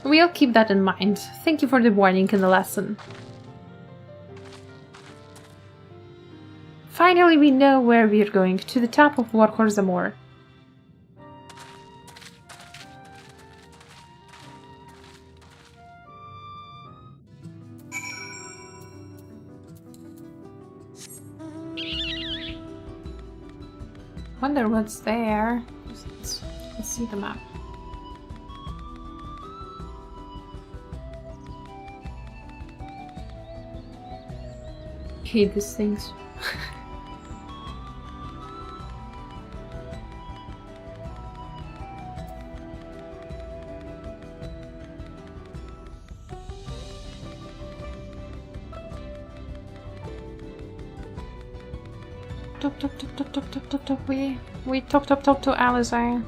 We'll keep that in mind. Thank you for the warning and the lesson. Finally, we know where we're going, to the top of Warhorse Amor. Wonder what's there. Let's see the map. Hate these things. Talk. We talk to Alizai.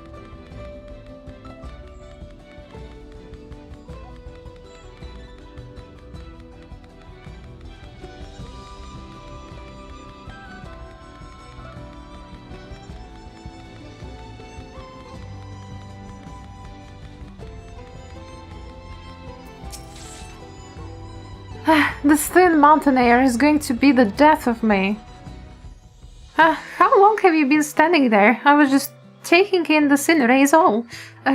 This thin mountain air is going to be the death of me. How long have you been standing there? I was just taking in the scenery is all.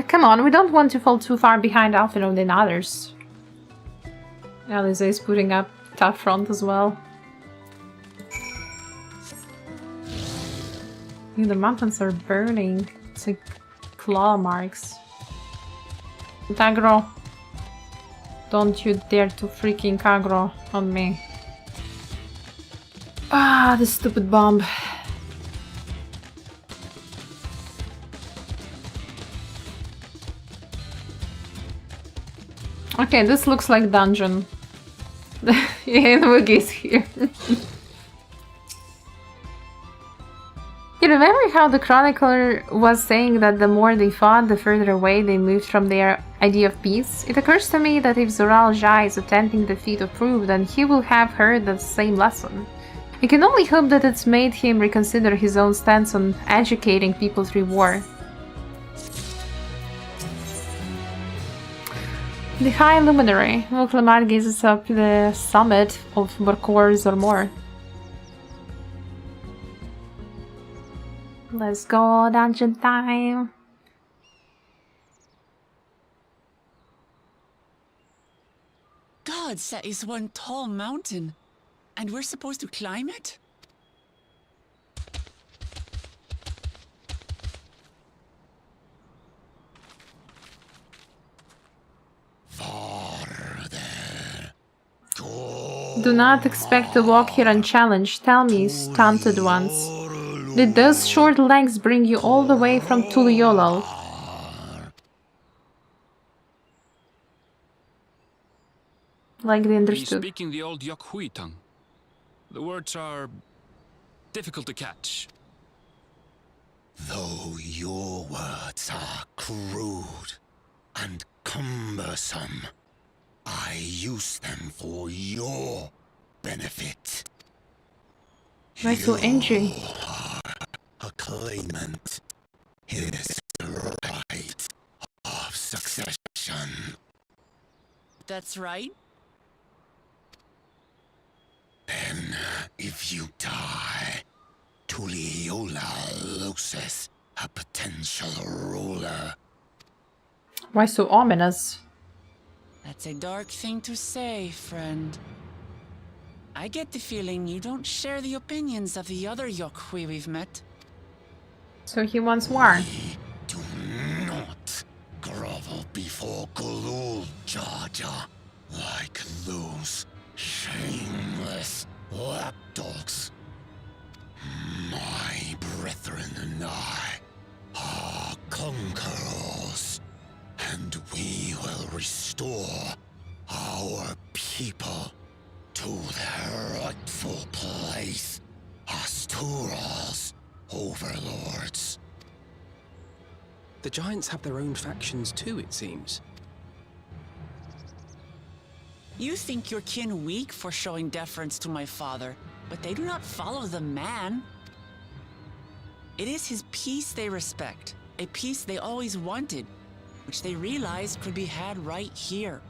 Come on, we don't want to fall too far behind Alphinaud and others. Alize is putting up tough front as well. The mountains are burning. It's like claw marks. Aggro. Don't you dare to freaking aggro on me. Ah, this stupid bomb. Okay, this looks like dungeon. Yeah, Woogie's here. You remember how the chronicler was saying that the more they fought, the further away they moved from their idea of peace? It occurs to me that if Zoral Jai is attempting the feat of proof, then he will have heard the same lesson. I can only hope that it's made him reconsider his own stance on educating people through war. The High Luminary. Volklamar gazes up the summit of Warhorse Amor. Let's go, dungeon time! Gods, that is one tall mountain. And we're supposed to climb it? Do not expect to walk here unchallenged. Tell me, stunted ones. Did those short legs bring you all the way from Tuluyolo? Like they understood. He's speaking the old Yokhui tongue. The words are difficult to catch. Though your words are crude and cumbersome, I use them for your benefit. Right to injury. A claimant. It is the right of succession. That's right. Then, if If you die, Tuliyola loses a potential ruler. Why so ominous? That's a dark thing to say, friend. I get the feeling you don't share the opinions of the other Yokhui we've met. So he wants war. Do not grovel before Gulul, Jar Jar, like those shameless lapdogs. My brethren and I are conquerors, and we will restore our people to their rightful place as Tural's overlords. The Giants have their own factions too, it seems. You think your kin weak for showing deference to my father, but they do not follow the man. It is his peace they respect, a peace they always wanted, which they realized could be had right here.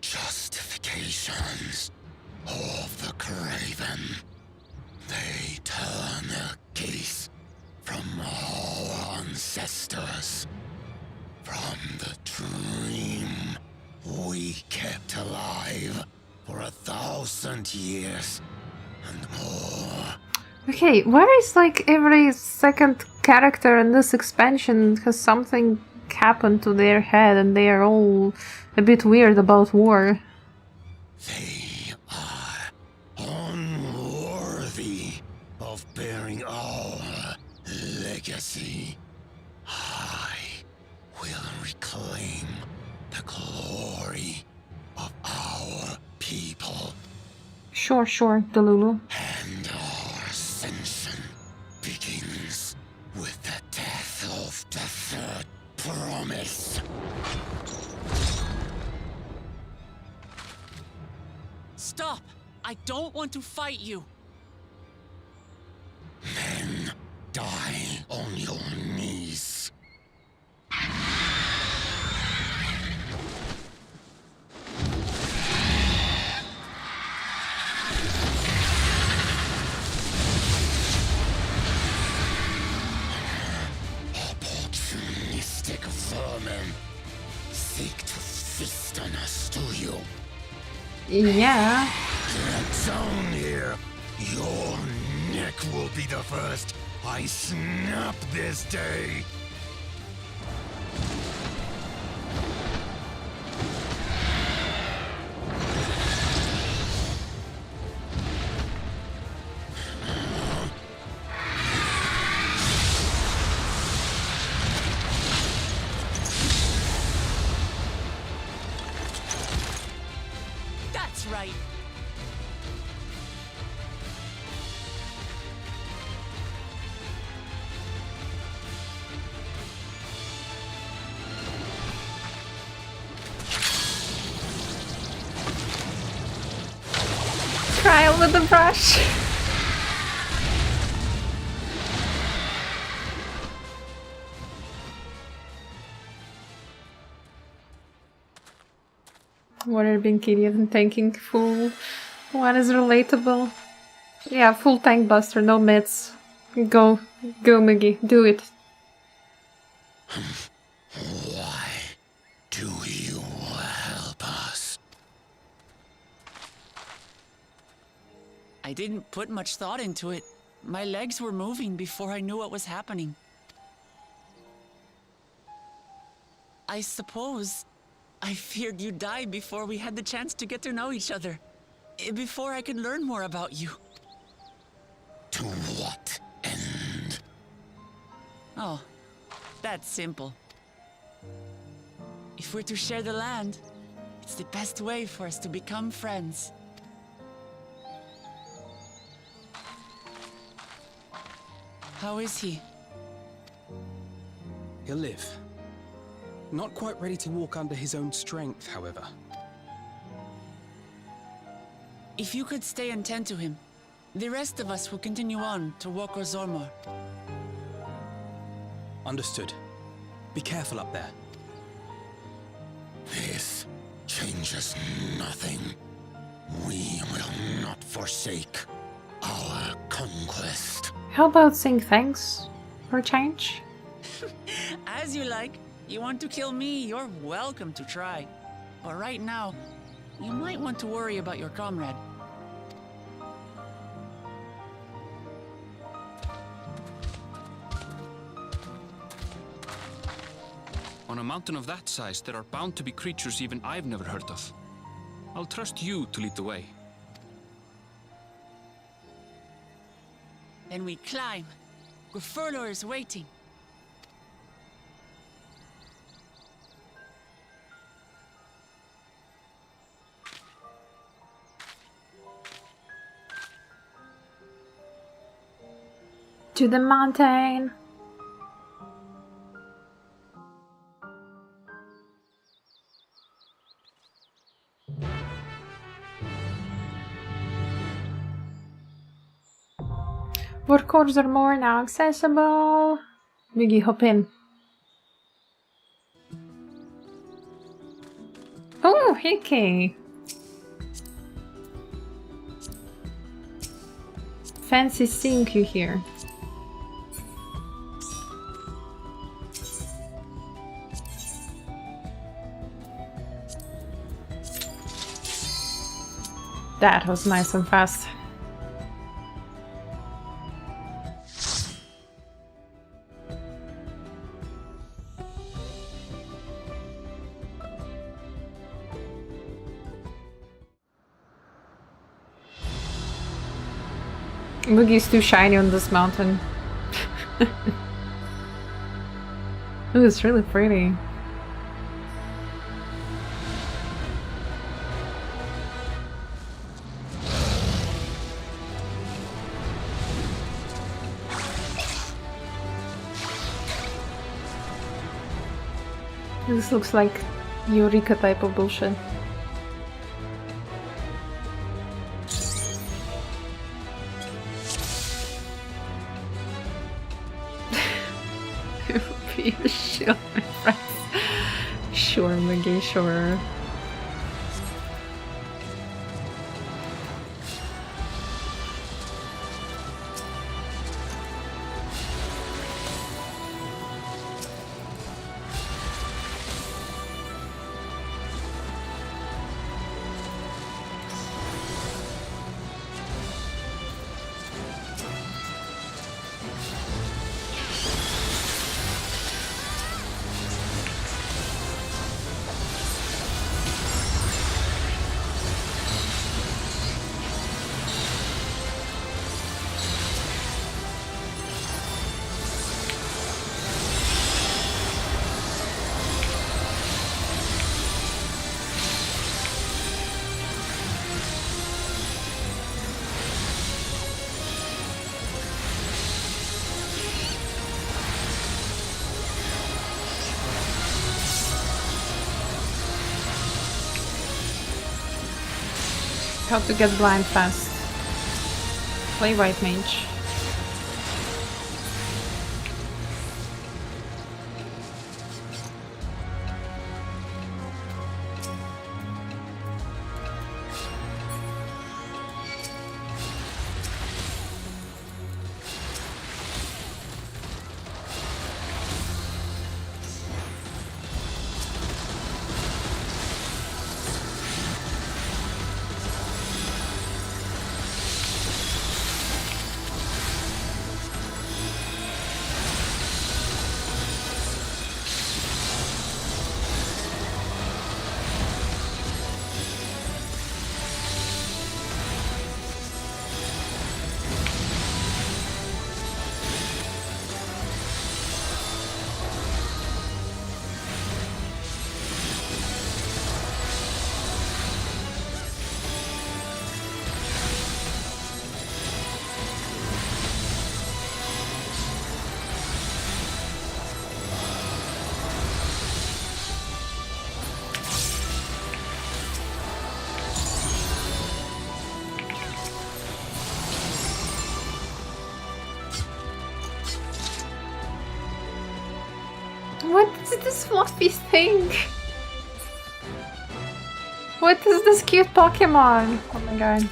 Justifications of the craven. They turn their gaze from our ancestors, from the dream we kept alive for 1,000 years and more. Okay, why is like every second character in this expansion has something happen to their head and they are all a bit weird about war? They are unworthy of bearing our legacy. I will reclaim the glory of our people. Sure, Delulu. And our ascension begins with the death of the third promise. Stop! I don't want to fight you! Then die on your knees. Opportunistic vermin seek to feast on us, do you? Yeah. Get down here. Your neck will be the first I snap this day. That's right. Trial with the brush. What are being idiot and tanking full? One is relatable. Yeah, full tank buster, no mids. Go, Miggy, do it. Why do you help us? I didn't put much thought into it. My legs were moving before I knew what was happening. I suppose I feared you'd die before we had the chance to get to know each other. Before I could learn more about you. To what end? Oh, that's simple. If we're to share the land, it's the best way for us to become friends. How is he? He'll live. Not quite ready to walk under his own strength, however. If you could stay and tend to him, the rest of us will continue on to Woko Zormor. Understood. Be careful up there. This changes nothing. We will not forsake our conquest. How about saying thanks for change? As you like. You want to kill me, you're welcome to try. But right now, you might want to worry about your comrade. On a mountain of that size, there are bound to be creatures even I've never heard of. I'll trust you to lead the way. Then we climb. Gufurlor is waiting. To the mountain. Workhorses are more now accessible. Biggie, hop in. Oh, Hickey. Fancy seeing you here. That was nice and fast. Boogie's too shiny on this mountain. Ooh, it's really pretty. This looks like Eureka type of bullshit. Sure, my friends. Sure, Maggie, sure. How to get blind fast. Play white mage. What is this fluffy thing? What is this cute Pokemon? Oh my god.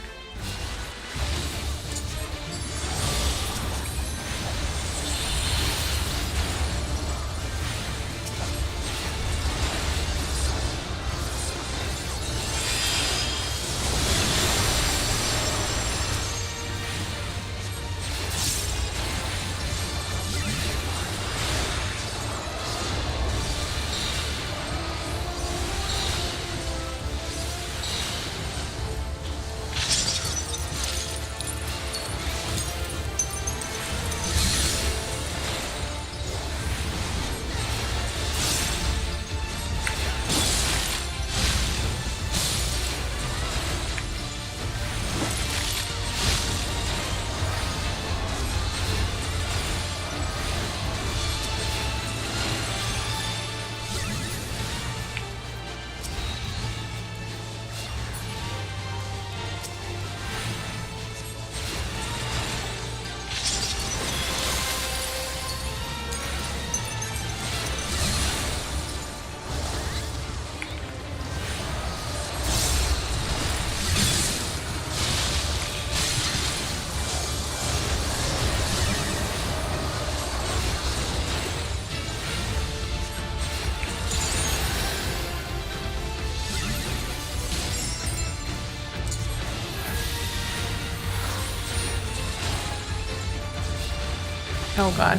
Oh god.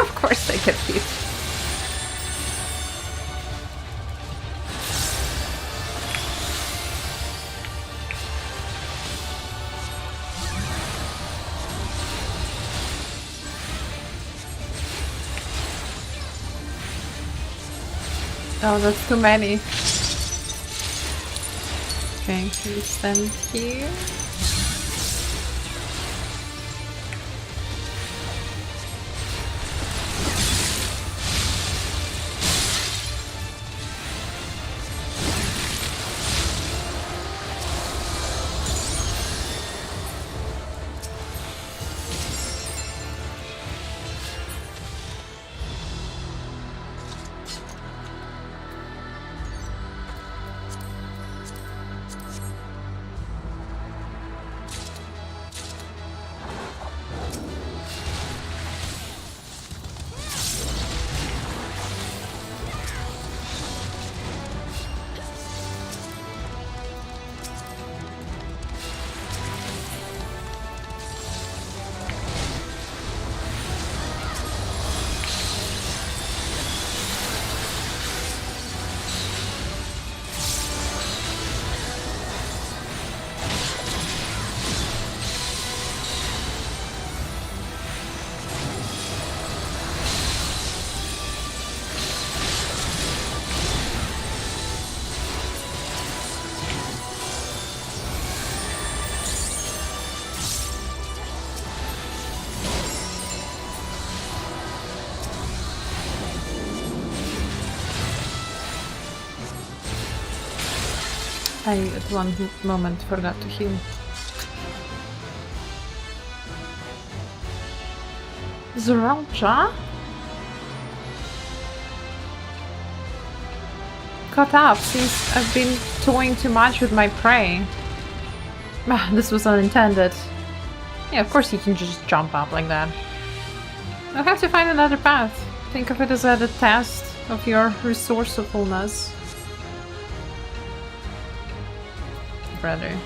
Of course they get beat. Oh, that's too many. Okay, please stand here. I at one moment forgot to heal. The wrong jaw? Caught up since I've been toying too much with my prey. Ah, this was unintended. Yeah, of course you can just jump up like that. I'll have to find another path. Think of it as a test of your resourcefulness. Brother.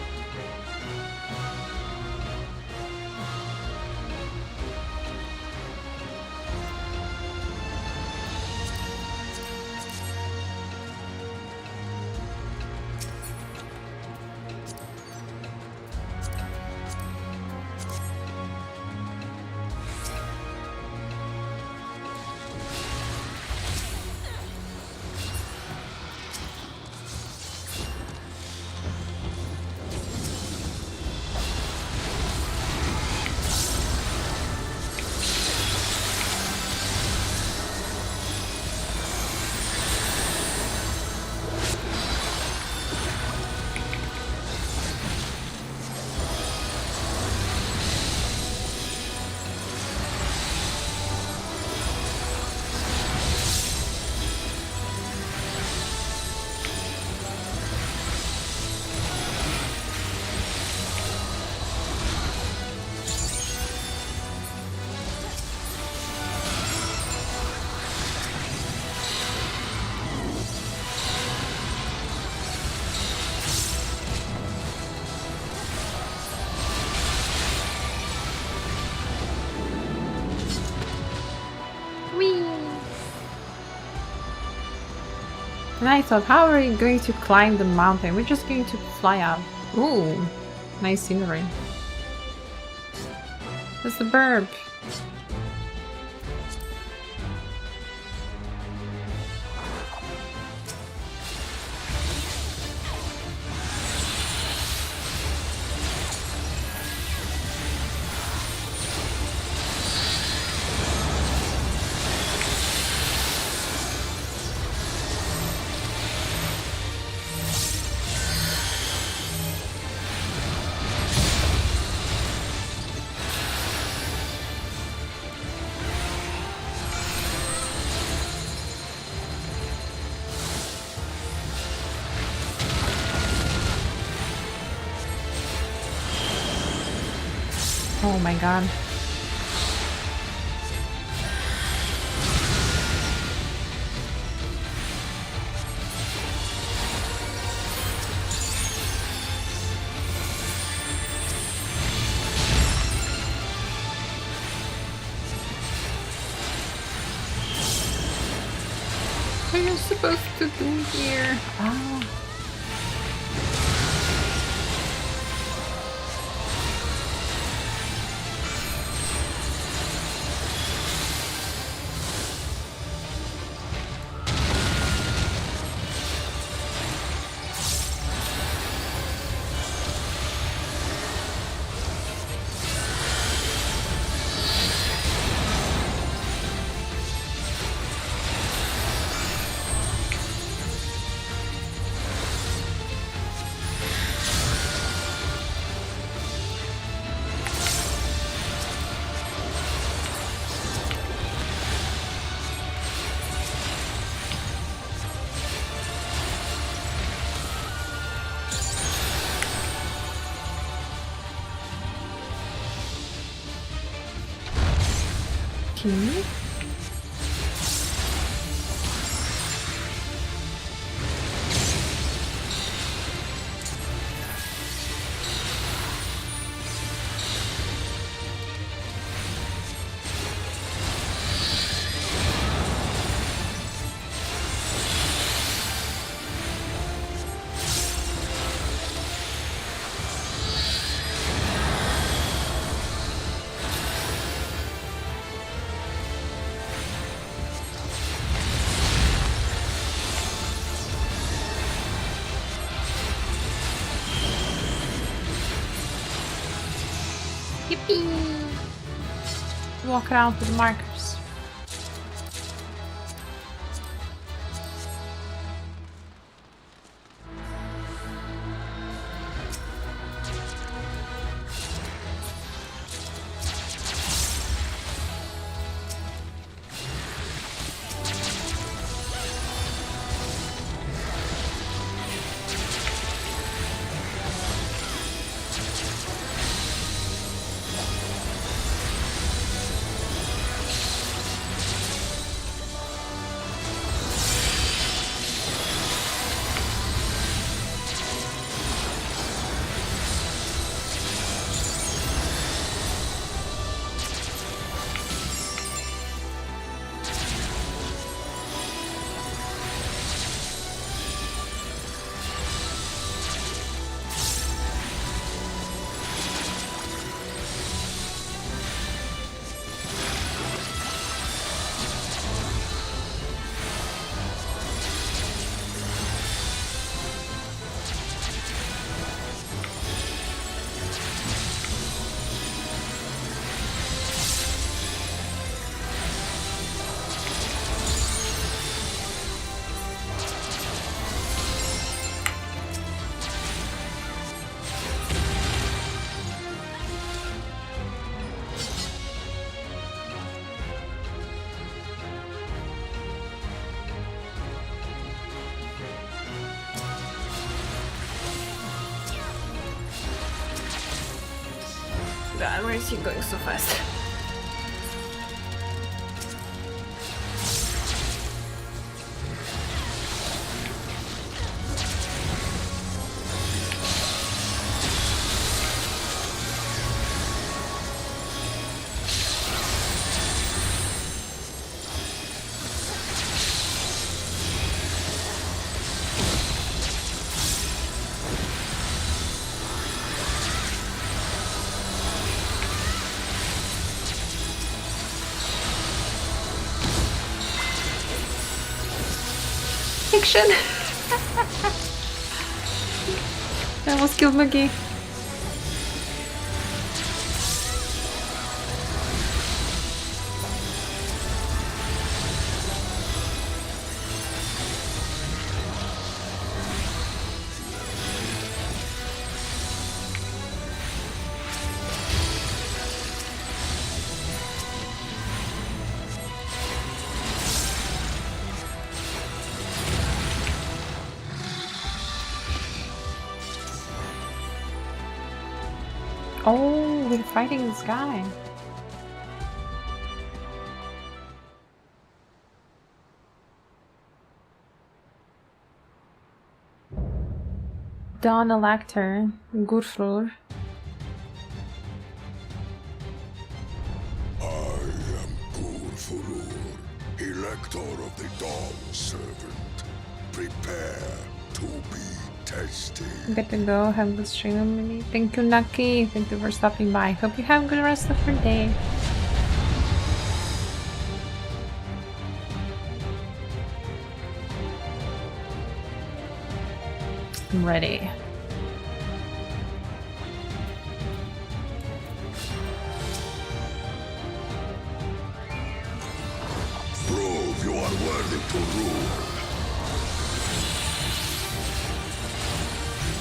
And I thought, how are we going to climb the mountain? We're just going to fly up. Ooh, nice scenery. That's the burp. Oh my god. What are you supposed to do here? Oh. Okay. Yippee! Walk around with the markers. God, where is he going so fast? Fiction! I almost killed Mookie. Oh, we're fighting this guy. Dawn Elector, Gurfrur. I am Gurfurur, Elector of the Dawn Servant. Prepare to be tested. Good to go. Have a good stream. Thank you, Nucky. Thank you for stopping by. Hope you have a good rest of your day. I'm ready. Prove you are worthy to rule.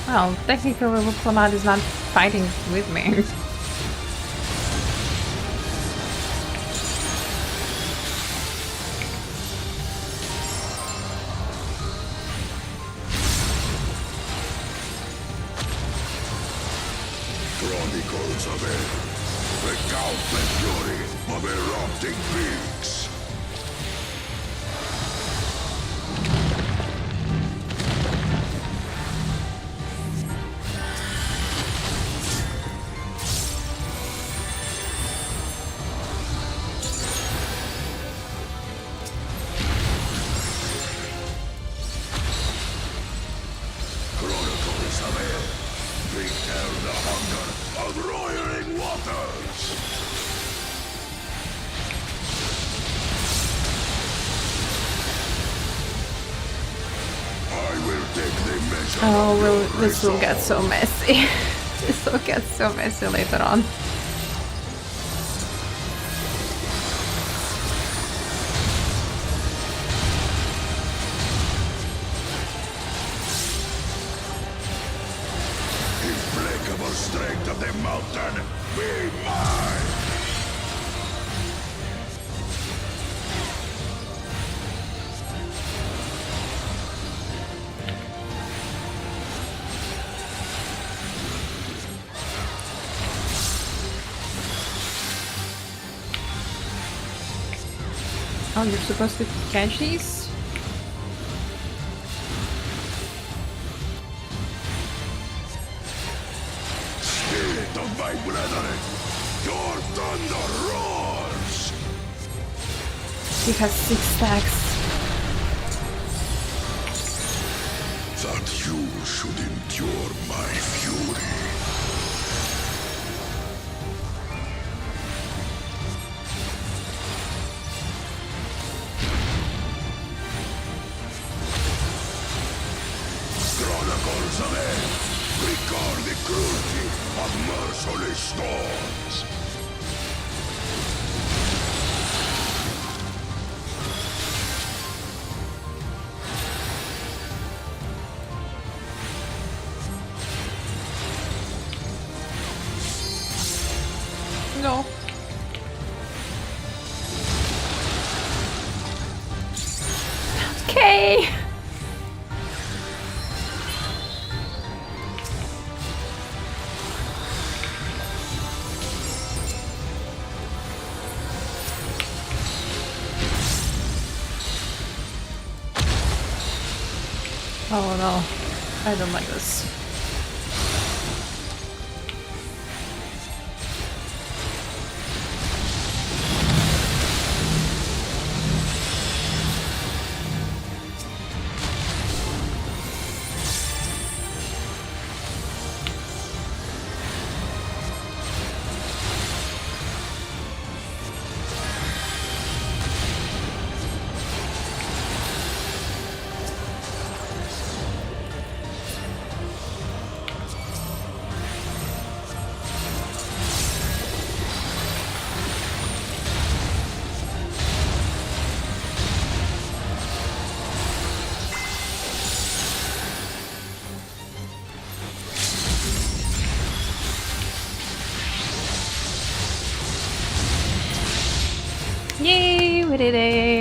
Well, technically, Diplomat is not fighting with me. Chronicles of it. Recount the fury of erupting peaks. Chronicles of it. Prepare the hunger of roiling waters. I will take the measure. Oh, well, this will get so messy. This will get so messy later on. Implacable strength of the mountain, be mine! Oh, you're supposed to catch these? Spirit of my brethren, your thunder roars! He has 6 stacks. That you should endure my fury. Chronicles of it, record the cruelty of merciless storms. No. Okay. Oh no, I don't like this.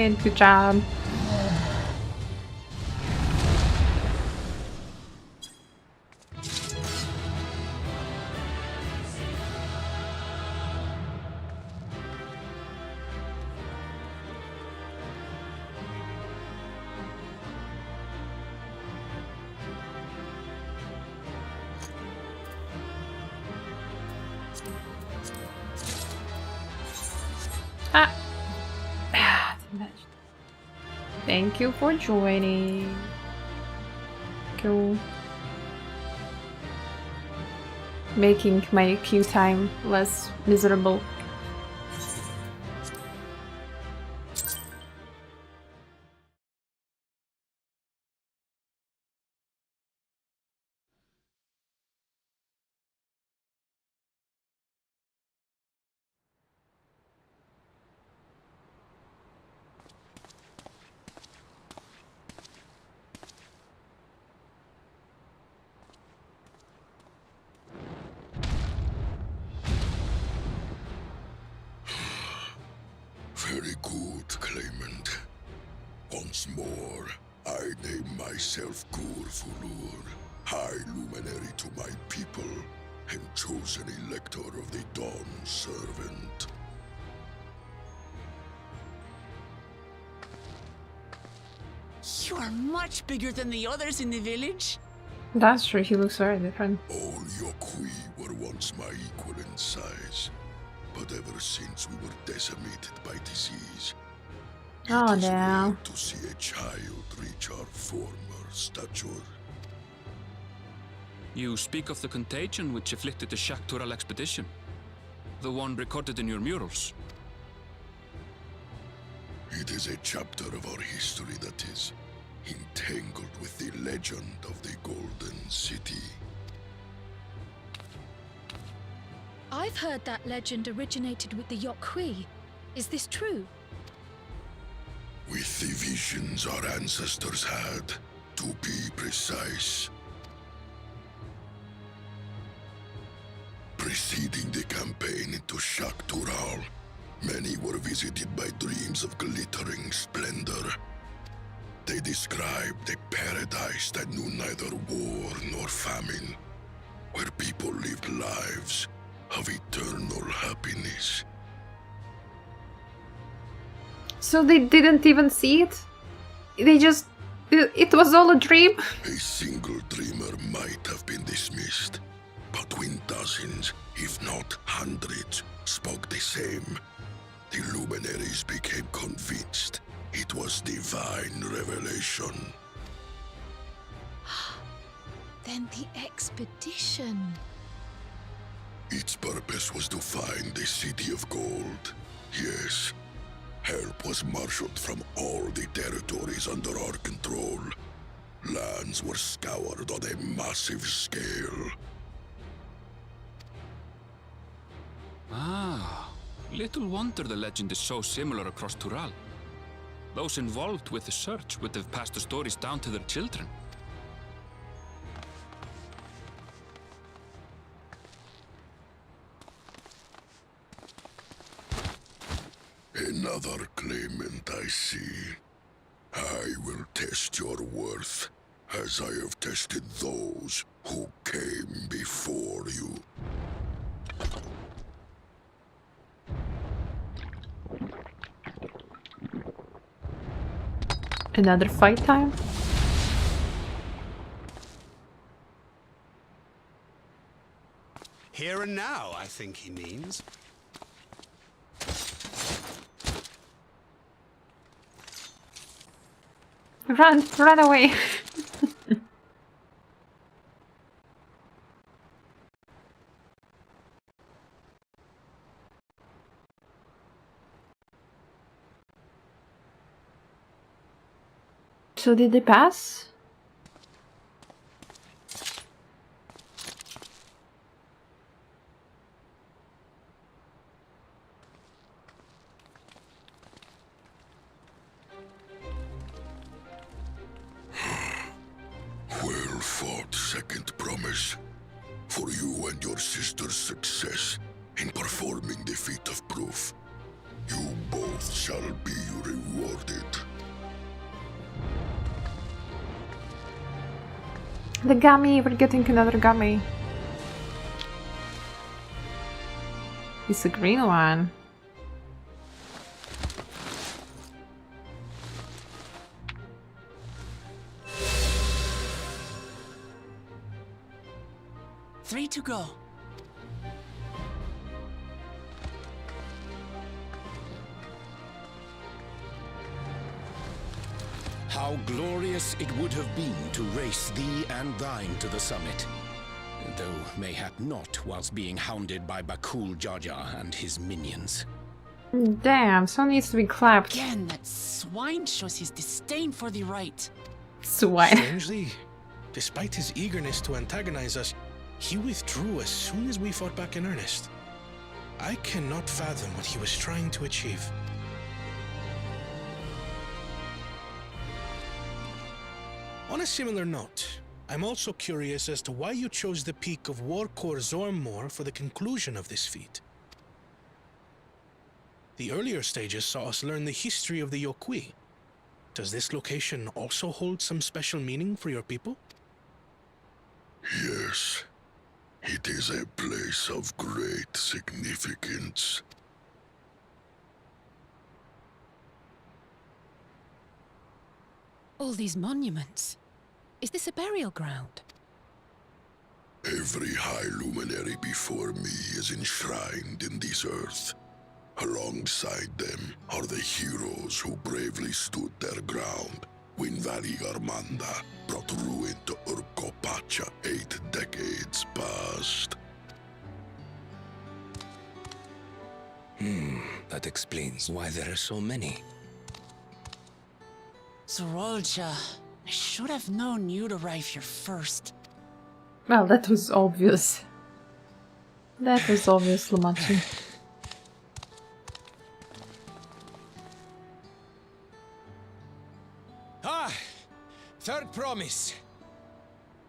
did. Good job. Thank you for joining. Cool. Making my queue time less miserable. Very good, claimant. Once more, I name myself Gurfulur, High Luminary to my people, and chosen Elector of the Dawn Servant. You are much bigger than the others in the village. That's true, he looks very different. All Yokui were once my equal in size, but ever since we were decimated by disease, Oh, it is no. rare to see a child reach our former stature. You speak of the contagion which afflicted the Shaktural expedition. The one recorded in your murals. It is a chapter of our history that is entangled with the legend of the Golden City. I've heard that legend originated with the Yokui. Is this true? With the visions our ancestors had, to be precise. Preceding the campaign into Shaktural, many were visited by dreams of glittering splendor. They described a paradise that knew neither war nor famine, where people lived lives of eternal happiness. So they didn't even see it? They just... It was all a dream? A single dreamer might have been dismissed, but when dozens, if not hundreds, spoke the same, the luminaries became convinced it was divine revelation. Then the expedition. Its purpose was to find the City of Gold. Yes, help was marshaled from all the territories under our control. Lands were scoured on a massive scale. Ah, little wonder the legend is so similar across Tural. Those involved with the search would have passed the stories down to their children. Another claimant, I see. I will test your worth, as I have tested those who came before you. Another fight time? Here and now, I think he means. Run away! So did they pass? Well fought, second promise. For you and your sister's success in performing the feat of proof. You both shall be rewarded. The gummy, we're getting another gummy. It's a green one. Three to go. How glorious it would have been to race thee and thine to the summit. Though mayhap not whilst being hounded by Bakul Jaja and his minions. Damn, someone needs to be clapped. Again, that swine shows his disdain for the right. Swine. Strangely, despite his eagerness to antagonize us, he withdrew as soon as we fought back in earnest. I cannot fathom what he was trying to achieve. On a similar note, I'm also curious as to why you chose the peak of Warkor Zormor for the conclusion of this feat. The earlier stages saw us learn the history of the Yokui. Does this location also hold some special meaning for your people? Yes. It is a place of great significance. All these monuments. Is this a burial ground? Every high luminary before me is enshrined in this earth. Alongside them are the heroes who bravely stood their ground when Valigarmanda brought ruin to Urkopacha 8 decades past. That explains why there are so many. Zorolja, I should have known you'd arrive here first. Well, that was obvious. That was obvious, Lumachi. Ah, third promise.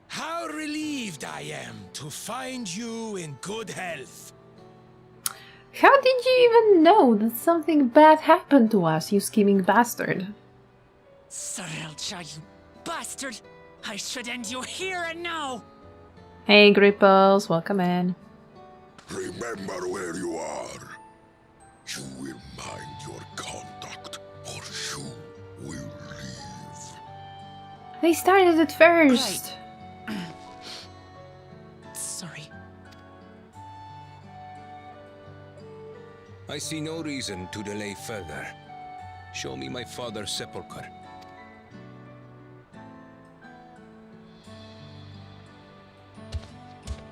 How relieved I am to find you in good health. How did you even know that something bad happened to us, you scheming bastard? Zorolja, you bastard! I should end you here and now! Hey, Gripples, welcome in. Remember where you are. You will mind your conduct, or you will leave. They started it first. Sorry. I see no reason to delay further. Show me my father's sepulchre.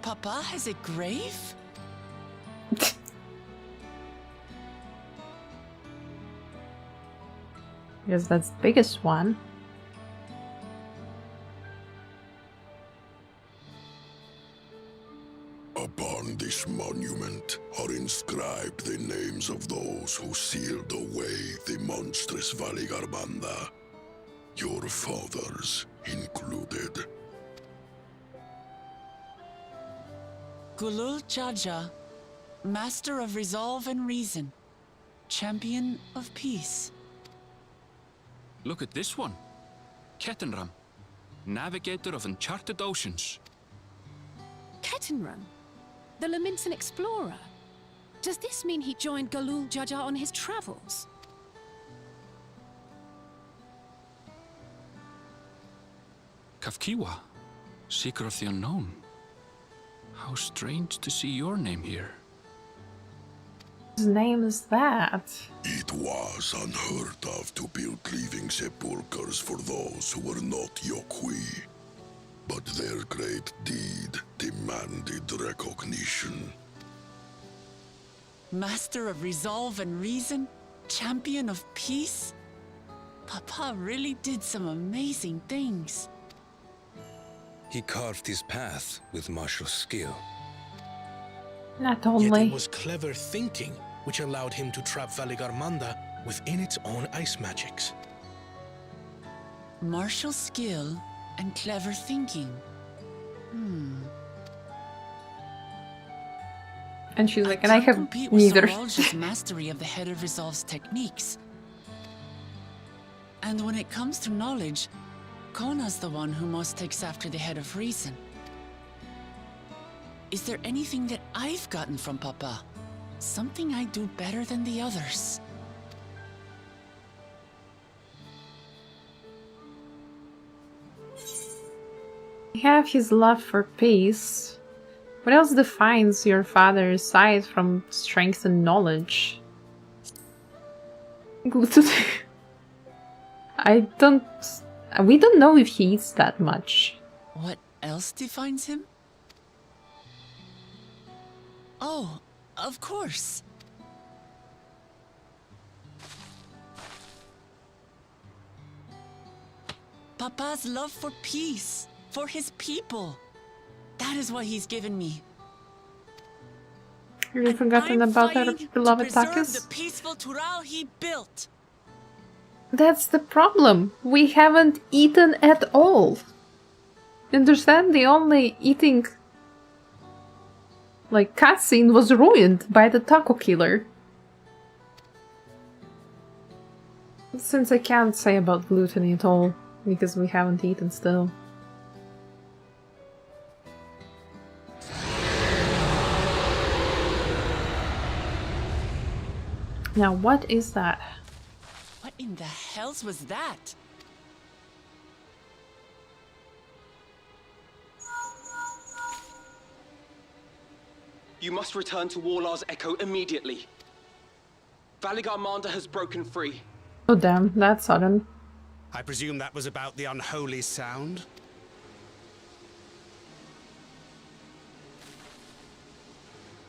Papa has a grave? Because that's the biggest one. Upon this monument are inscribed the names of those who sealed away the monstrous Valigarmanda, your fathers included. Gulul Jaja, Master of Resolve and Reason, Champion of Peace. Look at this one. Kettenram, Navigator of Uncharted Oceans. Kettenram? The Laminsan explorer? Does this mean he joined Gulul Jaja on his travels? Kafkiwa, Seeker of the Unknown. How strange to see your name here. Whose name is that? It was unheard of to build living sepulchres for those who were not Yokui. But their great deed demanded recognition. Master of Resolve and Reason, Champion of Peace? Papa really did some amazing things. He carved his path with martial skill. Not Yet only. it was clever thinking which allowed him to trap Valigarmanda within its own ice magics. Martial skill and clever thinking. And she's like, and I can't have compete with neither. Zorolja's mastery of the Head of Resolve's techniques. And when it comes to knowledge, Kona's the one who most takes after the head of reason. Is there anything that I've gotten from Papa? Something I do better than the others? You have his love for peace. What else defines your father aside from strength and knowledge? We don't know if he eats that much. What else defines him? Oh, of course. Papa's love for peace, for his people. That is what he's given me. You've forgotten about our beloved preserve Takis? the peaceful Tural he built. That's the problem. We haven't eaten at all. Understand? The only eating cutscene was ruined by the taco killer. Since I can't say about gluttony at all, because we haven't eaten still. Now, what is that? What in the hells was that? You must return to Warlar's Echo immediately. Valigar Manda has broken free. Oh damn, that's sudden. I presume that was about the unholy sound?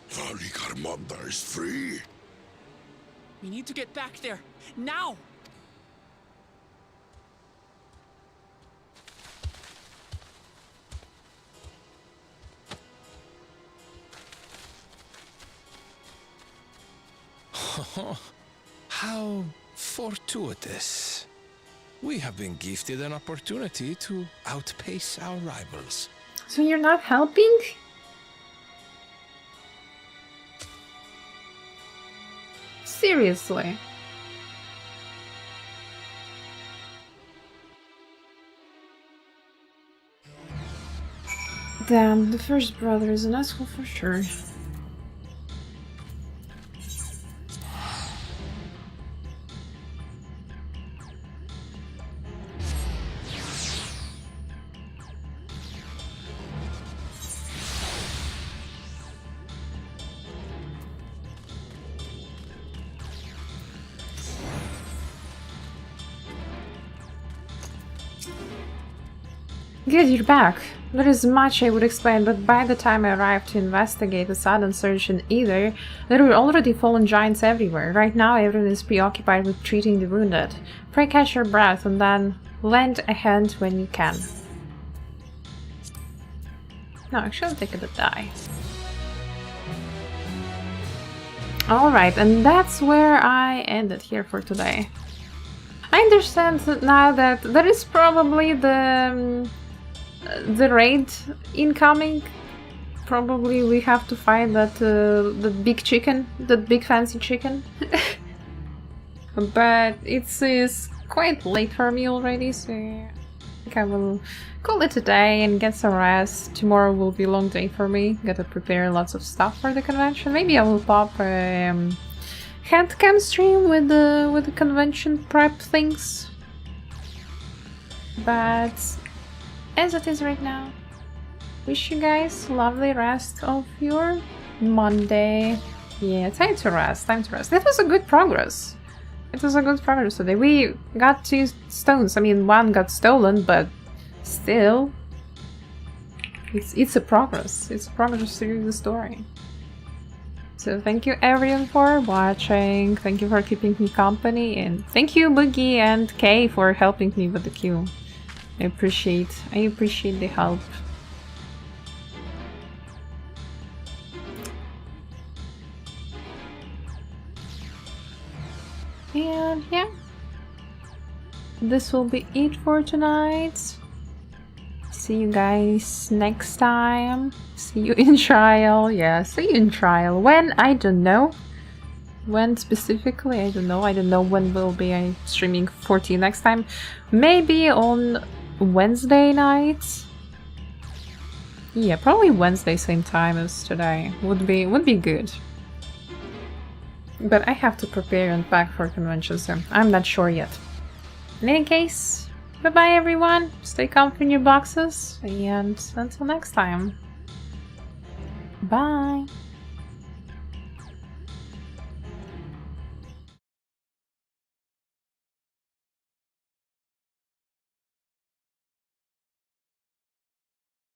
Valigar Manda is free. We need to get back there, now! How fortuitous. We have been gifted an opportunity to outpace our rivals. So you're not helping? Seriously. Damn, the first brother is an asshole for sure. Good, you're back. There is much I would explain, but by the time I arrived to investigate the sudden surge in Ether, there were already fallen giants everywhere. Right now everyone is preoccupied with treating the wounded. Pray catch your breath and then lend a hand when you can. No, actually I'll take a die. Alright, and that's where I ended here for today. I understand that now that there is probably the raid incoming. Probably we have to find that the big chicken, that big fancy chicken. But it's quite late for me already, so I think I will call it a day and get some rest. Tomorrow will be a long day for me. Gotta prepare lots of stuff for the convention. Maybe I will pop a handcam stream with the convention prep things. But as it is right now, wish you guys lovely rest of your Monday. Yeah, time to rest, time to rest. It was a good progress. It was a good progress today. We got 2 stones. I mean, 1 got stolen, but still, it's a progress. It's a progress through the story. So thank you everyone for watching. Thank you for keeping me company, and thank you Boogie and Kay for helping me with the queue. I appreciate the help. And yeah, this will be it for tonight. See you guys next time. See you in trial. Yeah, see you in trial. When? I don't know. When specifically? I don't know. I don't know when we'll be streaming 14 next time. Maybe on Wednesday night. Yeah, probably Wednesday same time as today would be good. But I have to prepare and pack for convention, so I'm not sure yet. In any case, bye-bye everyone. Stay comfy in your boxes, and until next time. Bye.